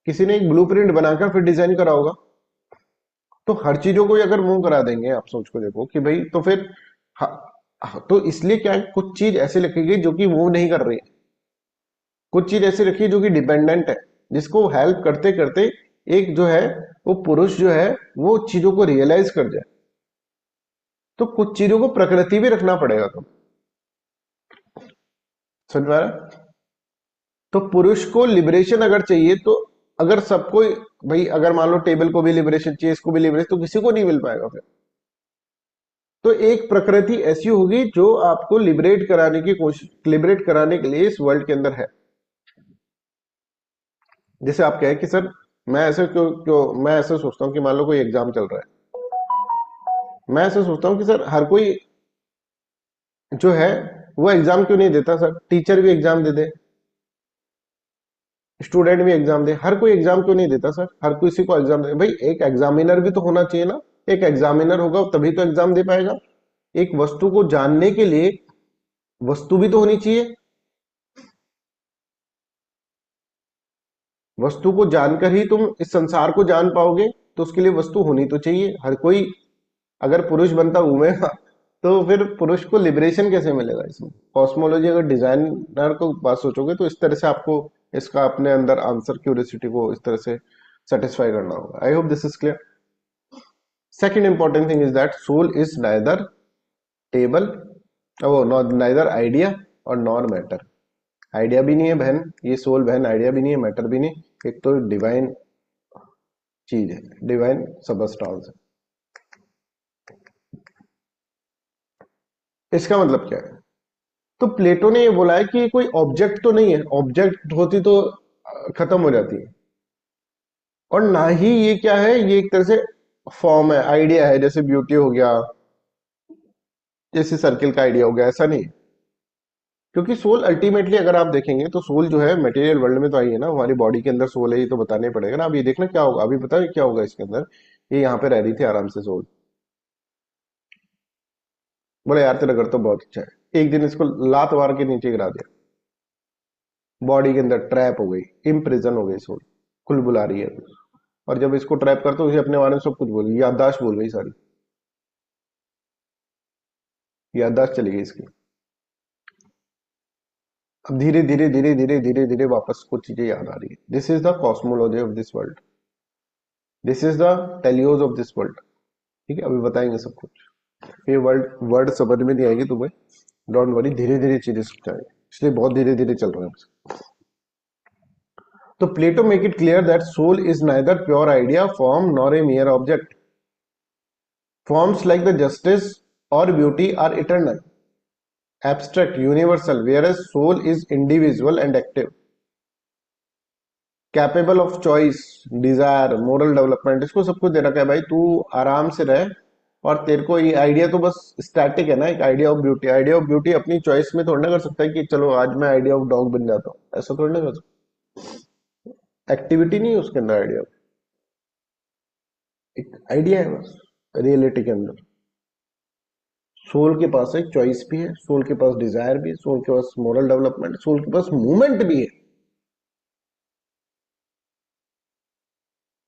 किसी ने एक ब्लूप्रिंट बनाकर फिर डिजाइन करा होगा। तो हर चीजों को ही अगर मूव करा देंगे, आप सोच को देखो कि भाई, तो फिर तो इसलिए क्या है, कुछ चीज ऐसी रखी गई जो कि मूव नहीं कर रही है, कुछ चीज ऐसी रखी है जो कि डिपेंडेंट है, जिसको हेल्प करते करते एक जो है वो पुरुष जो है वो चीजों को रियलाइज कर जाए। तो कुछ चीजों को प्रकृति भी रखना पड़ेगा। तो समझ में आ रहा है? तो पुरुष को लिबरेशन अगर चाहिए, तो अगर सबको, भाई अगर मान लो टेबल को भी लिबरेशन चाहिए, इसको भी लिबरेशन, तो किसी को नहीं मिल पाएगा फिर। तो एक प्रकृति ऐसी होगी जो आपको लिबरेट कराने की कोशिश, लिबरेट कराने के लिए इस वर्ल्ड के अंदर है। जैसे आप कहें कि सर, मैं ऐसे क्यों क्यों मैं ऐसे सोचता हूँ कि मान लो कोई एग्जाम चल रहा है, मैं ऐसे सोचता हूँ कि सर हर कोई जो है वो एग्जाम क्यों नहीं देता? सर टीचर भी एग्जाम दे दे, स्टूडेंट भी एग्जाम दे, हर कोई एग्जाम क्यों नहीं देता? सर हर किसी को एग्जाम दे भाई, एक एग्जामिनर भी तो होना चाहिए ना। एक एग्जामिनर होगा तभी तो एग्जाम दे पाएगा। एक वस्तु को जानने के लिए वस्तु भी तो होनी चाहिए। वस्तु को जानकर ही तुम इस संसार को जान पाओगे, तो उसके लिए वस्तु होनी तो चाहिए। हर कोई अगर पुरुष बनता घूमेगा, तो फिर पुरुष को लिबरेशन कैसे मिलेगा? इसमें कॉस्मोलॉजी, अगर डिजाइनर को बात सोचोगे, तो इस तरह से आपको इसका अपने अंदर आंसर, क्यूरियोसिटी को इस तरह से सेटिस्फाई करना होगा। I hope this is clear. Second important thing is that soul is neither table, वो नाइदर आइडिया और नॉर मैटर। आइडिया भी नहीं है बहन, ये सोल बहन आइडिया भी नहीं है, मैटर भी नहीं। एक तो डिवाइन चीज है, डिवाइन सबस्टांस है। इसका मतलब क्या है? तो प्लेटो ने ये बोला है कि कोई ऑब्जेक्ट तो नहीं है, ऑब्जेक्ट होती तो खत्म हो जाती है। और ना ही ये क्या है, ये एक तरह से फॉर्म है, आइडिया है, जैसे ब्यूटी हो गया, जैसे सर्किल का आइडिया हो गया, ऐसा नहीं। क्योंकि सोल अल्टीमेटली अगर आप देखेंगे, तो सोल जो है मटेरियल वर्ल्ड में तो आई है ना, हमारी बॉडी के अंदर सोल है, ये तो बताना ही पड़ेगा ना। अब ये देखना क्या होगा, अभी पता है क्या होगा इसके अंदर। ये यहाँ पे रह रही थी आराम से सोल, बोले यार तेरा घर तो बहुत अच्छा है, एक दिन इसको लात मार के नीचे गिरा दिया, बॉडी के अंदर ट्रैप हो गई, इम्प्रिजन हो गई सोल, कुल बुला रही है। और जब इसको ट्रैप करते उसे अपने बारे में सब कुछ बोल गई, याददाश्त भूल गई सारी, याददाश्त चली गई इसकी। अब धीरे धीरे धीरे धीरे धीरे धीरे वापस कुछ चीजें याद आ रही है। This is the cosmology of this world, this is the telos of this world. ठीक है, अभी बताएंगे सब कुछ। ये वर्ड वर्ड समझ में नहीं आएगी तुम्हें, डोंट वरी, धीरे धीरे चीजें सीख जाएंगे, इसलिए बहुत धीरे धीरे चल रहे हैं। तो Plato make it clear that soul is neither pure idea form nor a mere object. Forms like the justice और beauty are eternal, abstract, universal, whereas soul is individual and active, capable of choice, desire, moral development। इसको सब कुछ दे रखा है भाई, तू आराम से रह। और तेरे को ये आइडिया तो बस स्टैटिक है ना, एक idea of beauty. Idea of beauty अपनी चॉइस में थोड़ा ना कर सकता है कि चलो आज मैं आइडिया ऑफ डॉग बन जाता हूँ, ऐसा थोड़ा ना कर सकता। एक्टिविटी नहीं है उसके अंदर, आइडिया एक आइडिया है बस रियलिटी के अंदर। सोल के पास एक चॉइस भी है, सोल के पास डिजायर भी है, सोल के पास मोरल डेवलपमेंट, सोल के पास मूवमेंट भी है।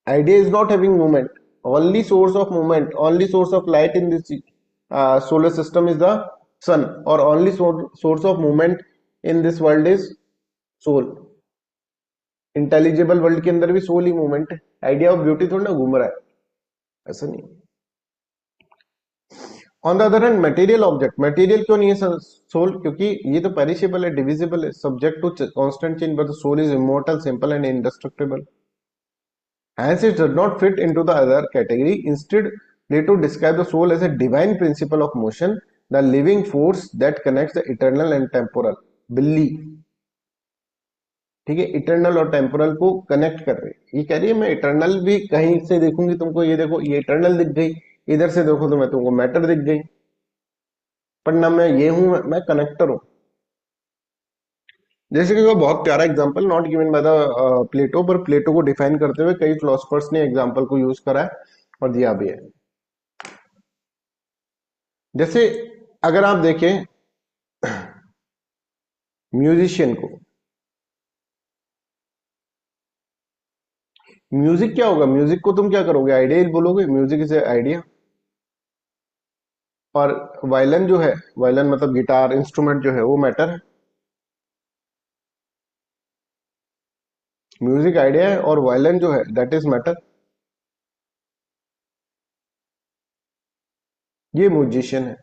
Idea is not having movement. Only source of movement, only source of light in this solar system is the sun, or only source of movement in this world is soul। Intelligible world के अंदर भी soul ही movement है, idea of beauty थोड़ा ना घूम रहा है, ऐसा नहीं। On the other hand material object, material क्यों नहीं है सोल? क्योंकि ये तो पेरिशेबल है, डिविजिबल है, subject to constant change, but the soul is immortal, simple and indestructible. Hence, it does not fit into the other category. Instead, Plato describes the soul as a divine principle of motion, the living force that connects the eternal and temporal। बिल्ली, ठीक है, eternal और temporal को connect कर रही है। ये कह रही है मैं इटर्नल भी कहीं से देखूंगी तुमको, ये देखो ये इटर्नल दिख गई, इधर से देखो तो मैं तुमको मैटर दिख गई, पर ना मैं ये हूं, मैं कनेक्टर हूं। जैसे कि वो बहुत प्यारा example, not given by the Plato, पर प्लेटो को डिफाइन करते हुए कई फिलोसफर्स ने एग्जांपल को यूज करा है और दिया भी है। जैसे अगर आप देखें म्यूजिशियन को, म्यूजिक क्या होगा? म्यूजिक को तुम क्या करोगे? आइडिया ही बोलोगे, म्यूजिक इज आइडिया। और वायलिन जो है, वायलिन मतलब गिटार इंस्ट्रूमेंट जो है, वो मैटर है। म्यूजिक आइडिया है और वायलिन जो है दैट इज मैटर। ये म्यूजिशियन है।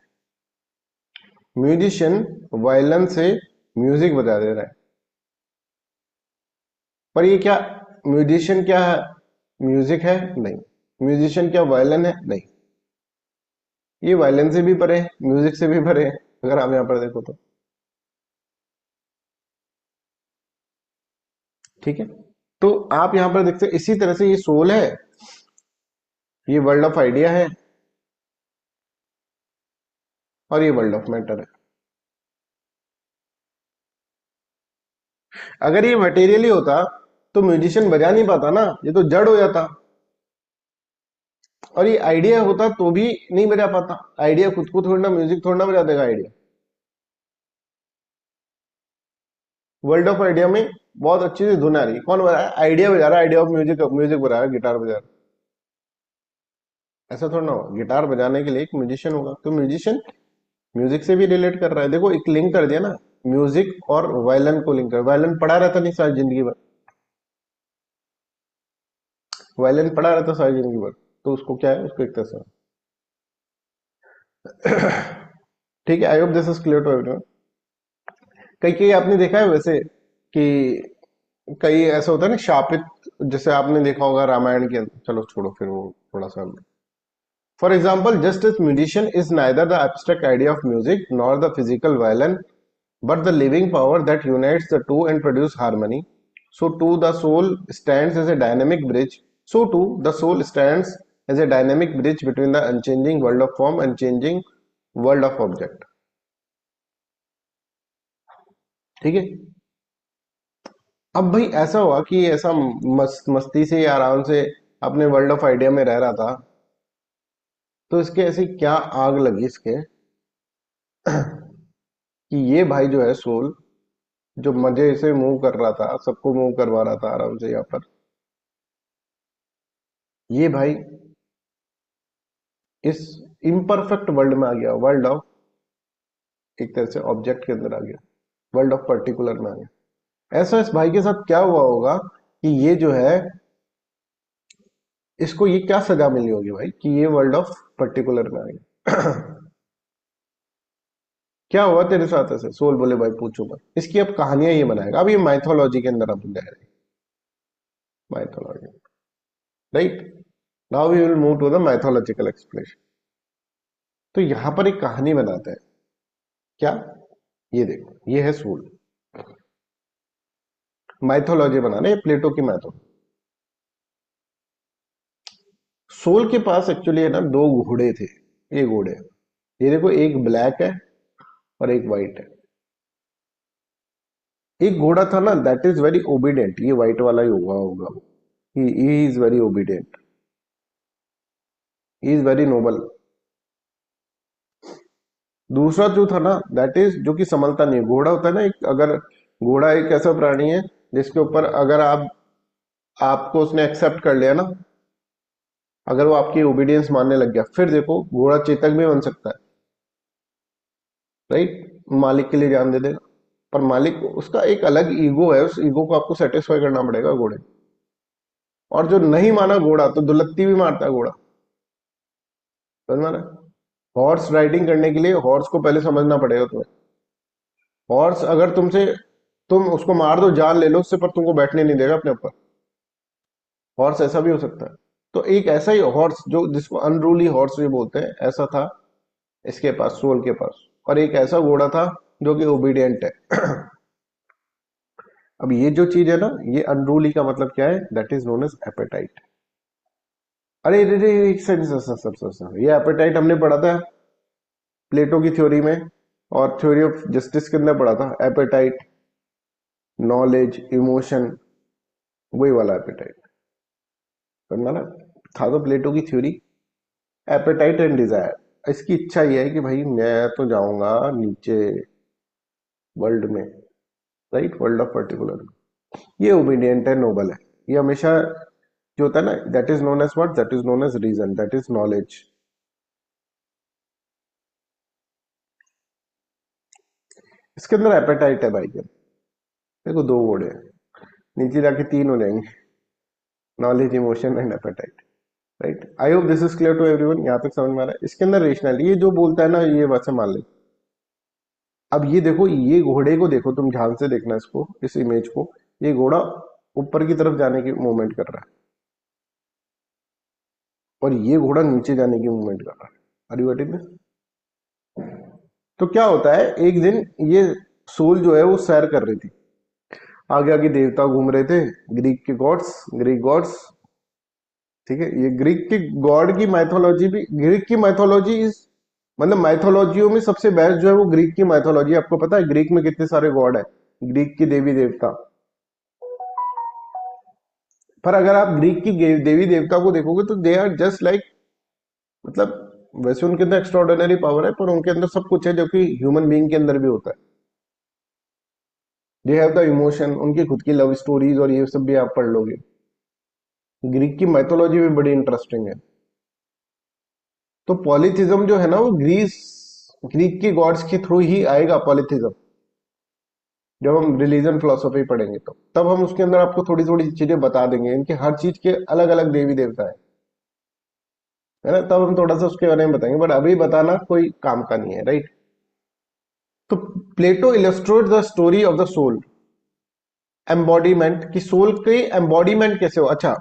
म्यूजिशियन वायलिन से म्यूजिक बजा दे रहा है, पर ये क्या म्यूजिशियन क्या है? म्यूजिक है? नहीं। म्यूजिशियन क्या वायलिन है? नहीं। ये वायलिन से भी परे है, म्यूजिक से भी परे है, अगर आप यहां पर देखो तो। ठीक है, तो आप यहां पर देखते इसी तरह से ये सोल है, ये वर्ल्ड ऑफ आइडिया है, और ये वर्ल्ड ऑफ मैटर है। अगर ये मटेरियल ही होता तो म्यूजिशियन बजा नहीं पाता ना, ये तो जड़ हो जाता। और ये आइडिया होता तो भी नहीं बजा पाता। आइडिया खुद को थोड़ा, म्यूजिक थोड़ा बजा देगा आइडिया। वर्ल्ड ऑफ आइडिया में बहुत अच्छी सी धुन आ रही है, कौन बजा रहा है? आइडिया बजा रहा है, आइडिया ऑफ म्यूजिक, म्यूजिक बजा रहा है, गिटार बजा रहा है। ऐसा थोड़ा ना हो, गिटार बजाने के लिए एक म्यूजिशियन होगा, तो म्यूजिशियन म्यूजिक से भी रिलेट कर रहा है। देखो एक लिंक कर दिया ना, म्यूजिक और वायलिन को लिंक कर। वायलिन पढ़ा रहता नहीं सारी जिंदगी भर, वायलिन पढ़ा रहता सारी जिंदगी भर, तो उसको क्या है, उसको एक तरह से। ठीक है, I hope this is clear to everyone. कई कई आपने देखा है वैसे कि कई ऐसा होता है ना शापित, जैसे आपने देखा होगा रामायण के अंदर, चलो छोड़ो फिर वो थोड़ा सा। For example, just as musician is neither the abstract idea of music nor the physical violin, but the living power that unites the two and produce harmony. So too the soul stands as a dynamic bridge. So too the soul stands as a dynamic bridge between the unchanging world of form and changing world of object। ठीक है, अब भाई ऐसा हुआ कि ऐसा मस्ती से आराम से अपने वर्ल्ड ऑफ आइडिया में रह रहा था, तो इसके ऐसी क्या आग लगी इसके कि ये भाई जो है सोल, जो मजे से मूव कर रहा था, सबको मूव करवा रहा था आराम से यहाँ पर, ये भाई इस इम्परफेक्ट वर्ल्ड में आ गया, वर्ल्ड ऑफ एक तरह से ऑब्जेक्ट के अंदर आ गया। वर्ल्ड ऑफ पर्टिकुलर में आ गया। ऐसा इस भाई के साथ क्या हुआ होगा कि ये जो है, इसको ये क्या सजा मिली होगी भाई कि ये वर्ल्ड ऑफ पर्टिकुलर में आ गया। क्या हुआ तेरे साथ ऐसे? सोल बोले भाई पूछो मत। इसकी अब कहानियां ये बनाएगा। अब ये माइथोलॉजी के अंदर अब जा रहे हैं, mythology, right. Now we will move to the mythological explanation. तो यहां पर एक कहानी बनाते हैं। क्या? ये देखो, ये है सोल। माइथोलॉजी बनाने, प्लेटो की मैथो। सोल के पास एक्चुअली है ना दो घोड़े थे। ये घोड़े, ये देखो, एक ब्लैक है और एक वाइट है। एक घोड़ा था ना दैट इज वेरी ओबीडियंट, ये व्हाइट वाला ही हुआ होगा। He is very obedient, he is very noble. दूसरा जो था ना दैट इज जो कि संभलता नहीं है। घोड़ा होता है ना एक, अगर घोड़ा एक ऐसा प्राणी है जिसके ऊपर अगर आपको उसने एक्सेप्ट कर लिया ना, अगर वो आपकी ओबीडियंस मानने लग गया, फिर देखो घोड़ा चेतक भी बन सकता है, राइट। मालिक के लिए जान दे देगा। पर मालिक उसका एक अलग ईगो है, उस ईगो को आपको सेटिस्फाई करना पड़ेगा घोड़े। और जो नहीं माना घोड़ा तो दुलत्ती भी मारता है घोड़ा, समझ में आ रहा है? हॉर्स राइडिंग करने के लिए हॉर्स को पहले समझना पड़ेगा तुम्हें। हॉर्स अगर तुम उसको मार दो, जान ले लो उससे, पर तुमको बैठने नहीं देगा अपने ऊपर। हॉर्स ऐसा भी हो सकता है। तो एक ऐसा ही हॉर्स जो जिसको अनरूली हॉर्स भी बोलते हैं, ऐसा था इसके पास, सोल के पास। और एक ऐसा घोड़ा था जो कि ओबीडियंट है। अब ये जो चीज है ना, ये अनरूली का मतलब क्या है? That is known as appetite. अरे रे रे, एक second sir sir sir sir sir, ये एपेटाइट हमने पढ़ा था प्लेटो की थ्योरी में, और थ्योरी ऑफ जस्टिस के अंदर पढ़ा था। एपेटाइट, नॉलेज, इमोशन, वही वाला एपेटाइट, समझा ना? था तो प्लेटो की थ्योरी, एपेटाइट एंड डिजायर। इसकी इच्छा ये है कि भाई मैं तो जाऊंगा नीचे वर्ल्ड में, राइट, वर्ल्ड ऑफ पर्टिकुलर में। ये ओबीडियंट है, नोबल है। ये हमेशा जो होता है ना, that is known as what, that is known as reason, that is knowledge. इसके अंदर एपेटाइट है भाई के। देखो दो वर्ड है, नीचे जाके तीन हो जाएंगे, knowledge, emotion and appetite, right. I hope this is clear to everyone. यहाँ तक समझ में आ रहा है? इसके अंदर रेशनल, ये जो बोलता है ना ये वैसे मान ले। अब ये देखो, ये घोड़े को देखो, तुम ध्यान से देखना इसको, इस इमेज को। ये घोड़ा ऊपर की तरफ जाने की मूवमेंट कर रहा है और ये घोड़ा नीचे जाने की मूवमेंट कर रहा है। Are you getting this? तो क्या होता है, एक दिन ये सोल जो है वो सैर कर रही थी, आगे आगे देवता घूम रहे थे, ग्रीक के गॉड्स, ग्रीक गॉड्स। ठीक है, ये ग्रीक के गॉड की माइथोलॉजी भी, ग्रीक की माइथोलॉजी इज, मतलब माइथोलॉजियों में सबसे बेस्ट जो है वो ग्रीक की माइथोलॉजी। आपको पता है ग्रीक में कितने सारे गॉड है, ग्रीक की देवी देवता। पर अगर आप ग्रीक की देवी देवता को देखोगे तो दे आर जस्ट लाइक, मतलब वैसे उनके अंदर एक्स्ट्राऑर्डिनरी पावर है, पर उनके अंदर सब कुछ है जो कि ह्यूमन बीइंग के अंदर भी होता है। दे हैव द इमोशन, उनकी खुद की लव स्टोरीज और ये सब भी आप पढ़ लोगे। ग्रीक की माइथोलॉजी भी बड़ी इंटरेस्टिंग है। तो पॉलीथिज्म जो है ना वो ग्रीक की गॉड्स के थ्रू ही आएगा, पॉलीथिज्म। जब हम रिलीजन फिलोसफी पढ़ेंगे तो तब हम उसके अंदर आपको थोड़ी थोड़ी चीजें बता देंगे, इनके हर चीज के अलग अलग देवी देवता है ना, तब हम थोड़ा सा उसके बारे में बताएंगे, बट अभी बताना कोई काम का नहीं है, राइट। तो Plato illustrate the story of the soul, embodiment की, सोल के एम्बॉडीमेंट कैसे हो। अच्छा,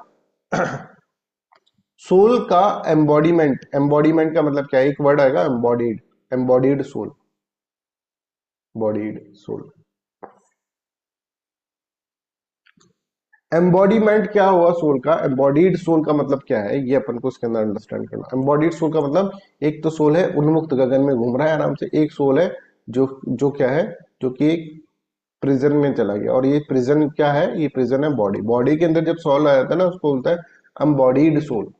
सोल का एम्बॉडीमेंट, एम्बॉडीमेंट का मतलब क्या है? एक वर्ड आएगा embodied, embodied soul, bodied soul. Embodiment क्या हुआ सोल का? एम्बॉडीड सोल का मतलब क्या है, ये अपन को इसके अंदर अंडरस्टैंड करना। एम्बॉडीड सोल का मतलब, एक तो सोल है उन्मुक्त गगन में घूम रहा है आराम से, एक सोल है जो जो क्या है, जो कि एक प्रिजन में चला गया। और ये प्रिजन क्या है? ये प्रिजन है बॉडी। बॉडी के अंदर जब सोल आ जाता है ना, उसको बोलता है एम्बॉडीड सोल।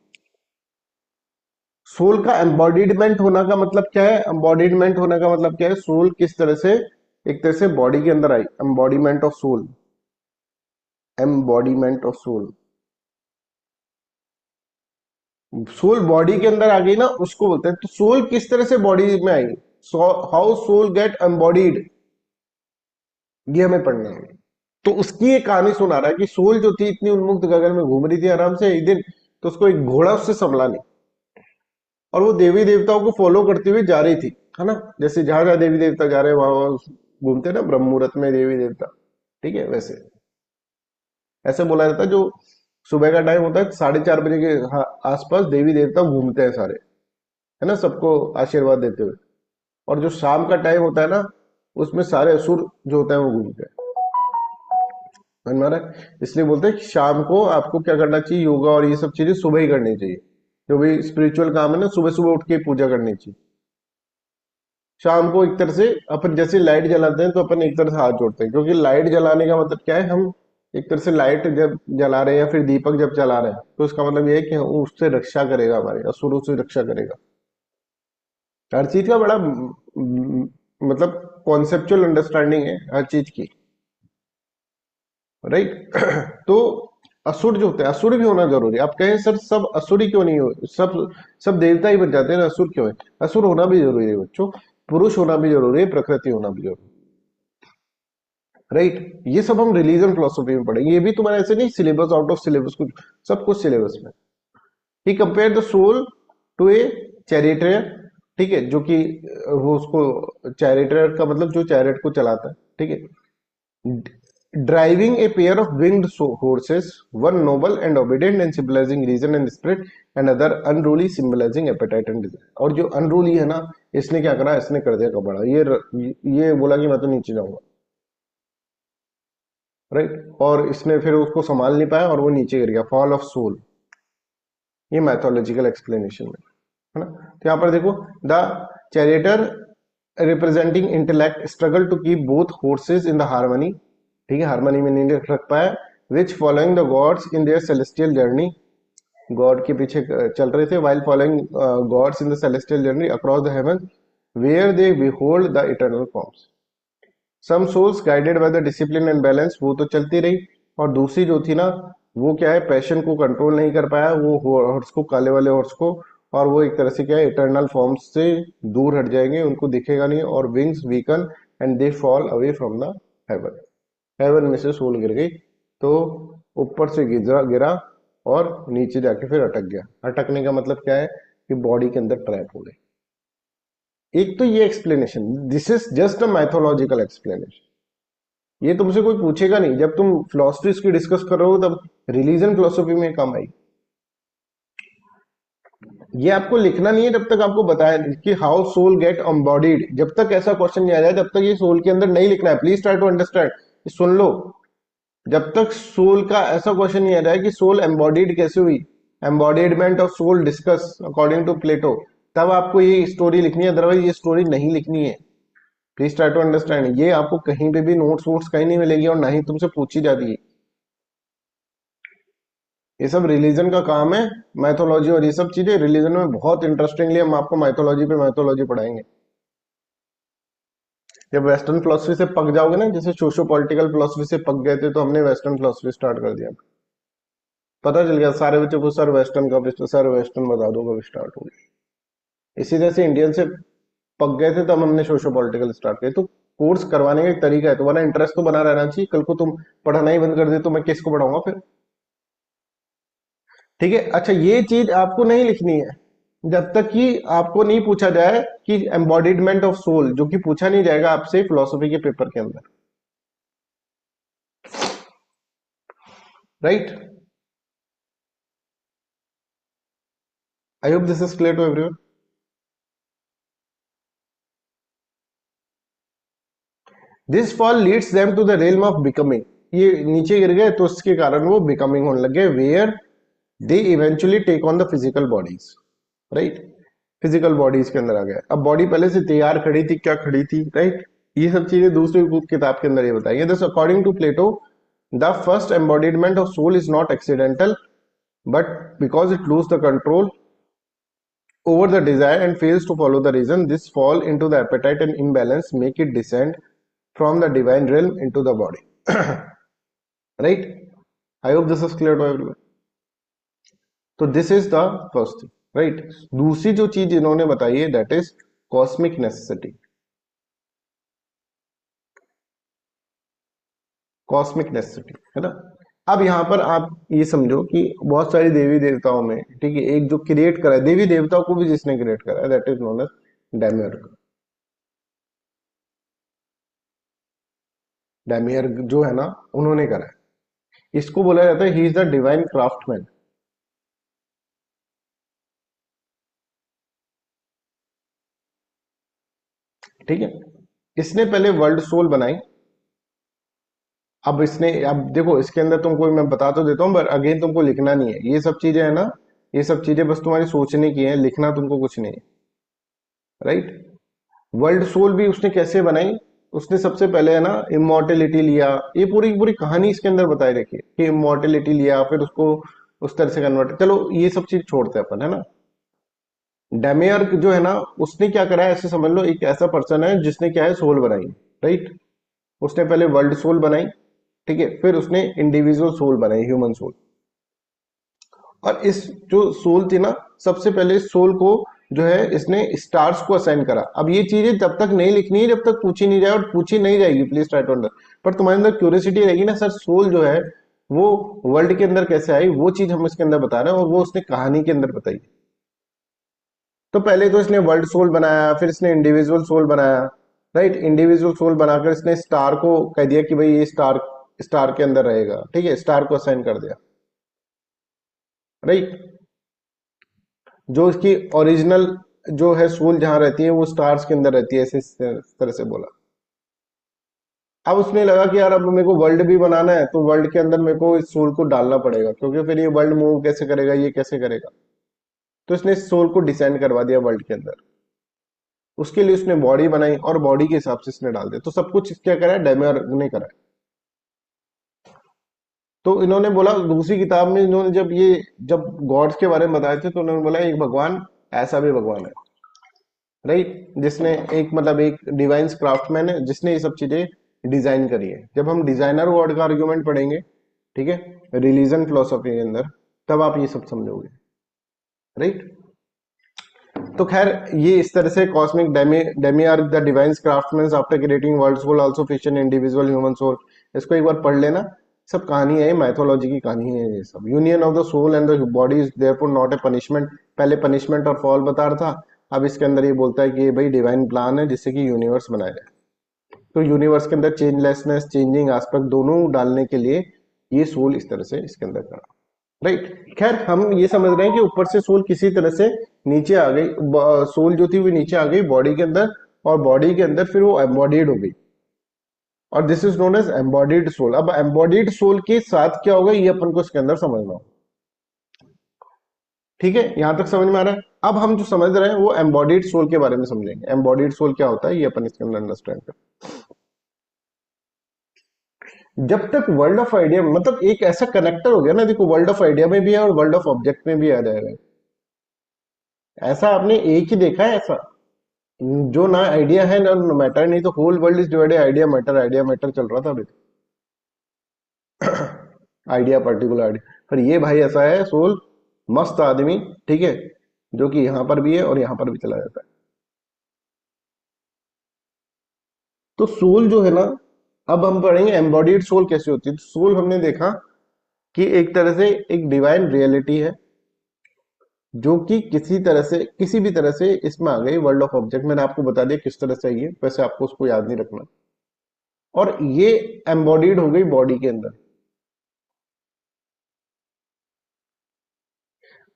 सोल का एम्बॉडीडमेंट होना का मतलब क्या है? एम्बॉडीडमेंट होने का मतलब क्या है? सोल किस तरह से एक तरह से बॉडी के अंदर आई, embodiment of soul, embodiment of soul. Soul body के अंदर आ गई ना, उसको बोलते हैं। तो सोल किस तरह से बॉडी में आई, हाउ सोल गेट एम्बॉडीड, ये हमें पढ़ना है। तो उसकी एक कहानी सुना रहा है कि सोल जो थी इतनी उन्मुक्त गगन में घूम रही थी आराम से, एक दिन तो उसको एक घोड़ा उससे संभला नहीं, और वो देवी देवताओं को फॉलो करती हुई जा रही थी, है ना। जैसे जहां जहां देवी देवता जा रहे हैं वहां वहां घूमते हैं ना, ब्रह्म मुहूर्त में देवी देवता, ठीक है। वैसे ऐसे बोला जाता है, जो सुबह का टाइम होता है 4:30 बजे के आसपास देवी देवता घूमते हैं सारे, है ना, सबको आशीर्वाद देते हुए। और जो शाम का टाइम होता है ना, उसमें सारे असुर जो होते हैं वो घूमते हैं। समझ में आ रहा है? इसलिए बोलते हैं कि शाम को आपको क्या करना चाहिए, योगा और ये सब चीजें सुबह ही करनी चाहिए। जो भी स्पिरिचुअल काम है ना, सुबह सुबह उठ के पूजा करनी चाहिए। शाम को एक तरह से अपन जैसे लाइट जलाते हैं तो अपन एक तरह से हाथ जोड़ते हैं, क्योंकि लाइट जलाने का मतलब क्या है, हम एक तरह से लाइट जब जला रहे हैं या फिर दीपक जब जला रहे हैं तो इसका मतलब ये है कि वो उससे रक्षा करेगा, हमारे असुरों से रक्षा करेगा। हर चीज का बड़ा मतलब कॉन्सेप्चुअल अंडरस्टैंडिंग है हर चीज की, राइट। तो असुर जो होते हैं, असुर भी होना जरूरी है। आप कहें सर सब असुर ही क्यों नहीं हो, सब सब देवता ही बन जाते हैं ना, असुर क्यों है? असुर होना भी जरूरी है बच्चों, पुरुष होना भी जरूरी है, प्रकृति होना भी जरूरी है, राइट। ये सब हम रिलीजन फिलोसफी में पढ़ेंगे, ये भी तुम्हारे ऐसे नहीं सिलेबस आउट ऑफ सिलेबस, कुछ सब कुछ सिलेबस में। He compare the soul to a charioteer, ठीक है, जो कि वो उसको चैरिटियर का मतलब जो चैरिट को चलाता है, ठीक है, driving a pair of winged horses, one noble and obedient and symbolizing reason and spirit, and other unruly symbolizing appetite and desire। और जो unruly है ना, इसने क्या करा, इसने कर दिया कबड़ा, ये बोला कि मैं तो नीचे जाऊंगा, राइट। और इसने फिर उसको संभाल नहीं पाया और वो नीचे गिर गया, फॉल ऑफ सोल। ये मैथोलॉजिकल एक्सप्लेनेशन है ना। तो यहाँ पर देखो, the charioteer representing intellect struggle to keep both forces in the harmony, ठीक है, हार्मनी में नहीं रख पाया, which following the gods in their celestial journey, god के पीछे चल रहे थे, while following gods in the celestial journey across the heavens where they behold the eternal forms। some souls guided by the discipline and balance, वो तो चलती रही। और दूसरी जो थी ना, वो क्या है, पैशन को कंट्रोल नहीं कर पाया, वो हॉर्स को, काले वाले हॉर्स को, और वो एक तरह से क्या है, इटर्नल फॉर्म्स से दूर हट जाएंगे, उनको दिखेगा नहीं, और wings weaken and they fall away from the heaven. Heaven में से सोल गिर गई, तो ऊपर से गिरा गिरा और नीचे जाके फिर अटक गया। अटकने का मतलब क्या है कि बॉडी के अंदर ट्रैप हो गई। एक तो ये explanation, this is just a mythological explanation. ये तुमसे कोई पूछेगा नहीं, जब तुम फिलोसफीज की डिस्कस कर रहे हो तब रिलीजन फिलोसफी में काम आई। ये आपको लिखना नहीं है जब तक आपको बताया कि हाउ सोल गेट एम्बॉडीड, जब तक ऐसा क्वेश्चन नहीं आ जाए तब तक ये सोल के अंदर नहीं लिखना है। प्लीज ट्राई टू अंडरस्टैंड, सुन लो। जब तक सोल का ऐसा क्वेश्चन नहीं आ रहा है कि सोल एम्बॉडीड कैसे हुई, embodiment of soul discuss according to Plato, तब आपको ये स्टोरी लिखनी है, अदरवाइज ये स्टोरी नहीं लिखनी है। प्लीज ट्राई टू अंडरस्टैंड, ये आपको कहीं पे भी नोट्स वोट्स कहीं नहीं मिलेगी और ना ही तुमसे पूछी जाती है। ये सब रिलीजन का काम है, मैथोलॉजी और ये सब चीजें रिलीजन में बहुत इंटरेस्टिंगली हम आपको मैथोलॉजी पे मैथोलॉजी पढ़ाएंगे। जब वेस्टर्न फिलोसफी से पक जाओगे ना, जैसे सोशो पॉलिटिकल फिलोसफी से पक गए थे, तो हमने वेस्टर्न फिलोसफी स्टार्ट कर दिया। पता चल गया सारे बच्चों को, सर वेस्टर्न कब, सर वेस्टर्न बता दो कब स्टार्ट हो गई। इसी तरह से इंडियन से पक गए थे तब हमने सोशो पॉलिटिकल स्टार्ट किया। तो कोर्स करवाने का एक तरीका है, तुम्हारा इंटरेस्ट तो बना रहना चाहिए। कल को तुम पढ़ाना ही बंद कर दे तो मैं किसको पढ़ाऊंगा फिर, ठीक है। अच्छा, ये चीज आपको नहीं लिखनी है जब तक कि आपको नहीं पूछा जाए कि एम्बॉडीडमेंट ऑफ सोल, जो कि पूछा नहीं जाएगा आपसे फिलोसफी के पेपर के अंदर, right. I hope this is clear to everyone. This fall leads them to the realm of becoming, ये नीचे गिर गए तो इसके कारण वो बिकमिंग होने लगे, where they eventually take on the physical bodies, right. Physical bodies के अंदर आ गया। अब बॉडी पहले से तैयार खड़ी थी, क्या खड़ी थी, राइट। ये सब चीजें दूसरी किताब के अंदर ये बताइए। This according to Plato the first embodiment of soul is not accidental, but because it loses the control over the desire and fails to follow the reason, this fall into the appetite and imbalance make it descend from the divine realm into the body। right, I hope this is clear to everyone। तो this is the first thing, right. दूसरी जो चीज इन्होंने बताई है that is cosmic necessity. Cosmic necessity है ना। अब यहाँ पर आप ये समझो कि बहुत सारी देवी देवताओं में, ठीक है, एक जो क्रिएट करा है, देवी देवताओं को भी जिसने क्रिएट करा है, दैट इज नोन एज डेमियर्ग। डेमियर्ग जो है ना, उन्होंने करा है, इसको बोला जाता है he is the divine craftsman. ठीक है, इसने पहले वर्ल्ड सोल बनाई। अब इसने, अब देखो इसके अंदर तुमको मैं बता तो देता हूँ, पर अगेन तुमको लिखना नहीं है ये सब चीजें, है ना। ये सब चीजें बस तुम्हारी सोचने की है, लिखना तुमको कुछ नहीं है। राइट। वर्ल्ड सोल भी उसने कैसे बनाई? उसने सबसे पहले, है ना, इमोर्टेलिटी लिया। ये पूरी पूरी कहानी इसके अंदर बताई रखी है कि इमोर्टेलिटी लिया, फिर उसको उस तरह से कन्वर्ट, चलो ये सब चीज छोड़ते हैं अपन, है ना। डेमियर्क जो है ना, उसने क्या करा है, ऐसे समझ लो एक ऐसा पर्सन है जिसने क्या है, सोल बनाई। राइट। उसने पहले वर्ल्ड सोल बनाई, ठीक है, फिर उसने इंडिविजुअल सोल बनाई, ह्यूमन सोल। और इस जो सोल थी ना, सबसे पहले इस सोल को जो है इसने स्टार्स को असाइन करा। अब ये चीजें तब तक नहीं लिखनी है जब तक पूछी नहीं जाए, और पूछी नहीं जाएगी, प्लीज ट्राई टू अंडर। पर तुम्हारे अंदर क्यूरियोसिटी रहेगी ना, सर सोल जो है वो वर्ल्ड के अंदर कैसे आई, वो चीज हम इसके अंदर बता रहे हैं, और वो उसने कहानी के अंदर बताई। तो पहले तो इसने वर्ल्ड सोल बनाया, फिर इसने इंडिविजुअल सोल बनाया। राइट। इंडिविजुअल सोल बनाकर इसने स्टार को कह दिया कि भाई ये स्टार स्टार के अंदर रहेगा, ठीक है, स्टार को असाइन कर दिया। राइट। जो इसकी ओरिजिनल जो है सोल जहां रहती है, वो स्टार्स के अंदर रहती है, ऐसे इस तरह से बोला। अब उसने लगा कि यार अब मेरे को वर्ल्ड भी बनाना है, तो वर्ल्ड के अंदर मेरे को इस सोल को डालना पड़ेगा, क्योंकि फिर ये वर्ल्ड मूव कैसे करेगा, ये कैसे करेगा। तो इसने इस सोल को डिजाइन करवा दिया वर्ल्ड के अंदर। उसके लिए उसने बॉडी बनाई, और बॉडी के हिसाब से इसने डाल दिया। तो सब कुछ क्या करा है, डेमियर्ग ने करा है। तो इन्होंने बोला दूसरी किताब में, इन्होंने जब गॉड्स के बारे में बताए थे, तो उन्होंने बोला एक भगवान, ऐसा भी भगवान है। राइट। जिसने एक, मतलब एक डिवाइन क्राफ्टमैन है जिसने ये सब चीजें डिजाइन करी है। जब हम डिजाइनर वर्ड का आर्ग्यूमेंट पढ़ेंगे, ठीक है, रिलीजन फिलोसफी के अंदर, तब आप ये सब समझोगे। राइट। तो खैर, ये इस तरह से cosmic demiurge the divine craftsman after creating world soul also fashion individual human soul. इसको एक बार पढ़ लेना। सब कहानी है, मैथोलॉजी की कहानी है ये सब। Union of the soul and the body is therefore not a punishment. पहले पनिशमेंट और फॉल बता रहा था, अब इसके अंदर ये बोलता है कि ये भाई डिवाइन प्लान है जिससे कि यूनिवर्स बनाया जाए। तो यूनिवर्स के अंदर चेंजलेसनेस, चेंजिंग एस्पेक्ट दोनों डालने के लिए ये सोल इस तरह से इसके अंदर करा। राइट। खैर, हम ये समझ रहे हैं कि ऊपर से सोल किसी तरह से नीचे आ गई, सोल जो थी वो नीचे आ गई बॉडी के अंदर, और बॉडी के अंदर फिर वो एम्बॉडीड हो गई, और this is known as embodied soul. अब एम्बॉडीड सोल के साथ क्या होगा, ये अपन को इसके अंदर समझना हो। ठीक है, यहां तक समझ में आ रहा है। अब हम जो समझ रहे हैं वो एम्बॉडीड सोल के बारे में समझेंगे। एम्बॉडीड सोल क्या होता है, ये अपन इसके अंदर अंडरस्टैंड करें। जब तक वर्ल्ड ऑफ आइडिया, मतलब एक ऐसा कनेक्टर हो गया ना, देखो वर्ल्ड ऑफ आइडिया में भी है और वर्ल्ड ऑफ ऑब्जेक्ट में भी आ जाएगा। ऐसा आपने एक ही देखा है ऐसा, जो ना आइडिया है ना मैटर, नहीं तो whole world is divided idea matter चल रहा था अभी। आइडिया पर्टिकुलर आइडिया, पर ये भाई ऐसा है सोल, मस्त आदमी, ठीक है, जो कि यहां पर भी है और यहां पर भी चला जाता है। तो सोल जो है ना, अब हम पढ़ेंगे एम्बॉडीड सोल कैसे होती है। तो सोल हमने देखा कि एक तरह से एक डिवाइन रियलिटी है, जो कि किसी तरह से, किसी भी तरह से इसमें आ गई वर्ल्ड ऑफ ऑब्जेक्ट। मैंने आपको बता दिया किस तरह से आई है, वैसे आपको उसको याद नहीं रखना। और ये एम्बॉडीड हो गई बॉडी के अंदर।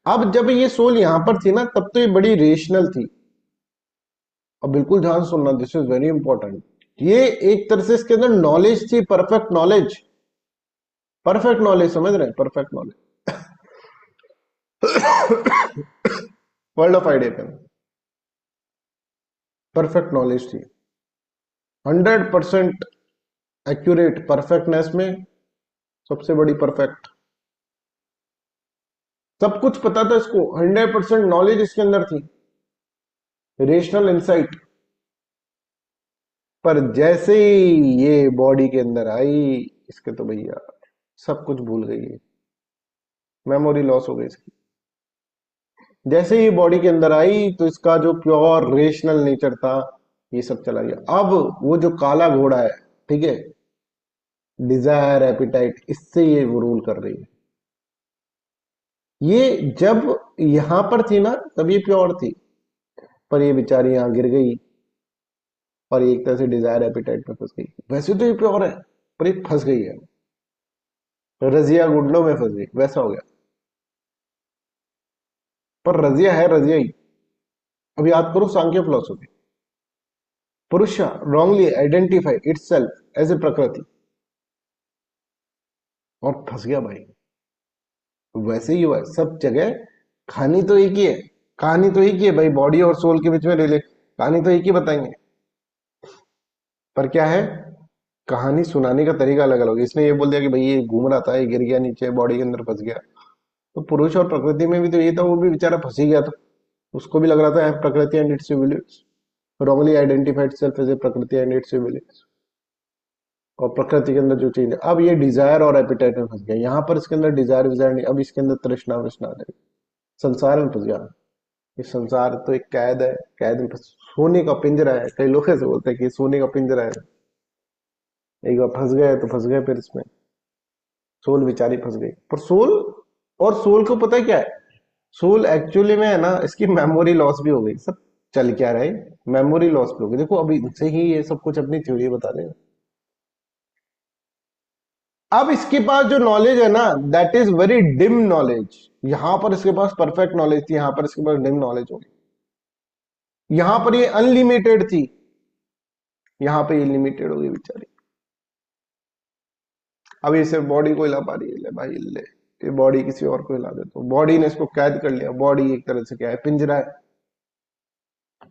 अब जब ये सोल यहां पर थी ना, तब तो ये बड़ी रेशनल थी। अब बिल्कुल ध्यान सुनना, दिस इज वेरी इंपॉर्टेंट। ये एक तरह से इसके अंदर नॉलेज थी, परफेक्ट नॉलेज। परफेक्ट नॉलेज, समझ रहे हैं, perfect knowledge world of idea के अंदर परफेक्ट नॉलेज थी, 100% एक्यूरेट। परफेक्टनेस में सबसे बड़ी परफेक्ट, सब कुछ पता था इसको, 100% नॉलेज इसके अंदर थी, रेशनल इंसाइट। पर जैसे ही ये बॉडी के अंदर आई, इसके तो भैया सब कुछ भूल गई है, मेमोरी लॉस हो गई इसकी। जैसे ही बॉडी के अंदर आई, तो इसका जो प्योर रेशनल नेचर था, ये सब चला गया। अब वो जो काला घोड़ा है, ठीक है, डिजायर, एपिटाइट, इससे ये वो रूल कर रही है। ये जब यहां पर थी ना तब ये प्योर थी, पर ये बेचारी यहां गिर गई और ये एक तरह से डिजायर एपिटाइट में फंस गई। वैसे तो ये प्योर है पर ये फंस गई है, रजिया गुंडों में फंस गई, वैसा हो गया। पर रजिया है रजिया ही। अब याद करो सांख्य फिलोसफी, पुरुष wrongly identify itself as a प्रकृति और फंस गया भाई। वैसे ही हुआ है सब जगह। कहानी तो एक ही है, कहानी तो एक ही है भाई, बॉडी और सोल के बीच में रिले कहानी तो एक ही बताएंगे, पर क्या है, कहानी सुनाने का तरीका अलग अलग है। इसने ये बोल दिया कि भाई ये घूम रहा था, ये गिर गया नीचे, बॉडी के अंदर फंस गया। तो पुरुष और प्रकृति में भी तो ये था, वो भी बेचारा फंस ही गया था। उसको भी लग रहा था प्रकृति and it's civilians, wrongly identified self as a प्रकृति एंड इट्स सिविलियंस। और प्रकृति के अंदर जो चीज है, अब ये डिजायर और एपिटाइट में फंस गया। यहाँ पर इसके अंदर डिजायर विजायर नहीं, अब इसके अंदर तृष्णा वृष्णा आ जाएगी, संसार में फंस गया। ये संसार तो एक कैद है, कैद में सोने का पिंजरा है। कई लोग ऐसे बोलते हैं कि सोने का पिंजरा है, एक बार फंस गए तो फंस गए, फिर इसमें सोल बेचारी फंस गई। पर सोल, और सोल को पता है क्या है, सोल एक्चुअली में है ना, इसकी मेमोरी लॉस भी हो गई। सब चल क्या रहा है, मेमोरी लॉस भी हो गई। देखो अभी इनसे ही ये सब कुछ अपनी थ्योरी बता देगा। अब इसके पास जो नॉलेज है ना, that is very dim knowledge. यहां पर इसके पास परफेक्ट नॉलेज थी, यहां पर इसके पास डिम नॉलेज होगी। यहां पर ये अनलिमिटेड थी, यहां पे ये लिमिटेड होगी बेचारी। अब ये सिर्फ बॉडी को हिला पा रही है, ले भाई ले, ये बॉडी किसी और को हिला दे तो बॉडी ने इसको कैद कर लिया। बॉडी एक तरह से क्या है, पिंजरा है।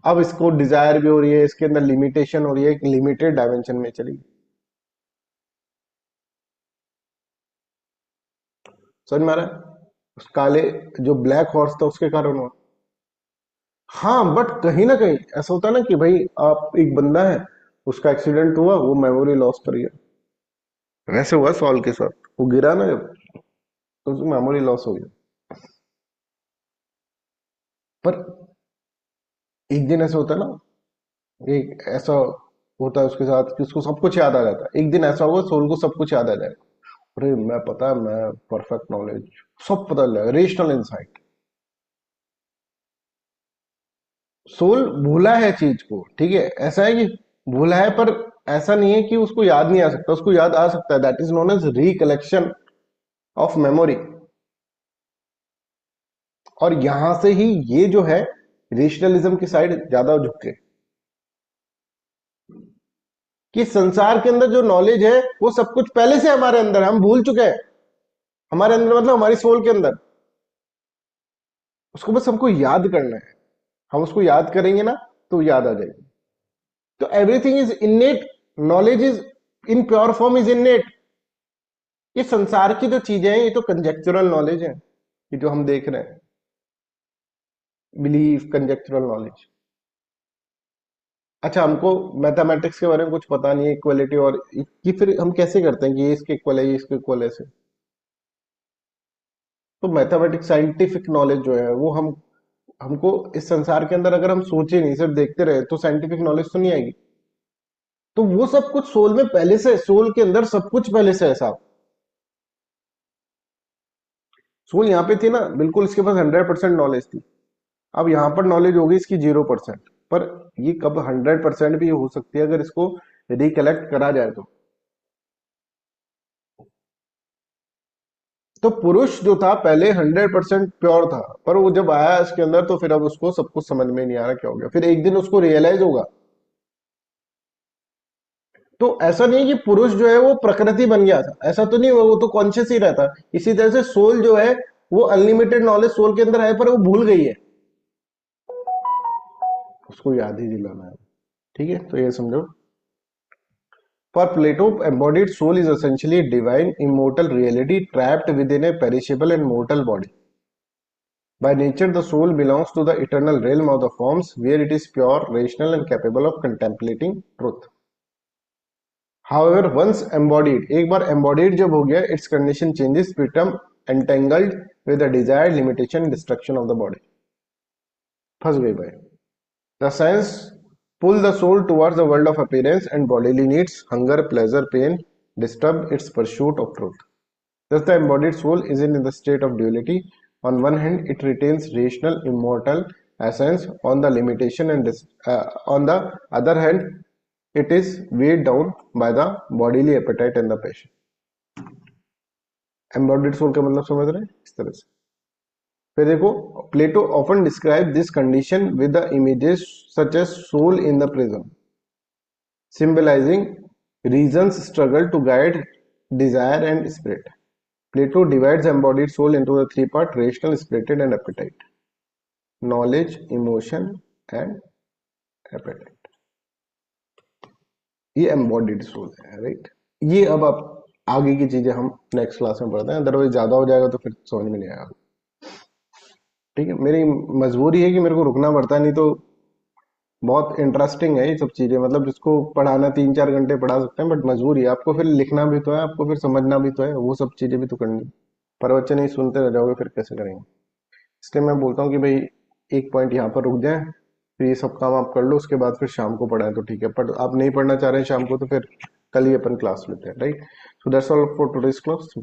अब इसको डिजायर भी हो रही है, इसके अंदर लिमिटेशन हो रही है, एक लिमिटेड डायमेंशन में चली। समझ में आ रहा है? उस काले जो ब्लैक हॉर्स था उसके कारण हुआ। हाँ बट कहीं ना कहीं ऐसा होता है ना कि भाई आप, एक बंदा है, उसका एक्सीडेंट हुआ, वो मेमोरी लॉस कर गया। वैसे हुआ सॉल के साथ, वो गिरा ना जब, तो उसकी मेमोरी लॉस हो गया। पर एक दिन ऐसा होता है ना, एक ऐसा होता है उसके साथ कि उसको सब कुछ याद आ जाता है। एक दिन ऐसा होगा सोल को सब कुछ याद आ जाएगा। अरे मैं, पता है मैं, परफेक्ट नॉलेज, सब पता लगेगा, रेशनल इंसाइट। सोल भूला है चीज को, ठीक है, ऐसा है कि भूला है, पर ऐसा नहीं है कि उसको याद नहीं आ सकता, उसको याद आ सकता है। That is known as recollection of memory. और यहां से ही ये जो है रेशनलिज्म की साइड ज्यादा झुके, कि संसार के अंदर जो नॉलेज है वो सब कुछ पहले से हमारे अंदर है, हम भूल चुके हैं। हमारे अंदर मतलब हमारी सोल के अंदर, उसको बस हमको याद करना है। हम उसको याद करेंगे ना तो याद आ जाएगी। तो everything is innate, knowledge is in pure form is innate. ये संसार की जो चीजें हैं ये तो कंजेक्चुरल नॉलेज है, ये जो हम देख रहे हैं, बिलीफ, कंजेक्चुरल नॉलेज। अच्छा, हमको मैथमेटिक्स के बारे में कुछ पता नहीं है, इक्वलिटी और कि फिर हम कैसे करते हैं कि ये इसके इक्वल है, ये इसके इक्वल है ऐसे। तो मैथमेटिक्स साइंटिफिक नॉलेज जो है वो हम, हमको इस संसार के अंदर अगर हम सोचे नहीं, सिर्फ देखते रहे, तो साइंटिफिक नॉलेज तो नहीं आएगी। तो वो सब कुछ सोल में पहले से, सोल के अंदर सब कुछ पहले से है साहब। सोल यहाँ पे थी ना, बिल्कुल इसके पास 100% नॉलेज थी। अब यहां पर नॉलेज होगी इसकी 0%। पर ये कब 100% भी हो सकती है अगर इसको रिकलेक्ट करा जाए तो पुरुष जो था पहले 100% प्योर था, पर वो जब आया इसके अंदर तो फिर अब उसको सब कुछ समझ में नहीं आ रहा क्या हो गया। फिर एक दिन उसको रियलाइज होगा। तो ऐसा नहीं कि पुरुष जो है वो प्रकृति बन गया था, ऐसा तो नहीं हुआ, वो तो कॉन्शियस ही रहता। इसी तरह से सोल जो है वो अनलिमिटेड नॉलेज सोल के अंदर है, पर वो भूल गई है, उसको याद ही दिलाना है। ठीक है, तो ये समझो। For Plato, embodied soul is essentially a divine, immortal reality trapped within a perishable and mortal body. By nature, the soul belongs to the eternal realm of the forms, where it is pure, rational, and capable of contemplating truth. However, once embodied, एक बार embodied जब हो गया, its condition changes, become entangled with the desired limitation, destruction of the body. फंस गई भाई। The sense pull the soul towards the world of appearance and bodily needs, hunger, pleasure, pain, disturb its pursuit of truth. Thus, the embodied soul is in the state of duality. On one hand, it retains rational, immortal essence on the limitation, and on the other hand, it is weighed down by the bodily appetite and the passion. Embodied soul का मतलब समझ रहे हैं इस तरह से. फिर देखो, Plato often describes this condition with the images such as soul in the prism, symbolizing reason's struggle to guide desire and spirit. Plato divides embodied soul into the three parts: rational, spirited, and appetite. Knowledge, emotion, and appetite. ये embodied soul है, right? ये अब आप आगे की चीजें हम next class में पढ़ते हैं, अदरवाइज ज्यादा हो जाएगा तो फिर समझ में नहीं आएगा. ठीक है, मेरी मजबूरी है कि मेरे को रुकना पड़ता है, नहीं तो बहुत इंटरेस्टिंग है ये सब चीजें. मतलब जिसको पढ़ाना 3-4 घंटे पढ़ा सकते हैं, बट मजबूरी है, आपको फिर लिखना भी तो है, आपको फिर समझना भी तो है, वो सब चीजें भी तो करनी. प्रवचन ही सुनते रह जाओगे फिर कैसे करेंगे. इसलिए मैं बोलता हूँ कि भाई एक पॉइंट यहाँ पर रुक जाए, फिर ये सब काम आप कर लो, उसके बाद फिर शाम को पढ़ाएं तो ठीक है. पर आप नहीं पढ़ना चाह रहे हैं शाम को तो फिर कल ही अपन क्लास लेते हैं, right? So that's all for today's class.